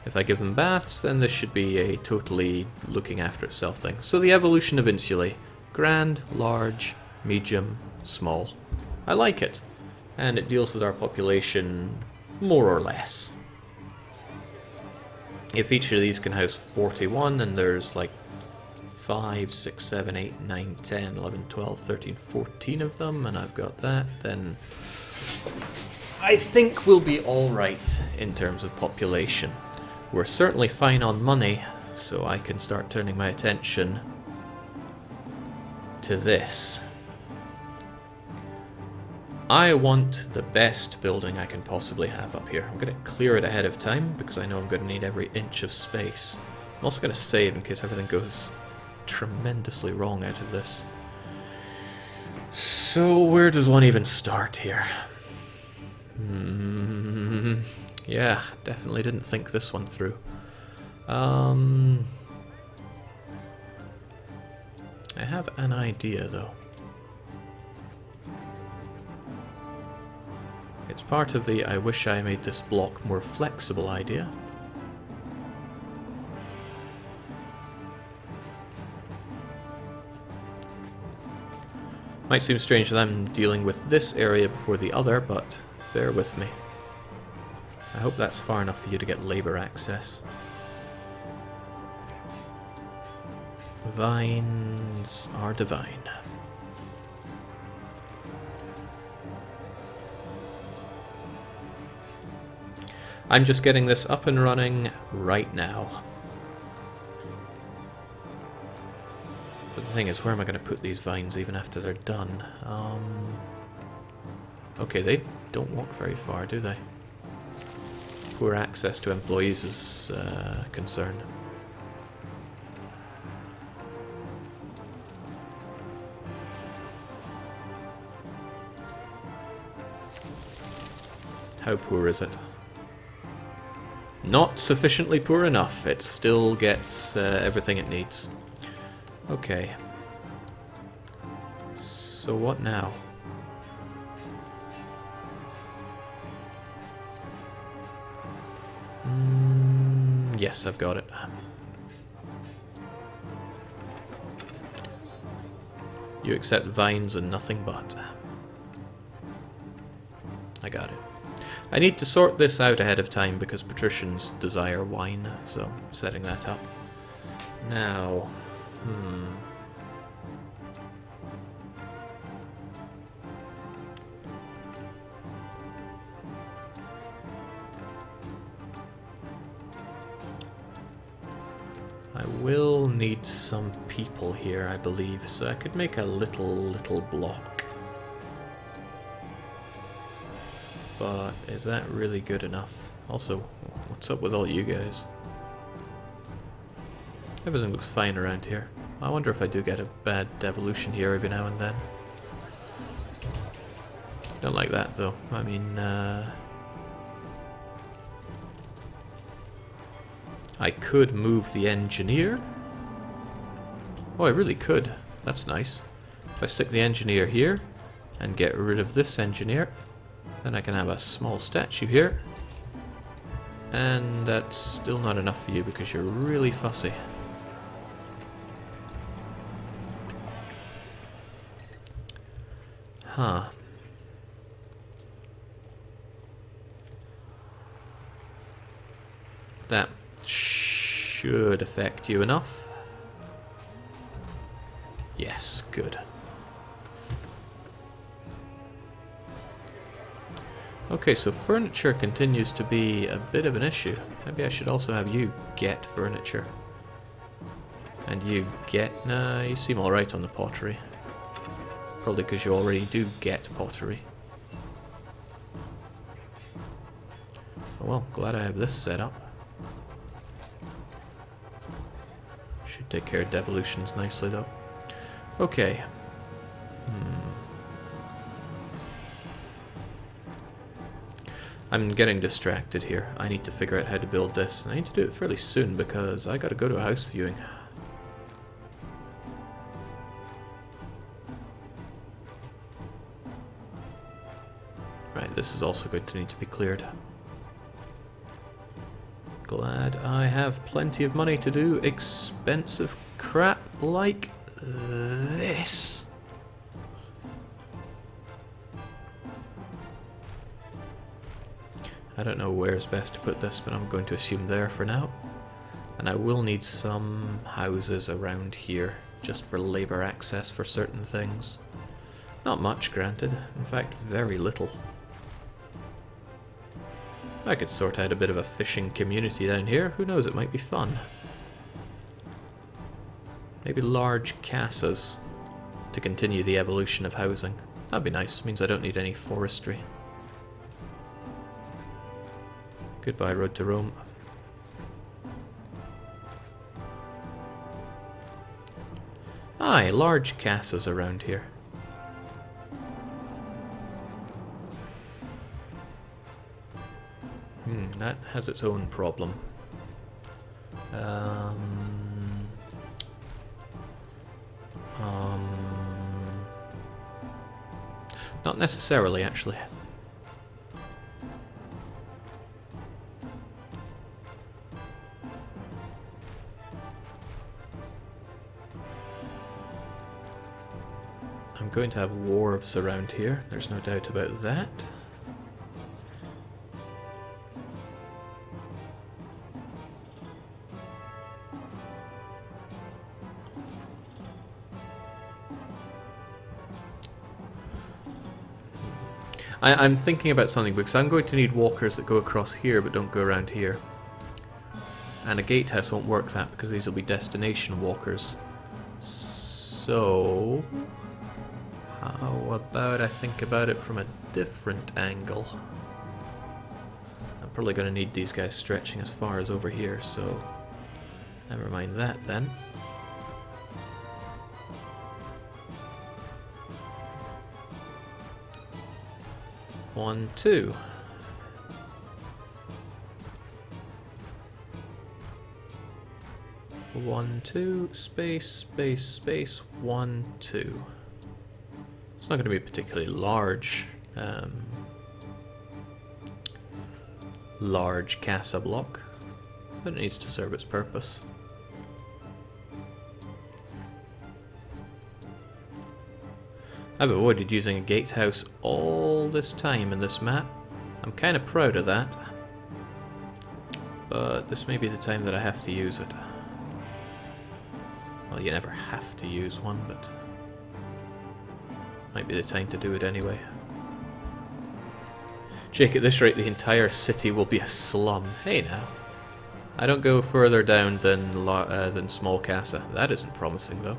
If I give them baths, then this should be a totally looking after itself thing. So the evolution of Insulae. Grand, large, medium, small. I like it. And it deals with our population more or less. If each of these can house 41, and there's like 5, 6, 7, 8, 9, 10, 11, 12, 13, 14 of them, and I've got that, then I think we'll be alright in terms of population. We're certainly fine on money, so I can start turning my attention to this. I want the best building I can possibly have up here. I'm going to clear it ahead of time because I know I'm going to need every inch of space. I'm also going to save in case everything goes tremendously wrong out of this. So where does one even start here? Yeah, definitely didn't think this one through. I have an idea though. It's part of the I wish I made this block more flexible idea. Might seem strange that I'm dealing with this area before the other, but bear with me. I hope that's far enough for you to get labor access. Vines are divine. I'm just getting this up and running right now. But the thing is, where am I going to put these vines even after they're done? Okay, they don't walk very far, do they? Poor access to employees is a concern. How poor is it? Not sufficiently poor enough. It still gets everything it needs. Okay. So what now? Yes, I've got it. You accept vines and nothing but. I got it. I need to sort this out ahead of time because patricians desire wine, so setting that up. Now, I will need some people here, I believe, so I could make a little block. But is that really good enough? Also, what's up with all you guys? Everything looks fine around here. I wonder if I do get a bad devolution here every now and then. Don't like that though. I mean, I could move the engineer. Oh, I really could. That's nice. If I stick the engineer here and get rid of this engineer, then I can have a small statue here. And that's still not enough for you because you're really fussy. Huh. That should affect you enough. Yes, good. Okay, so furniture continues to be a bit of an issue. Maybe I should also have you get furniture. And you get... Nah, you seem alright on the pottery. Probably because you already do get pottery. Oh well, glad I have this set up. Should take care of devolutions nicely though. Okay. I'm getting distracted here. I need to figure out how to build this. And I need to do it fairly soon because I gotta go to a house viewing. Right, this is also going to need to be cleared. Glad I have plenty of money to do expensive crap like this. I don't know where's best to put this, but I'm going to assume there for now. And I will need some houses around here, just for labour access for certain things. Not much, granted. In fact, very little. I could sort out a bit of a fishing community down here. Who knows, it might be fun. Maybe large casas to continue the evolution of housing. That'd be nice, means I don't need any forestry. Goodbye, road to Rome. Aye, large casas around here. That has its own problem. Not necessarily, actually. I'm going to have wharves around here, there's no doubt about that. I'm thinking about something because I'm going to need walkers that go across here but don't go around here. And a gatehouse won't work that because these will be destination walkers. So... how about I think about it from a different angle? I'm probably going to need these guys stretching as far as over here, so... never mind that then. One, two. One, two, space, space, space, 1, 2. It's not going to be a particularly large, large casa block, but it needs to serve its purpose. I've avoided using a gatehouse all this time in this map. I'm kind of proud of that. But this may be the time that I have to use it. Well, you never have to use one, but... might be the time to do it anyway. Jake, at this rate, the entire city will be a slum. Hey now. I don't go further down than Small Casa. That isn't promising, though.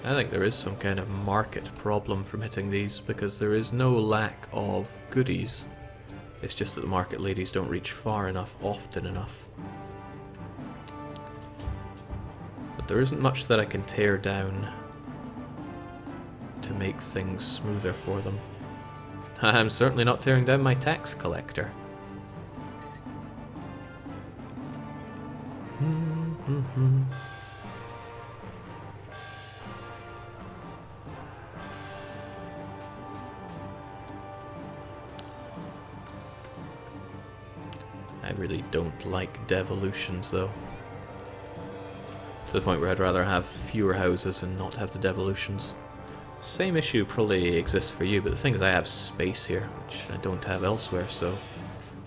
I think there is some kind of market problem from hitting these, because there is no lack of goodies. It's just that the market ladies don't reach far enough, often enough. But there isn't much that I can tear down to make things smoother for them. I'm certainly not tearing down my tax collector. I really don't like devolutions, though. To the point where I'd rather have fewer houses and not have the devolutions. Same issue probably exists for you, but the thing is I have space here, which I don't have elsewhere, so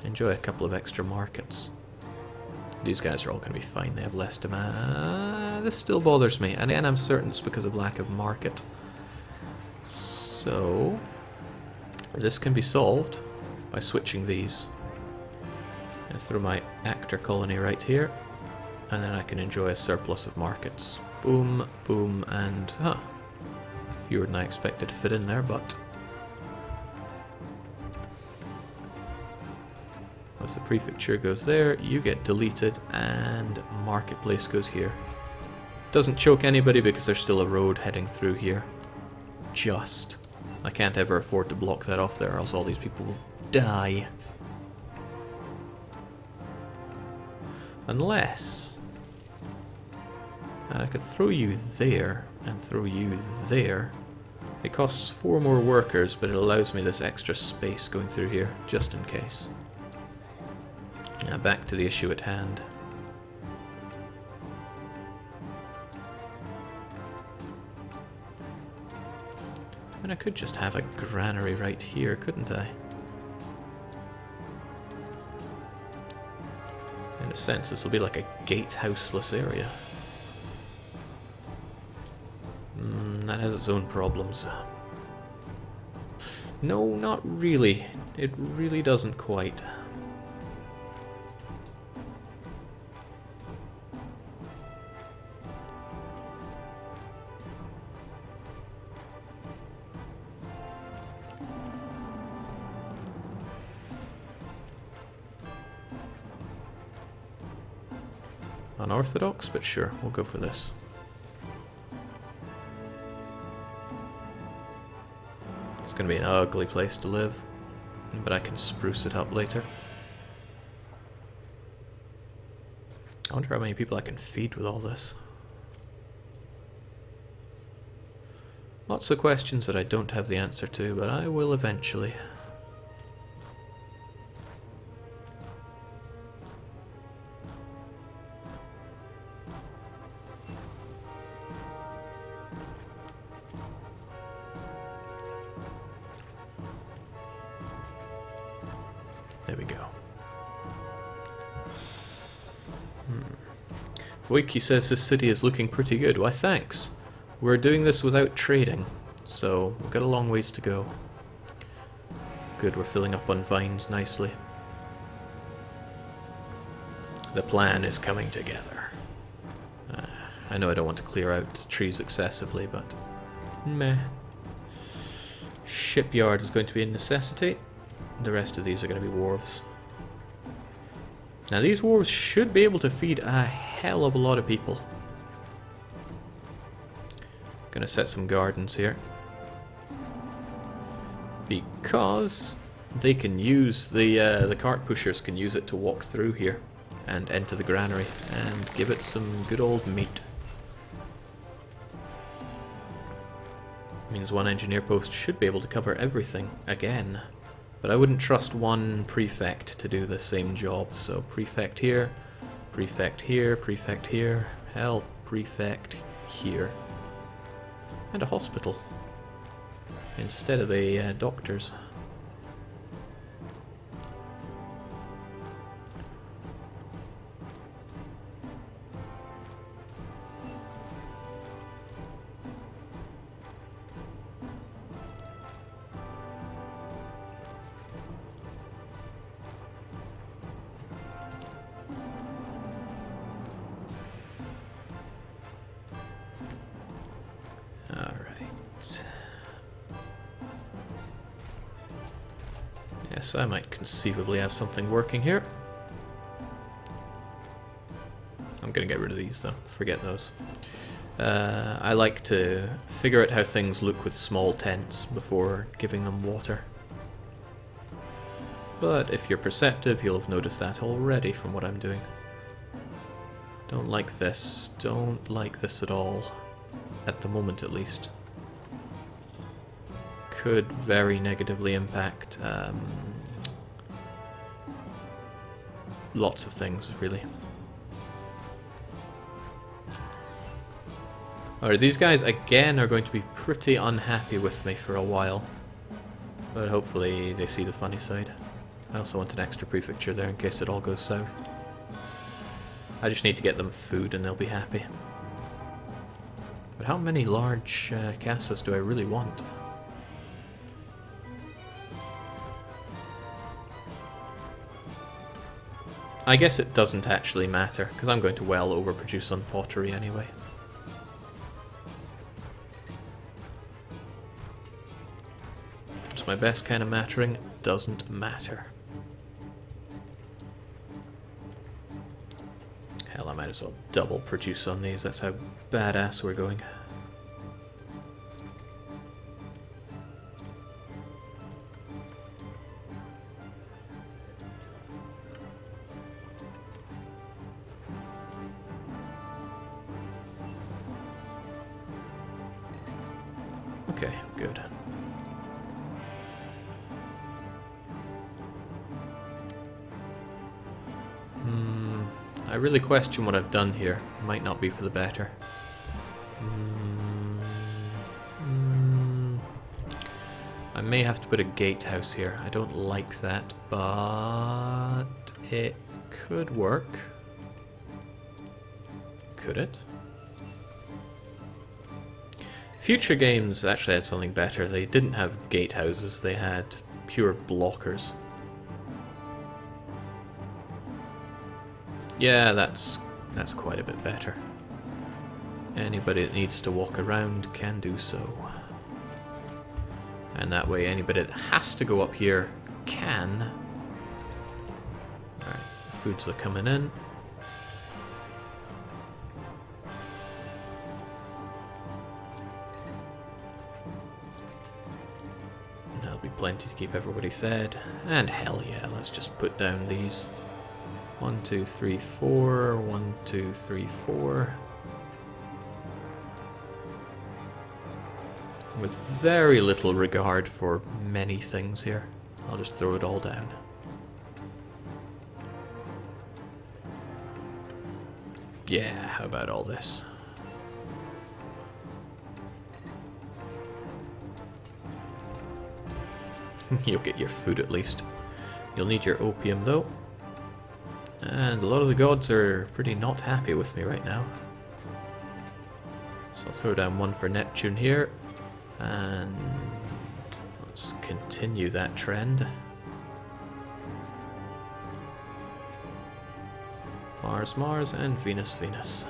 enjoy a couple of extra markets. These guys are all going to be fine, they have less demand. This still bothers me, and again I'm certain it's because of lack of market. So, this can be solved by switching these. I throw my actor colony right here, and then I can enjoy a surplus of markets. Boom, boom, and fewer than I expected to fit in there, but if the prefecture goes there, you get deleted, and marketplace goes here. Doesn't choke anybody because there's still a road heading through here. Just. I can't ever afford to block that off there, or else all these people will die. Unless I could throw you there and throw you there. It costs 4 more workers, but it allows me this extra space going through here, just in case. Now back to the issue at hand. And I could just have a granary right here, couldn't I? In a sense, this will be like a gatehouseless area. That has its own problems. No, not really. It really doesn't quite. Unorthodox, but sure, we'll go for this. It's going to be an ugly place to live, but I can spruce it up later. I wonder how many people I can feed with all this. Lots of questions that I don't have the answer to, but I will eventually. There we go. Voiki says this city is looking pretty good. Why, thanks. We're doing this without trading, so we've got a long ways to go. Good, we're filling up on vines nicely. The plan is coming together. I know I don't want to clear out trees excessively, but meh. Shipyard is going to be a necessity. The rest of these are going to be wharves. Now these wharves should be able to feed a hell of a lot of people. Gonna set some gardens here. Because they can use, the cart pushers can use it to walk through here and enter the granary and give it some good old meat. Means one engineer post should be able to cover everything again. But I wouldn't trust one prefect to do the same job, so prefect here, prefect here, prefect here, hell, prefect here. And a hospital, instead of a doctor's. Yes, I might conceivably have something working here. I'm gonna get rid of these though, forget those. I like to figure out how things look with small tents before giving them water. But if you're perceptive, you'll have noticed that already from what I'm doing. Don't like this, don't like this at all. At the moment at least. Could very negatively impact lots of things, really. Alright, these guys again are going to be pretty unhappy with me for a while. But hopefully they see the funny side. I also want an extra prefecture there in case it all goes south. I just need to get them food and they'll be happy. But how many large casas do I really want? I guess it doesn't actually matter, because I'm going to well overproduce on pottery anyway. It's my best kind of mattering, doesn't matter. Hell, I might as well double produce on these, that's how badass we're going. Okay, good. I really question what I've done here. Might not be for the better. I may have to put a gatehouse here. I don't like that, but it could work. Could it? Future games actually had something better. They didn't have gatehouses, they had pure blockers. Yeah, that's quite a bit better. Anybody that needs to walk around can do so. And that way anybody that has to go up here can. Alright, foods are coming in. That'll be plenty to keep everybody fed. And hell yeah, let's just put down these. 1, 2, 3, 4. 1, 2, 3, 4. With very little regard for many things here. I'll just throw it all down. Yeah, how about all this? You'll get your food at least. You'll need your opium though. And a lot of the gods are pretty not happy with me right now. So I'll throw down one for Neptune here. And let's continue that trend. Mars, Mars, and Venus, Venus.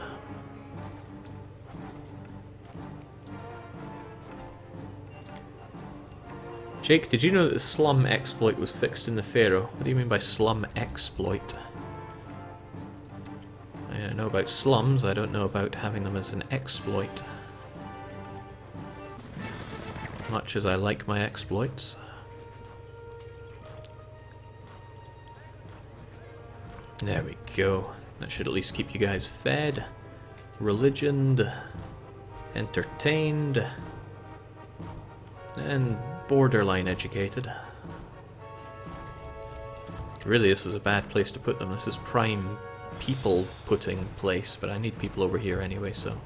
Jake, did you know that the slum exploit was fixed in the Pharaoh? What do you mean by slum exploit? I know about slums, I don't know about having them as an exploit. Much as I like my exploits. There we go. That should at least keep you guys fed, religioned, entertained, and borderline educated. Really, this is a bad place to put them. This is prime people putting place, but I need people over here anyway, so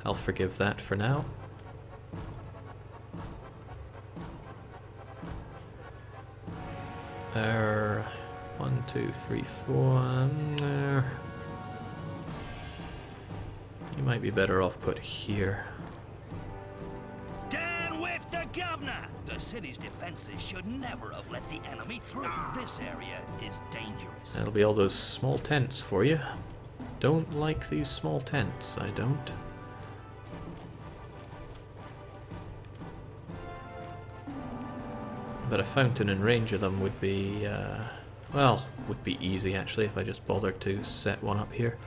I'll forgive that for now. There. 1, 2, 3, 4. There. You might be better off put here. Down with the governor! The city's defenses should never have let the enemy through. This area is dangerous. That'll be all those small tents for you. Don't like these small tents, I don't. But a fountain in range of them would be, well, would be easy actually if I just bothered to set one up here.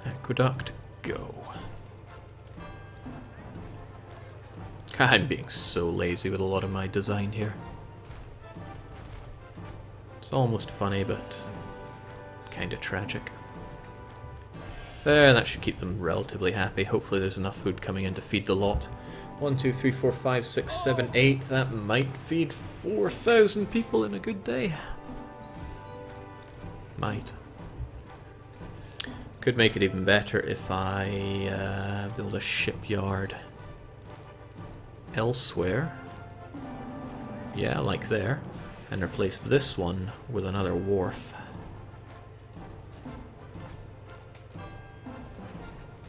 Aqueduct, go. I'm being so lazy with a lot of my design here. It's almost funny, but kinda tragic. There, that should keep them relatively happy. Hopefully there's enough food coming in to feed the lot. 1, 2, 3, 4, 5, 6, 7, 8. That might feed 4,000 people in a good day. Might. Could make it even better if I build a shipyard elsewhere. Yeah, like there. And replace this one with another wharf.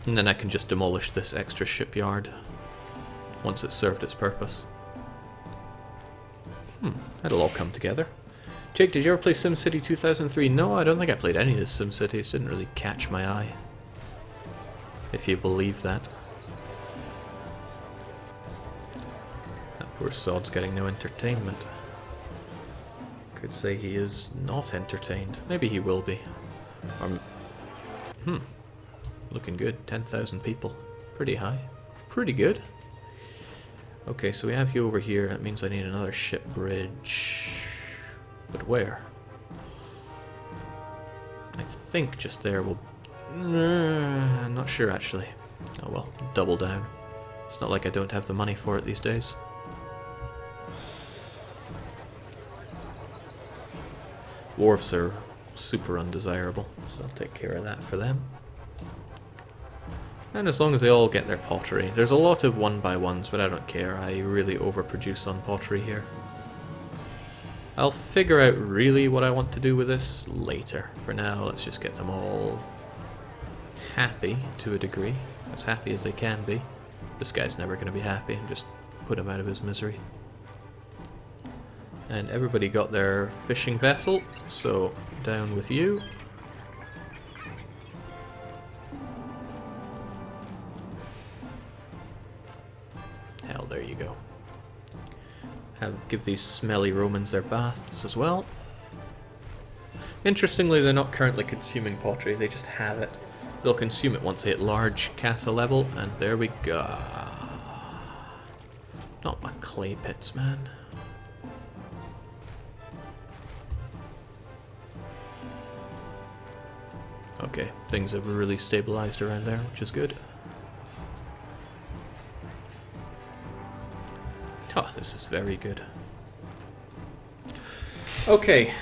And then I can just demolish this extra shipyard once it's served its purpose. That'll all come together. Jake, did you ever play SimCity 2003? No, I don't think I played any of the SimCities. Didn't really catch my eye. If you believe that. That poor sod's getting no entertainment. Could say he is not entertained. Maybe he will be. Or, looking good. 10,000 people. Pretty high. Pretty good. Okay, so we have you over here. That means I need another ship bridge. But where? I think just there will... I'm not sure, actually. Oh well, double down. It's not like I don't have the money for it these days. Wharves are super undesirable, so I'll take care of that for them. And as long as they all get their pottery. There's a lot of 1x1s, but I don't care. I really overproduce on pottery here. I'll figure out really what I want to do with this later. For now, let's just get them all happy to a degree. As happy as they can be. This guy's never going to be happy, and just put him out of his misery. And everybody got their fishing vessel, so down with you. Hell, there you go. Give these smelly Romans their baths as well. Interestingly, they're not currently consuming pottery, they just have it. They'll consume it once they hit large castle level, and there we go. Not my clay pits, man. Okay, things have really stabilized around there, which is good. Oh, this is very good. Okay,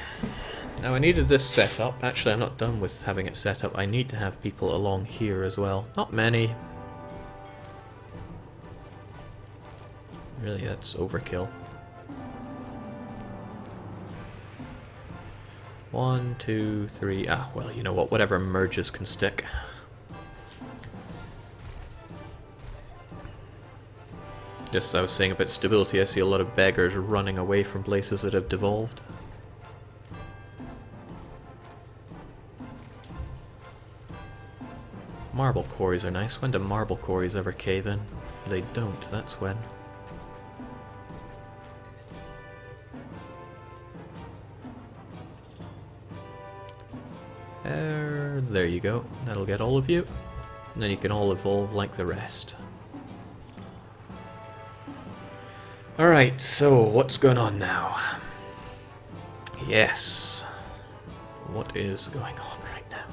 now I needed this set up. Actually, I'm not done with having it set up. I need to have people along here as well. Not many. Really, that's overkill. 1, 2, 3. Ah, well, you know what? Whatever merges can stick. Just as I was saying about stability, I see a lot of beggars running away from places that have devolved. Marble quarries are nice. When do marble quarries ever cave in? They don't, that's when. There you go. That'll get all of you. And then you can all evolve like the rest. Alright, so what's going on now? Yes. What is going on right now?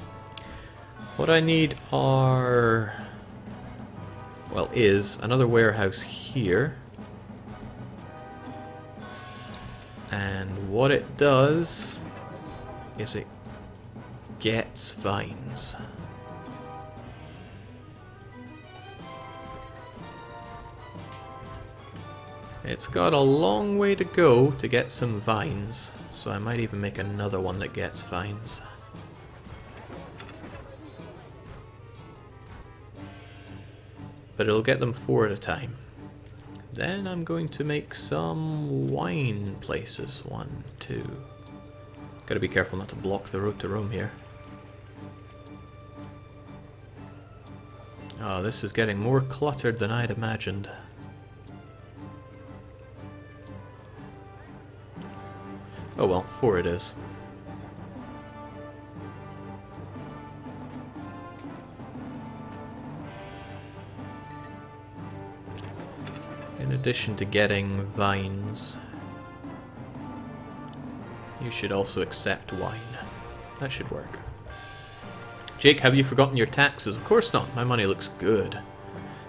What I need are... well, is another warehouse here. And what it does is it gets vines. It's got a long way to go to get some vines, so I might even make another one that gets vines. But it'll get them 4 at a time. Then I'm going to make some wine places. 1, 2. Gotta be careful not to block the road to Rome here. Oh, this is getting more cluttered than I'd imagined. Oh well, 4 it is. In addition to getting vines, you should also accept wine. That should work. Jake, have you forgotten your taxes? Of course not. My money looks good.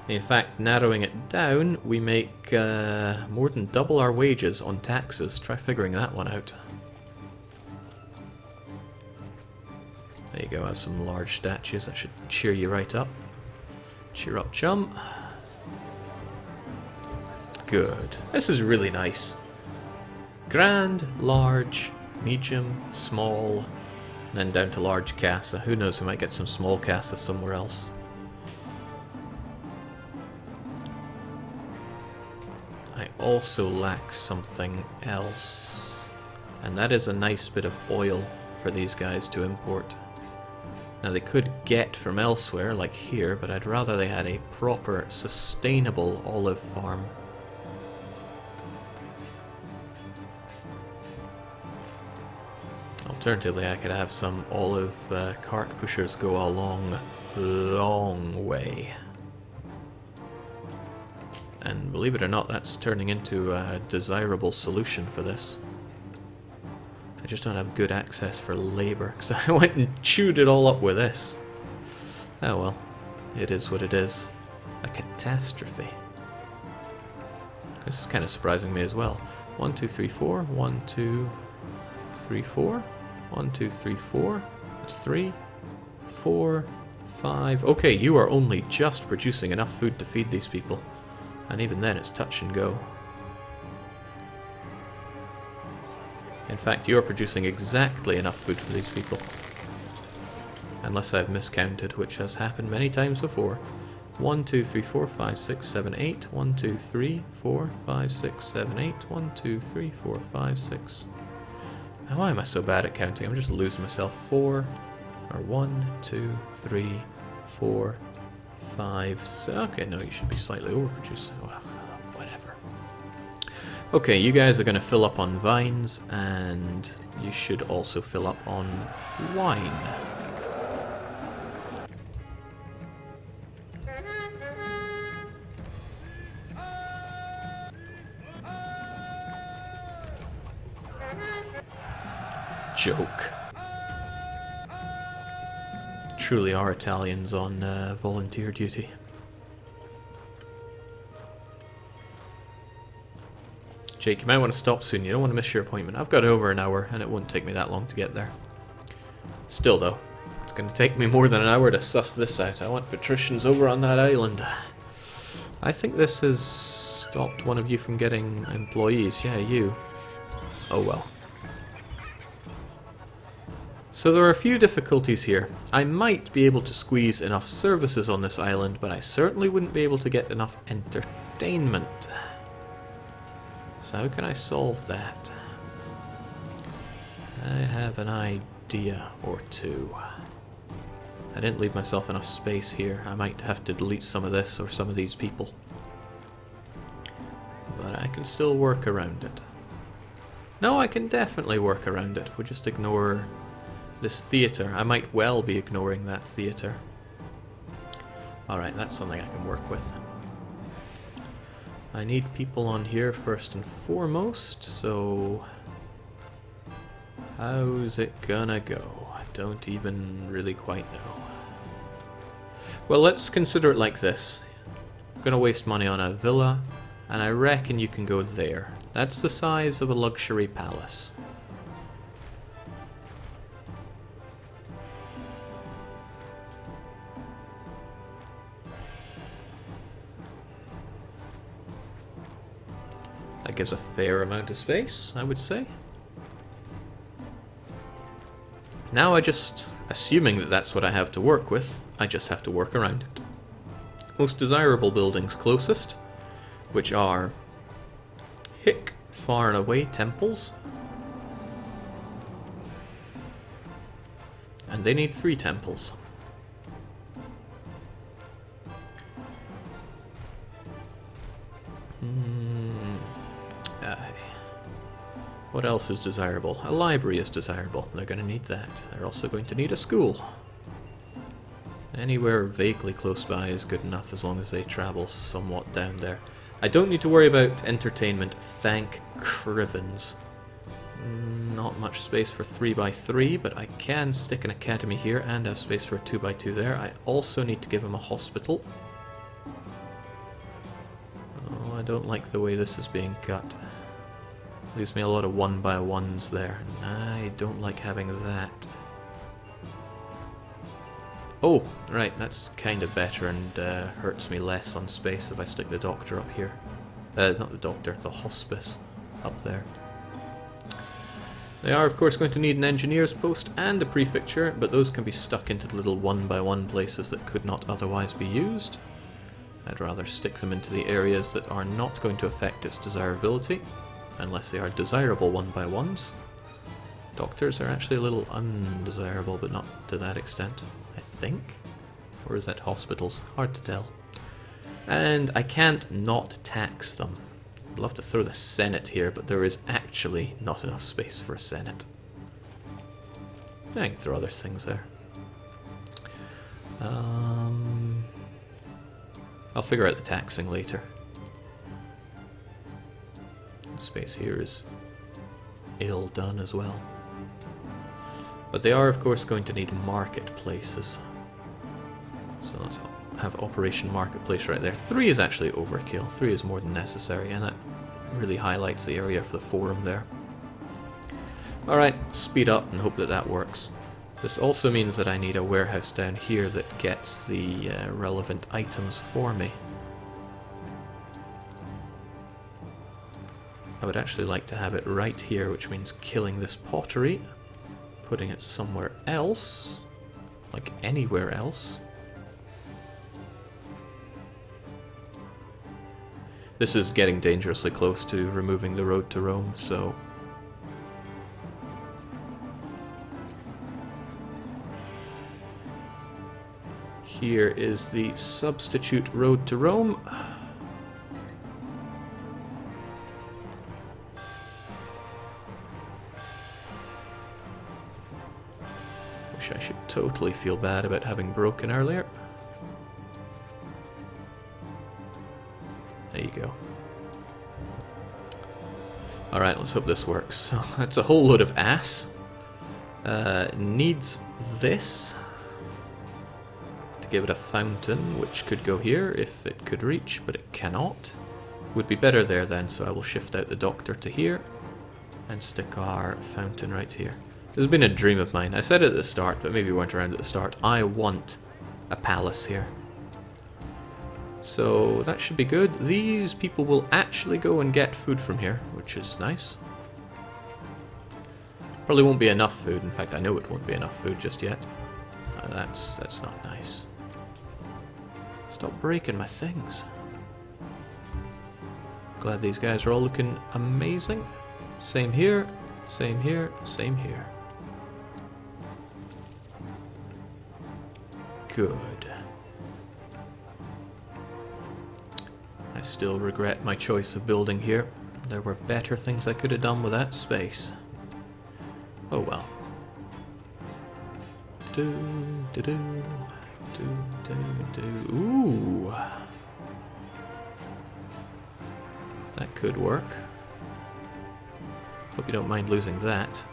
In fact, narrowing it down, we make more than double our wages on taxes. Try figuring that one out. There you go, have some large statues. That should cheer you right up. Cheer up, chum. Good. This is really nice. Grand, large, medium, small, and then down to large casa. Who knows, we might get some small casa somewhere else. also lack something else. And that is a nice bit of oil for these guys to import. Now they could get from elsewhere, like here, but I'd rather they had a proper, sustainable olive farm. Alternatively, I could have some olive cart pushers go a long way. And believe it or not, that's turning into a desirable solution for this. I just don't have good access for labour, because I went and chewed it all up with this. Oh well, it is what it is. A catastrophe. This is kind of surprising me as well. 1, 2, 3, 4. 1, 2, 3, 4. 1, 2, 3, 4. That's 3, 4, 5. Okay, you are only just producing enough food to feed these people. And even then it's touch and go. In fact, you are producing exactly enough food for these people. Unless I've miscounted, which has happened many times before. 1, 2, 3, 4, 5, 6, 7, 8. 1, 2, 3, 4, 5, 6, 7, 8. 1, 2, 3, 4, 5, 6. Why am I so bad at counting? I'm just losing myself. 4, or 1, 2, 3, 4, 5, 6. Okay, no, you should be slightly overproduced. Well, whatever. Okay, you guys are going to fill up on vines, and you should also fill up on wine. Joke. Truly are Italians on volunteer duty. Jake, you might want to stop soon. You don't want to miss your appointment. I've got over an hour, and it won't take me that long to get there. Still, though, it's going to take me more than an hour to suss this out. I want patricians over on that island. I think this has stopped one of you from getting employees. Yeah, you. Oh well. So there are a few difficulties here. I might be able to squeeze enough services on this island, but I certainly wouldn't be able to get enough entertainment. So how can I solve that? I have an idea or two. I didn't leave myself enough space here. I might have to delete some of this or some of these people. But I can still work around it. No, I can definitely work around it. We'll just ignore this theatre. I might well be ignoring that theatre. Alright, that's something I can work with. I need people on here first and foremost, so how's it gonna go? I don't even really quite know. Well, let's consider it like this. I'm gonna waste money on a villa, and I reckon you can go there. That's the size of a luxury palace. That gives a fair amount of space, I would say. Now assuming that that's what I have to work with, I just have to work around it. Most desirable buildings closest, which are hick, far and away temples. And they need 3 temples. What else is desirable? A library is desirable. They're going to need that. They're also going to need a school. Anywhere vaguely close by is good enough as long as they travel somewhat down there. I don't need to worry about entertainment, thank Crivens. Not much space for 3x3, but I can stick an academy here and have space for a 2x2 there. I also need to give him a hospital. Oh, I don't like the way this is being cut. Leaves me a lot of 1x1s there. I don't like having that. Oh, right, that's kind of better and hurts me less on space if I stick the doctor up here. Not the doctor, the hospice up there. They are, of course, going to need an engineer's post and a prefecture, but those can be stuck into the little 1x1 places that could not otherwise be used. I'd rather stick them into the areas that are not going to affect its desirability, unless they are desirable one-by-ones. Doctors are actually a little undesirable, but not to that extent, I think. Or is that hospitals? Hard to tell. And I can't not tax them. I'd love to throw the Senate here, but there is actually not enough space for a Senate. I can throw other things there. I'll figure out the taxing later. Space here is ill done as well. But they are, of course, going to need marketplaces. So let's have Operation Marketplace right there. 3 is actually overkill. 3 is more than necessary, and it really highlights the area for the forum there. Alright, speed up and hope that that works. This also means that I need a warehouse down here that gets the relevant items for me. I would actually like to have it right here, which means killing this pottery, putting it somewhere else, like anywhere else. This is getting dangerously close to removing the road to Rome, so... Here is the substitute road to Rome. Wish I should totally feel bad about having broken earlier. There you go. Alright, let's hope this works. So that's a whole load of ass. Needs this. Give it a fountain, which could go here if it could reach, but it cannot. Would be better there then, so I will shift out the doctor to here and stick our fountain right here. This has been a dream of mine. I said it at the start, but maybe you weren't around at the start. I want a palace here. So that should be good. These people will actually go and get food from here, which is nice. Probably won't be enough food. In fact, I know it won't be enough food just yet. That's not nice. Stop breaking my things. Glad these guys are all looking amazing. Same here, same here, same here. Good. I still regret my choice of building here. There were better things I could have done with that space. Oh well. Ooh. That could work. Hope you don't mind losing that.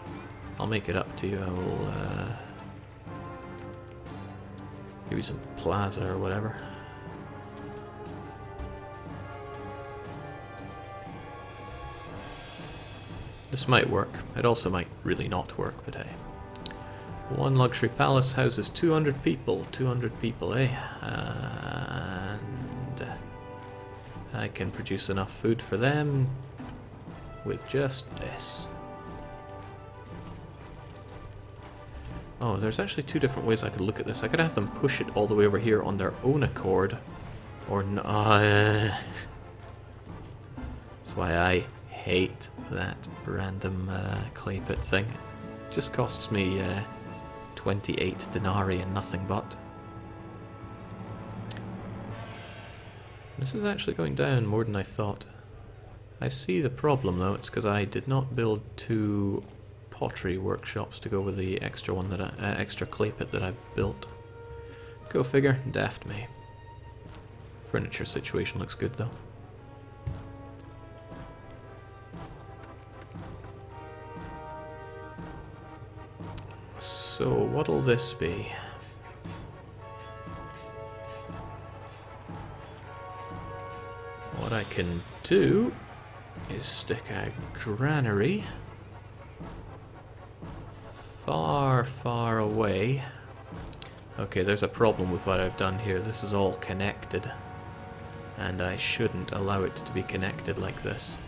I'll make it up to you. I will give you some plaza or whatever. This might work. It also might really not work, but hey. One luxury palace houses 200 people. 200 people, eh? And I can produce enough food for them with just this. Oh, there's actually 2 different ways I could look at this. I could have them push it all the way over here on their own accord. Or no. That's why I hate that random clay pit thing. It just costs me 28 denarii and nothing but. This is actually going down more than I thought. I see the problem though. It's because I did not build 2 pottery workshops to go with the extra one that extra clay pit that I built. Go figure, daft me. Furniture situation looks good though. So what'll this be? What I can do is stick a granary far, far away. Okay, there's a problem with what I've done here. This is all connected, and I shouldn't allow it to be connected like this,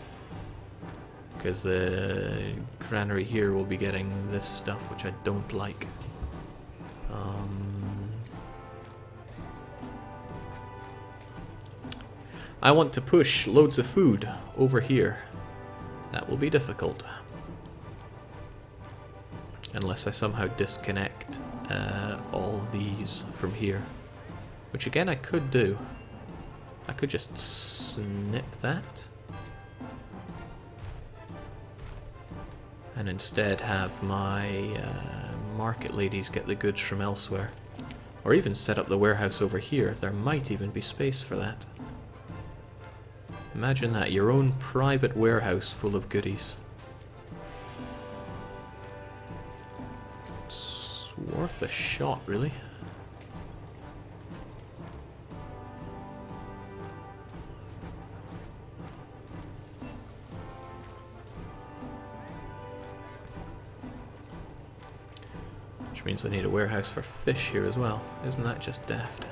because the granary here will be getting this stuff, which I don't like. I want to push loads of food over here. That will be difficult. Unless I somehow disconnect all these from here. Which again I could do. I could just snip that. And instead have my market ladies get the goods from elsewhere. Or even set up the warehouse over here. There might even be space for that. Imagine that, your own private warehouse full of goodies. It's worth a shot, really. Which means I need a warehouse for fish here as well. Isn't that just daft?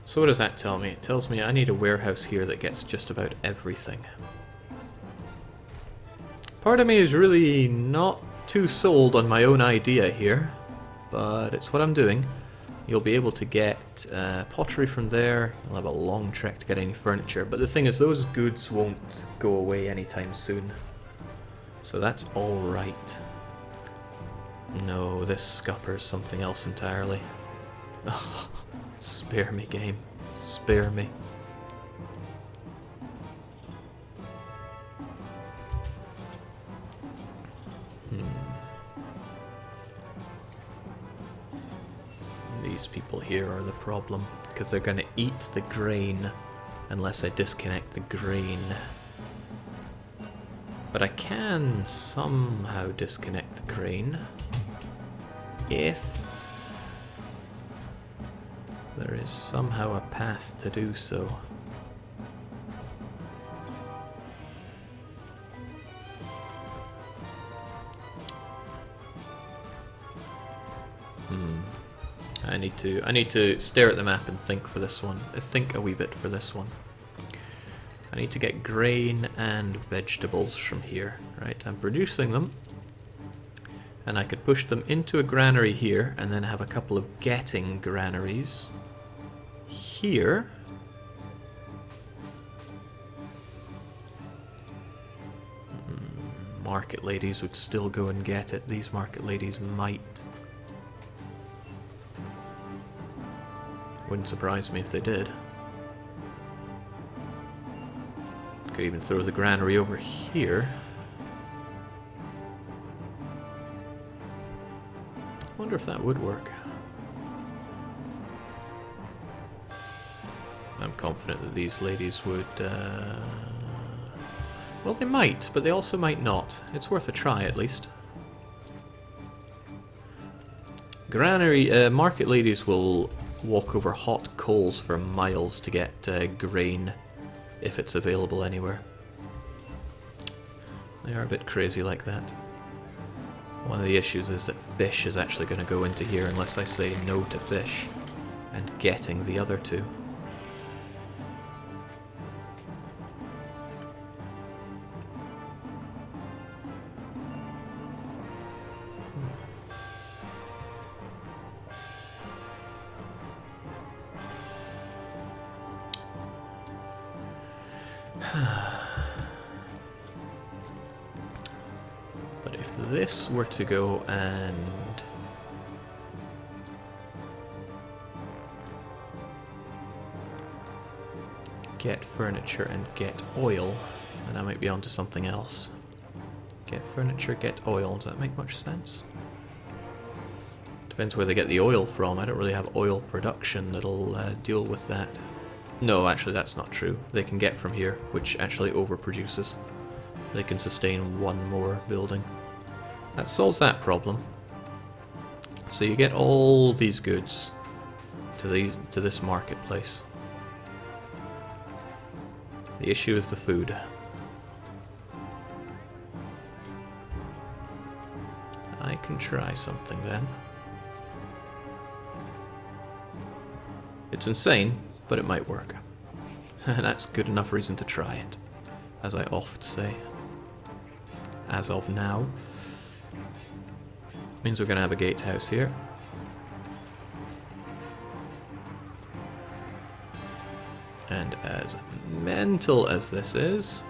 So what does that tell me? It tells me I need a warehouse here that gets just about everything. Part of me is really not too sold on my own idea here, but it's what I'm doing. You'll be able to get pottery from there. You'll have a long trek to get any furniture, but the thing is those goods won't go away anytime soon. So that's alright. No, this scupper's something else entirely. Oh, spare me, game. Spare me. These people here are the problem, because they're going to eat the grain unless I disconnect the grain. But I can somehow disconnect the grain if there is somehow a path to do so. I need to stare at the map and think for this one. Think a wee bit for this one. I need to get grain and vegetables from here, right? I'm producing them. And I could push them into a granary here and then have a couple of getting granaries here. Market ladies would still go and get it. These market ladies might. Wouldn't surprise me if they did. Could even throw the granary over here. Wonder if that would work. I'm confident that these ladies would... well, they might, but they also might not. It's worth a try, at least. Granary... market ladies will walk over hot coals for miles to get grain, if it's available anywhere. They are a bit crazy like that. One of the issues is that fish is actually going to go into here unless I say no to fish and getting the other two. But if this were to go and get furniture and get oil, then I might be onto something else. Get furniture, get oil. Does that make much sense? Depends where they get the oil from. I don't really have oil production that'll deal with that. No, actually that's not true. They can get from here, which actually overproduces. They can sustain one more building. That solves that problem. So you get all these goods to this marketplace. The issue is the food. I can try something then. It's insane, but it might work. And that's good enough reason to try it, as I oft say. As of now. Means we're going to have a gatehouse here. And as mental as this is,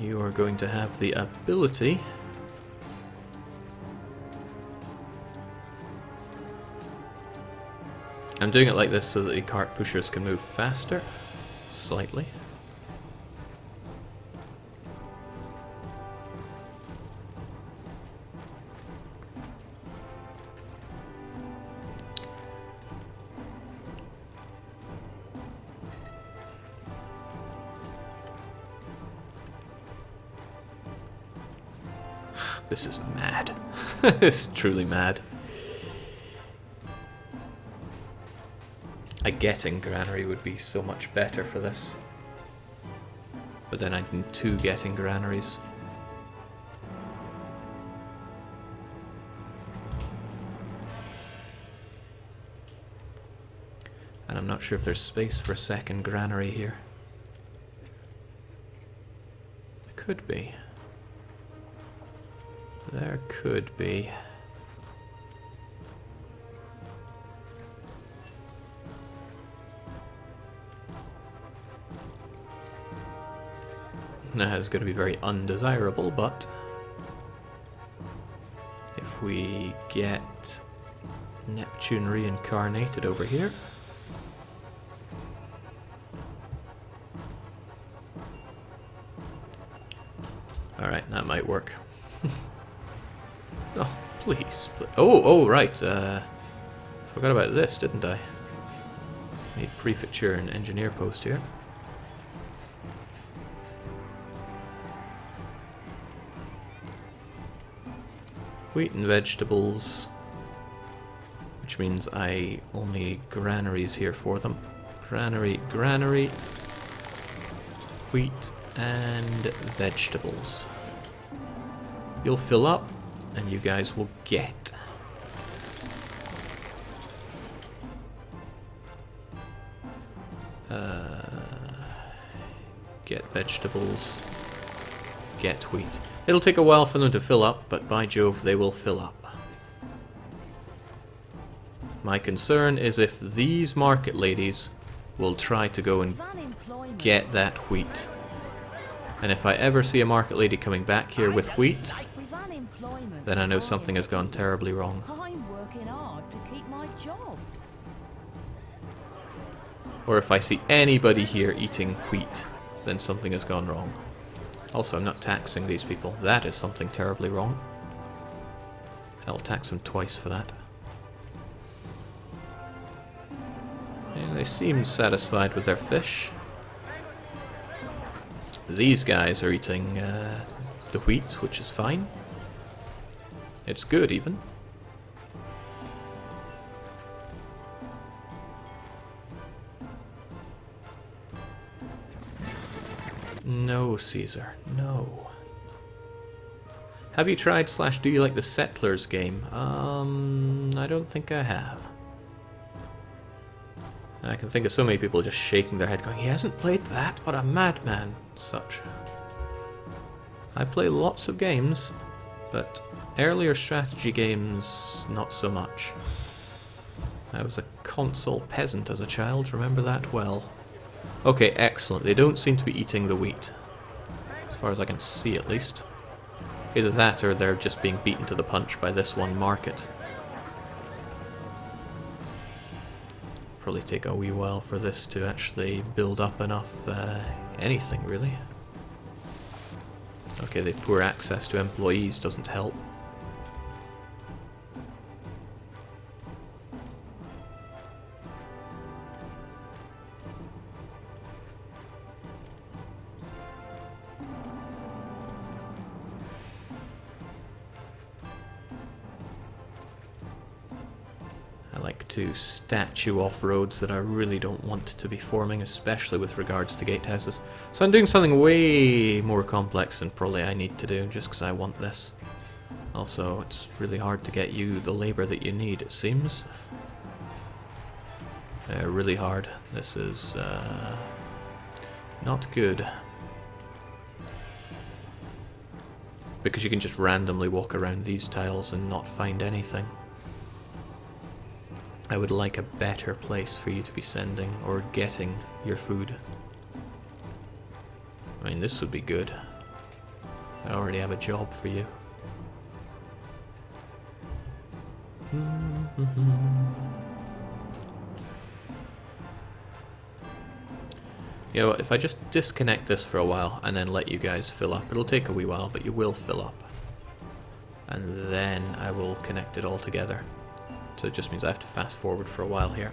you are going to have the ability I'm doing it like this so that the cart pushers can move faster, slightly. This is mad. This is truly mad. A getting granary would be so much better for this. But then I'd need 2 getting granaries. And I'm not sure if there's space for a second granary here. There could be. There could be. Now it's going to be very undesirable, but if we get Neptune reincarnated over here, alright, that might work. Oh, please. Oh, right. Forgot about this, didn't I? Need prefecture and engineer post here. Wheat and vegetables, which means I only need granaries here for them. Granary, wheat and vegetables. You'll fill up, and you guys will get. Get vegetables, get wheat. It'll take a while for them to fill up, but by Jove, they will fill up. My concern is if these market ladies will try to go and get that wheat. And if I ever see a market lady coming back here with wheat, then I know something has gone terribly wrong. I'm working hard to keep my job. Or if I see anybody here eating wheat, then something has gone wrong. Also, I'm not taxing these people. That is something terribly wrong. I'll tax them twice for that. And they seem satisfied with their fish. These guys are eating the wheat, which is fine. It's good, even. No, Caesar, no. Have you tried / do you like the Settlers game? I don't think I have. I can think of so many people just shaking their head going, he hasn't played that, what a madman, such. I play lots of games, but earlier strategy games, not so much. I was a console peasant as a child, remember that well. Okay, excellent. They don't seem to be eating the wheat. As far as I can see, at least. Either that, or they're just being beaten to the punch by this one market. Probably take a wee while for this to actually build up enough anything, really. Okay, the poor access to employees doesn't help. To statue off roads that I really don't want to be forming, especially with regards to gatehouses. So I'm doing something way more complex than probably I need to do, just because I want this. Also, it's really hard to get you the labour that you need, it seems. really hard. This is not good. Because you can just randomly walk around these tiles and not find anything. I would like a better place for you to be sending or getting your food. I mean, this would be good. I already have a job for you. You know what, if I just disconnect this for a while and then let you guys fill up, it'll take a wee while, but you will fill up. And then I will connect it all together. So it just means I have to fast forward for a while here.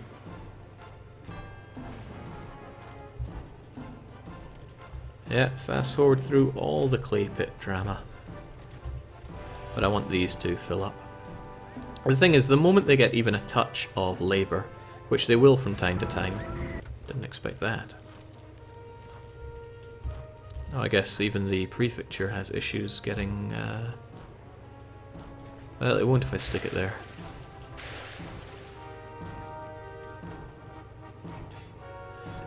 Yeah, fast forward through all the clay pit drama. But I want these to fill up. The thing is, the moment they get even a touch of labour, which they will from time to time, didn't expect that. Oh, I guess even the prefecture has issues getting... Well, it won't if I stick it there.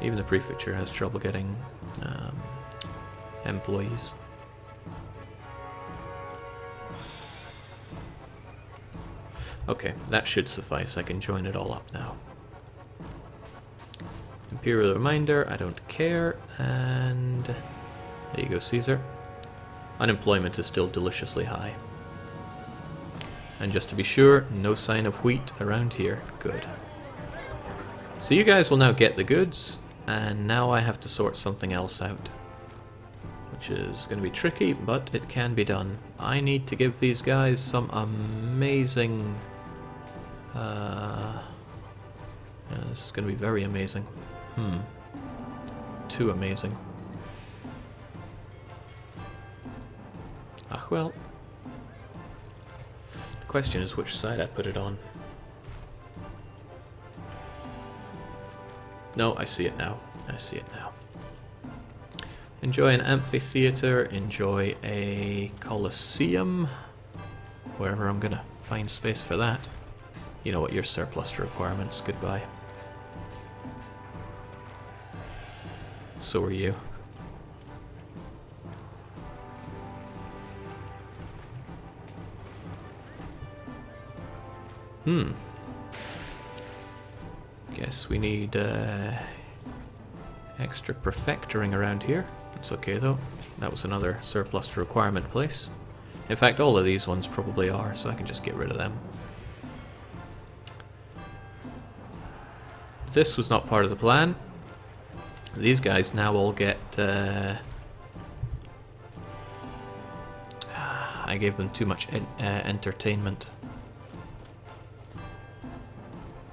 Even the prefecture has trouble getting employees. Okay, that should suffice. I can join it all up now. Imperial reminder, I don't care, and there you go, Caesar. Unemployment is still deliciously high. And just to be sure, no sign of wheat around here. Good. So you guys will now get the goods, and now I have to sort something else out. Which is going to be tricky, but it can be done. I need to give these guys some amazing... yeah, this is going to be very amazing. Too amazing. Ah, well. The question is which side I put it on. No, I see it now. I see it now. Enjoy an amphitheater, enjoy a coliseum. Wherever I'm gonna find space for that. You know what, your surplus to requirements, goodbye. So are you. Guess we need extra prefectoring around here. It's okay though. That was another surplus to requirement place. In fact, all of these ones probably are, so I can just get rid of them. This was not part of the plan. These guys now all get... I gave them too much entertainment.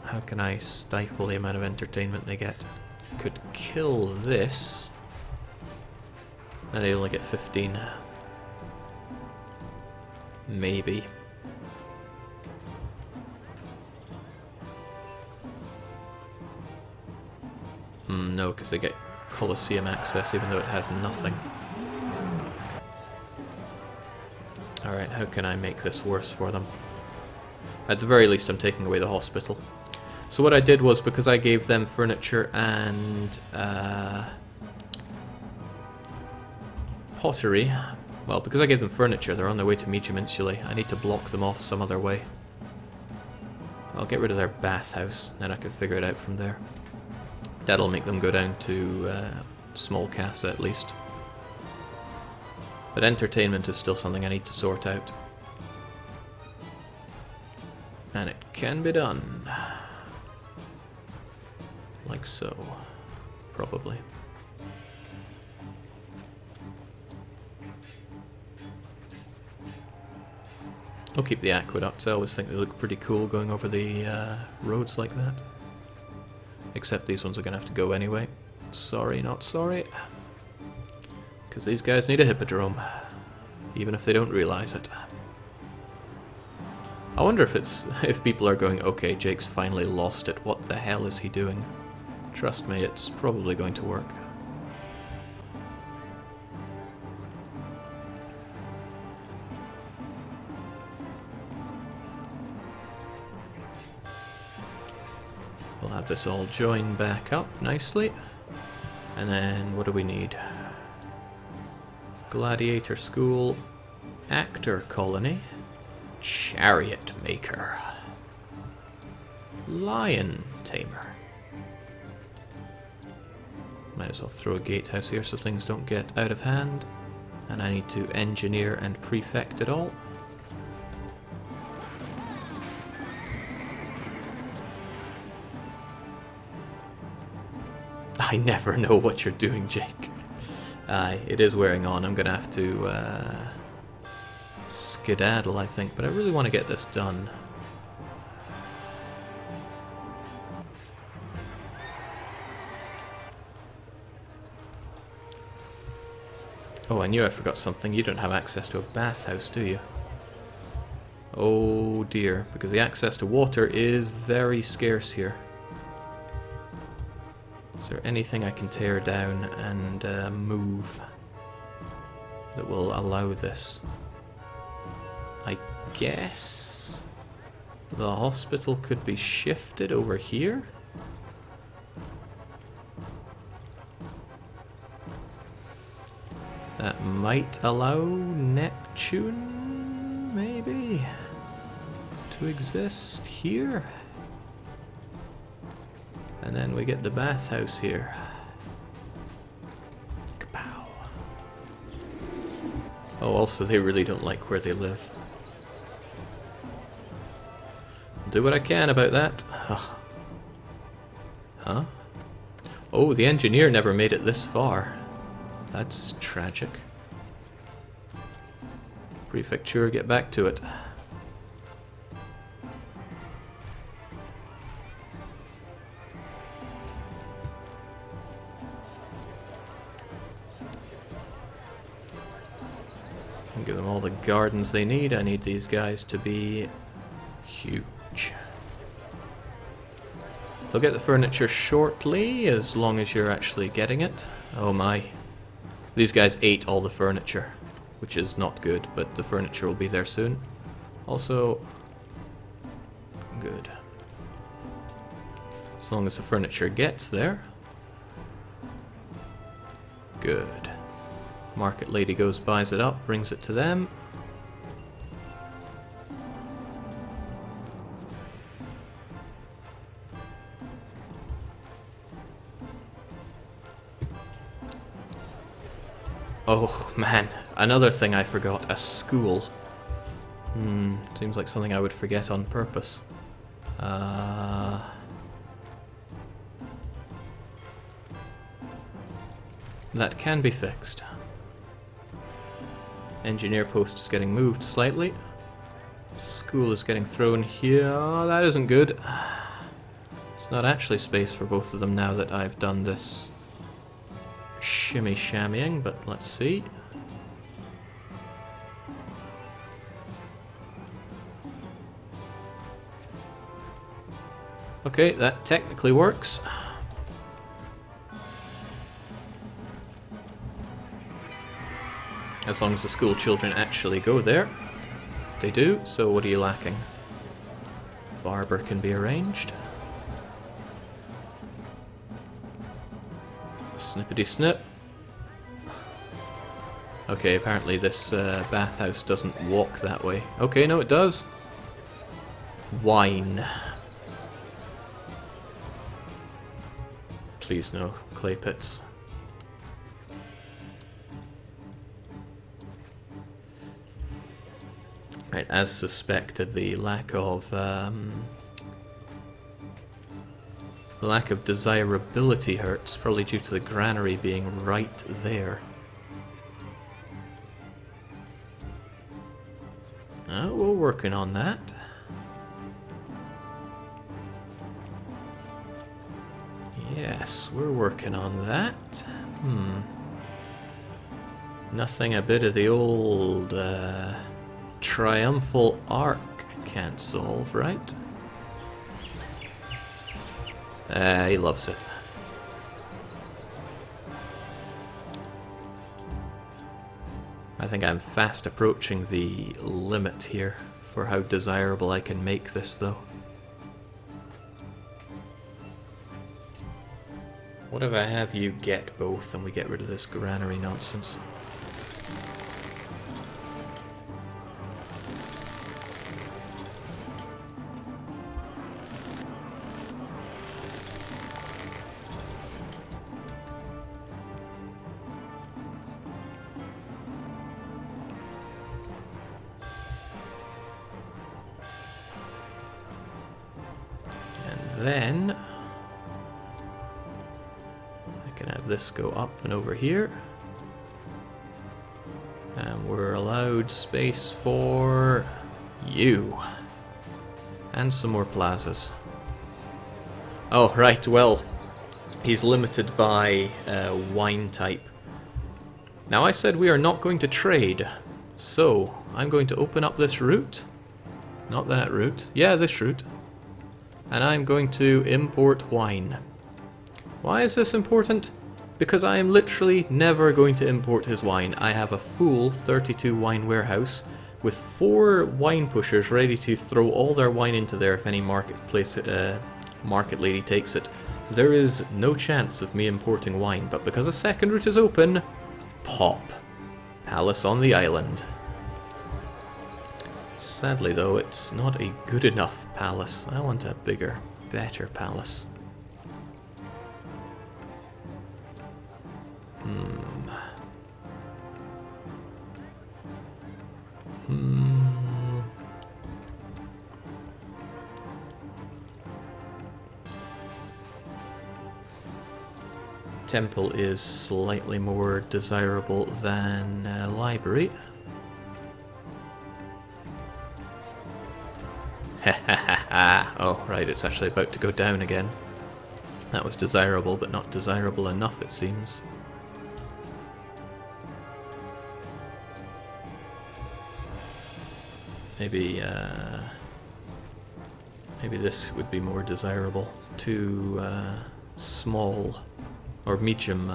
How can I stifle the amount of entertainment they get? Could kill this. And they only get 15. Maybe. No, because they get Colosseum access even though it has nothing. Alright, how can I make this worse for them? At the very least I'm taking away the hospital. So what I did was, because I gave them furniture and pottery, well, because I gave them furniture, they're on their way to Medium Insulae. I need to block them off some other way. I'll get rid of their bathhouse, then I can figure it out from there. That'll make them go down to small casa at least. But entertainment is still something I need to sort out. And it can be done. Like so. Probably. I'll keep the aqueducts. I always think they look pretty cool going over the roads like that. Except these ones are going to have to go anyway. Sorry, not sorry. Because these guys need a hippodrome. Even if they don't realise it. I wonder if people are going, okay, Jake's finally lost it. What the hell is he doing? Trust me, it's probably going to work. We'll have this all joined back up nicely. And then what do we need? Gladiator School, Actor Colony, Chariot Maker, Lion Tamer. Might as well throw a gatehouse here so things don't get out of hand. And I need to engineer and prefect it all. I never know what you're doing, Jake. Aye, it is wearing on. I'm gonna have to skedaddle, I think, but I really want to get this done. Oh, I knew I forgot something. You don't have access to a bathhouse, do you? Oh dear, because the access to water is very scarce here. Is there anything I can tear down and move that will allow this? I guess the hospital could be shifted over here? That might allow Neptune, maybe, to exist here. And then we get the bathhouse here. Kapow. Oh, also they really don't like where they live. I'll do what I can about that. Huh? Oh, the engineer never made it this far. That's tragic. Prefecture, get back to it. Give them all the gardens they need. I need these guys to be huge. They'll get the furniture shortly, as long as you're actually getting it. Oh my. These guys ate all the furniture, which is not good, but the furniture will be there soon. Also, good. As long as the furniture gets there. Good. Market lady goes, buys it up, brings it to them. Oh man, another thing I forgot, a school. Seems like something I would forget on purpose. That can be fixed. Engineer post is getting moved slightly. School is getting thrown here. Oh, that isn't good. It's not actually space for both of them now that I've done this shimmy shammying, but let's see. Okay, that technically works. As long as the school children actually go there. They do, so what are you lacking? Barber can be arranged. Snippety snip. Okay, apparently this bathhouse doesn't walk that way. Okay, no it does. Wine. Please no clay pits. Right, as suspected, the lack of desirability hurts, probably due to the granary being right there. Oh, we're working on that. Yes, we're working on that. Nothing a bit of the old triumphal arc can't solve, right? He loves it. I think I'm fast approaching the limit here for how desirable I can make this, though. What if I have you get both and we get rid of this granary nonsense? And then I can have this go up and over here. And we're allowed space for you. And some more plazas. Oh, right, well, he's limited by wine type. Now I said we are not going to trade, so I'm going to open up this route. Not that route. Yeah, this route. And I'm going to import wine. Why is this important? Because I am literally never going to import his wine. I have a full 32 wine warehouse with 4 wine pushers ready to throw all their wine into there if any market lady takes it. There is no chance of me importing wine, but because a second route is open, pop. Palace on the island. Sadly though, it's not a good enough palace. I want a bigger, better palace. Temple is slightly more desirable than library. Oh, right, it's actually about to go down again. That was desirable, but not desirable enough, it seems. Maybe, maybe this would be more desirable. Too small or medium.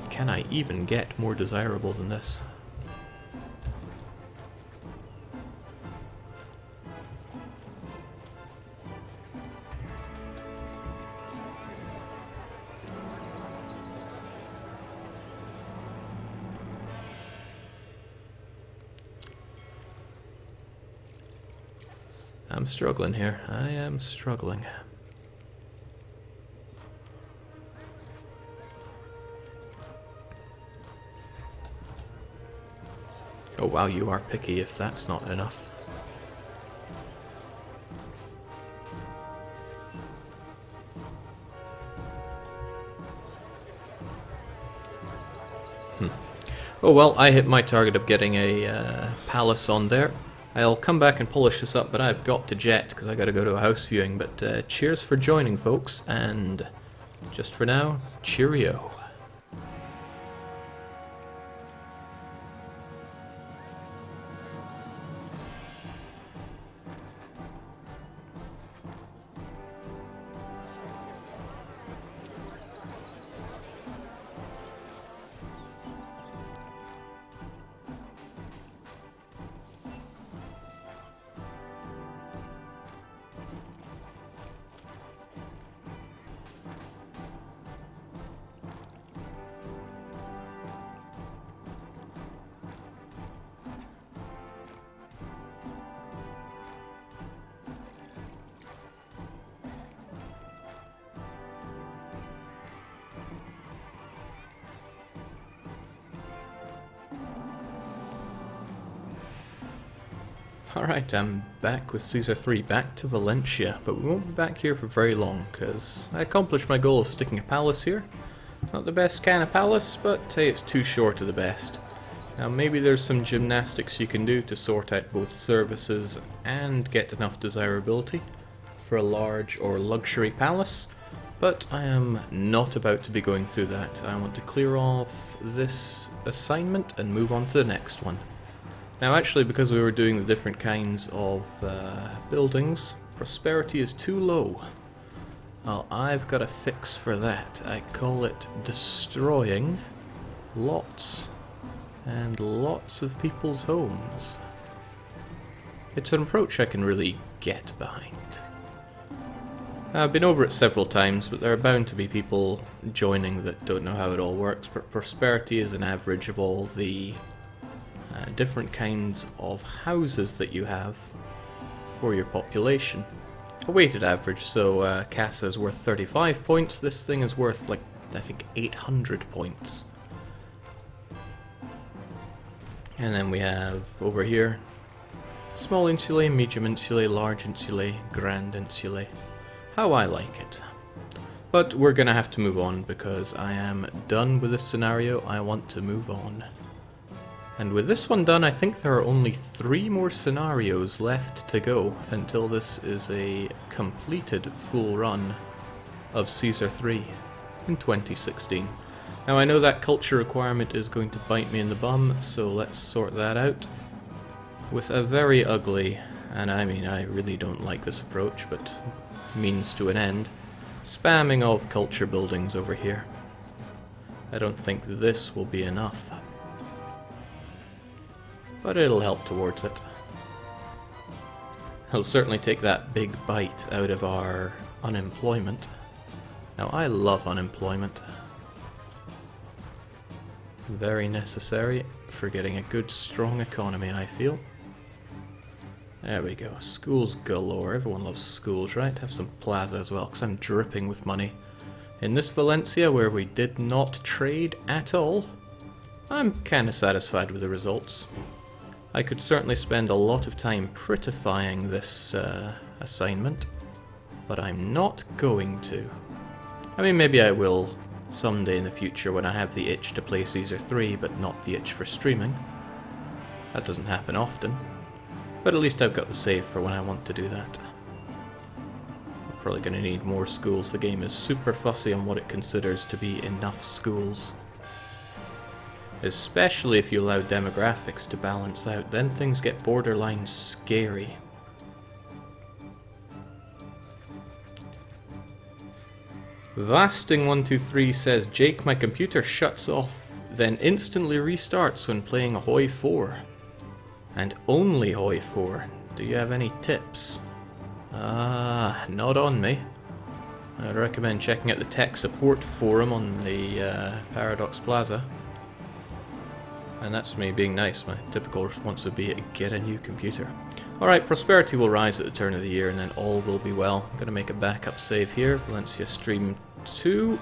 Can I even get more desirable than this? I'm struggling here. I am struggling. Oh wow, you are picky if that's not enough. Oh well, I hit my target of getting a palace on there. I'll come back and polish this up, but I've got to jet because I gotta go to a house viewing. But cheers for joining, folks, and just for now, cheerio. Alright, I'm back with Caesar 3, back to Valentia, but we won't be back here for very long, because I accomplished my goal of sticking a palace here. Not the best kind of palace, but hey, it's too short of the best. Now maybe there's some gymnastics you can do to sort out both services and get enough desirability for a large or luxury palace, but I am not about to be going through that. I want to clear off this assignment and move on to the next one. Now actually, because we were doing the different kinds of buildings, prosperity is too low. Well, I've got a fix for that. I call it destroying lots and lots of people's homes. It's an approach I can really get behind. I've been over it several times, but there are bound to be people joining that don't know how it all works. But prosperity is an average of all the different kinds of houses that you have for your population. A weighted average, so Casa is worth 35 points, this thing is worth, like, I think 800 points. And then we have, over here, small insulae, medium insulae, large insulae, grand insulae. How I like it. But we're gonna have to move on because I am done with this scenario. I want to move on. And with this one done, I think there are only 3 more scenarios left to go until this is a completed full run of Caesar 3 in 2016. Now I know that culture requirement is going to bite me in the bum, so let's sort that out with a very ugly, and I mean I really don't like this approach, but means to an end, spamming of culture buildings over here. I don't think this will be enough, but it'll help towards it. It'll certainly take that big bite out of our unemployment. Now I love unemployment. Very necessary for getting a good strong economy, I feel. There we go. Schools galore. Everyone loves schools, right? Have some plaza as well, because I'm dripping with money. In this Valentia, where we did not trade at all, I'm kind of satisfied with the results. I could certainly spend a lot of time prettifying this assignment, but I'm not going to. I mean, maybe I will someday in the future when I have the itch to play Caesar 3, but not the itch for streaming. That doesn't happen often. But at least I've got the save for when I want to do that. I'm probably going to need more schools. The game is super fussy on what it considers to be enough schools. Especially if you allow demographics to balance out, then things get borderline scary. Vasting123 says, Jake, my computer shuts off, then instantly restarts when playing Hoi 4. And only Hoi 4. Do you have any tips? Not on me. I'd recommend checking out the tech support forum on the Paradox Plaza. And that's me being nice. My typical response would be, get a new computer. Alright, prosperity will rise at the turn of the year and then all will be well. I'm going to make a backup save here. Valencia Stream 2.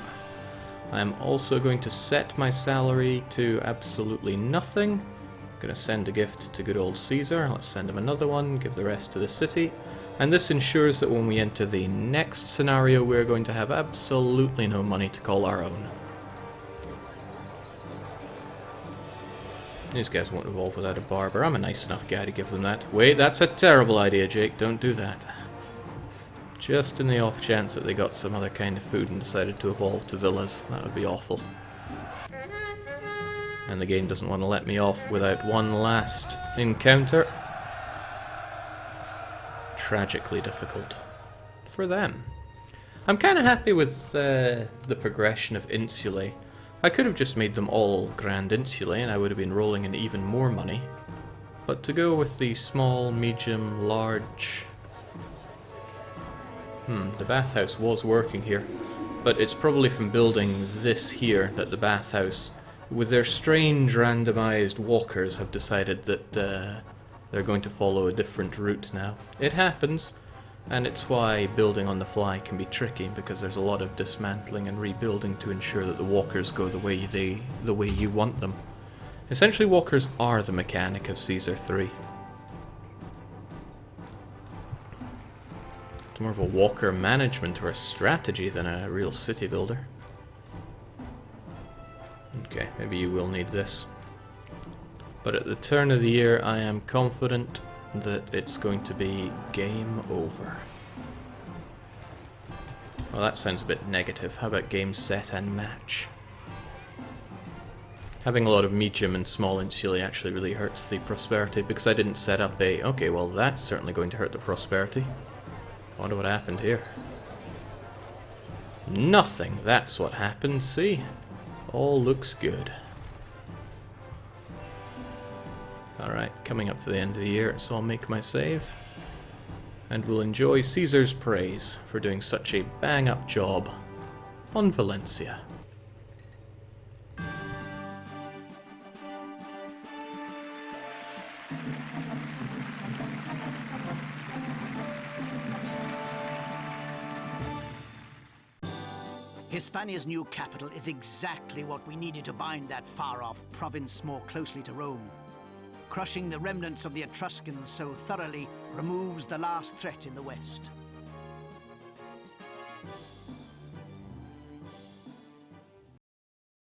I'm also going to set my salary to absolutely nothing. I'm going to send a gift to good old Caesar. Let's send him another one, give the rest to the city. And this ensures that when we enter the next scenario, we're going to have absolutely no money to call our own. These guys won't evolve without a barber. I'm a nice enough guy to give them that. Wait, that's a terrible idea, Jake. Don't do that. Just in the off chance that they got some other kind of food and decided to evolve to villas. That would be awful. And the game doesn't want to let me off without one last encounter. Tragically difficult. For them. I'm kind of happy with the progression of insulae. I could have just made them all grand insulae and I would have been rolling in even more money. But to go with the small, medium, large... the bathhouse was working here. But it's probably from building this here that the bathhouse, with their strange randomized walkers, have decided that they're going to follow a different route now. It happens. And it's why building on the fly can be tricky, because there's a lot of dismantling and rebuilding to ensure that the walkers go the way you want them. Essentially, walkers are the mechanic of Caesar 3. It's more of a walker management or a strategy than a real city builder. Okay, maybe you will need this. But at the turn of the year, I am confident that it's going to be game over. Well, that sounds a bit negative. How about game, set, and match? Having a lot of medium and small insulae actually really hurts the prosperity, because I didn't set up a... Okay, well that's certainly going to hurt the prosperity. I wonder what happened here. Nothing. That's what happened, see? All looks good. Alright, coming up to the end of the year, so I'll make my save. And we'll enjoy Caesar's praise for doing such a bang-up job on Valentia. Hispania's new capital is exactly what we needed to bind that far-off province more closely to Rome. Crushing the remnants of the Etruscans so thoroughly removes the last threat in the west.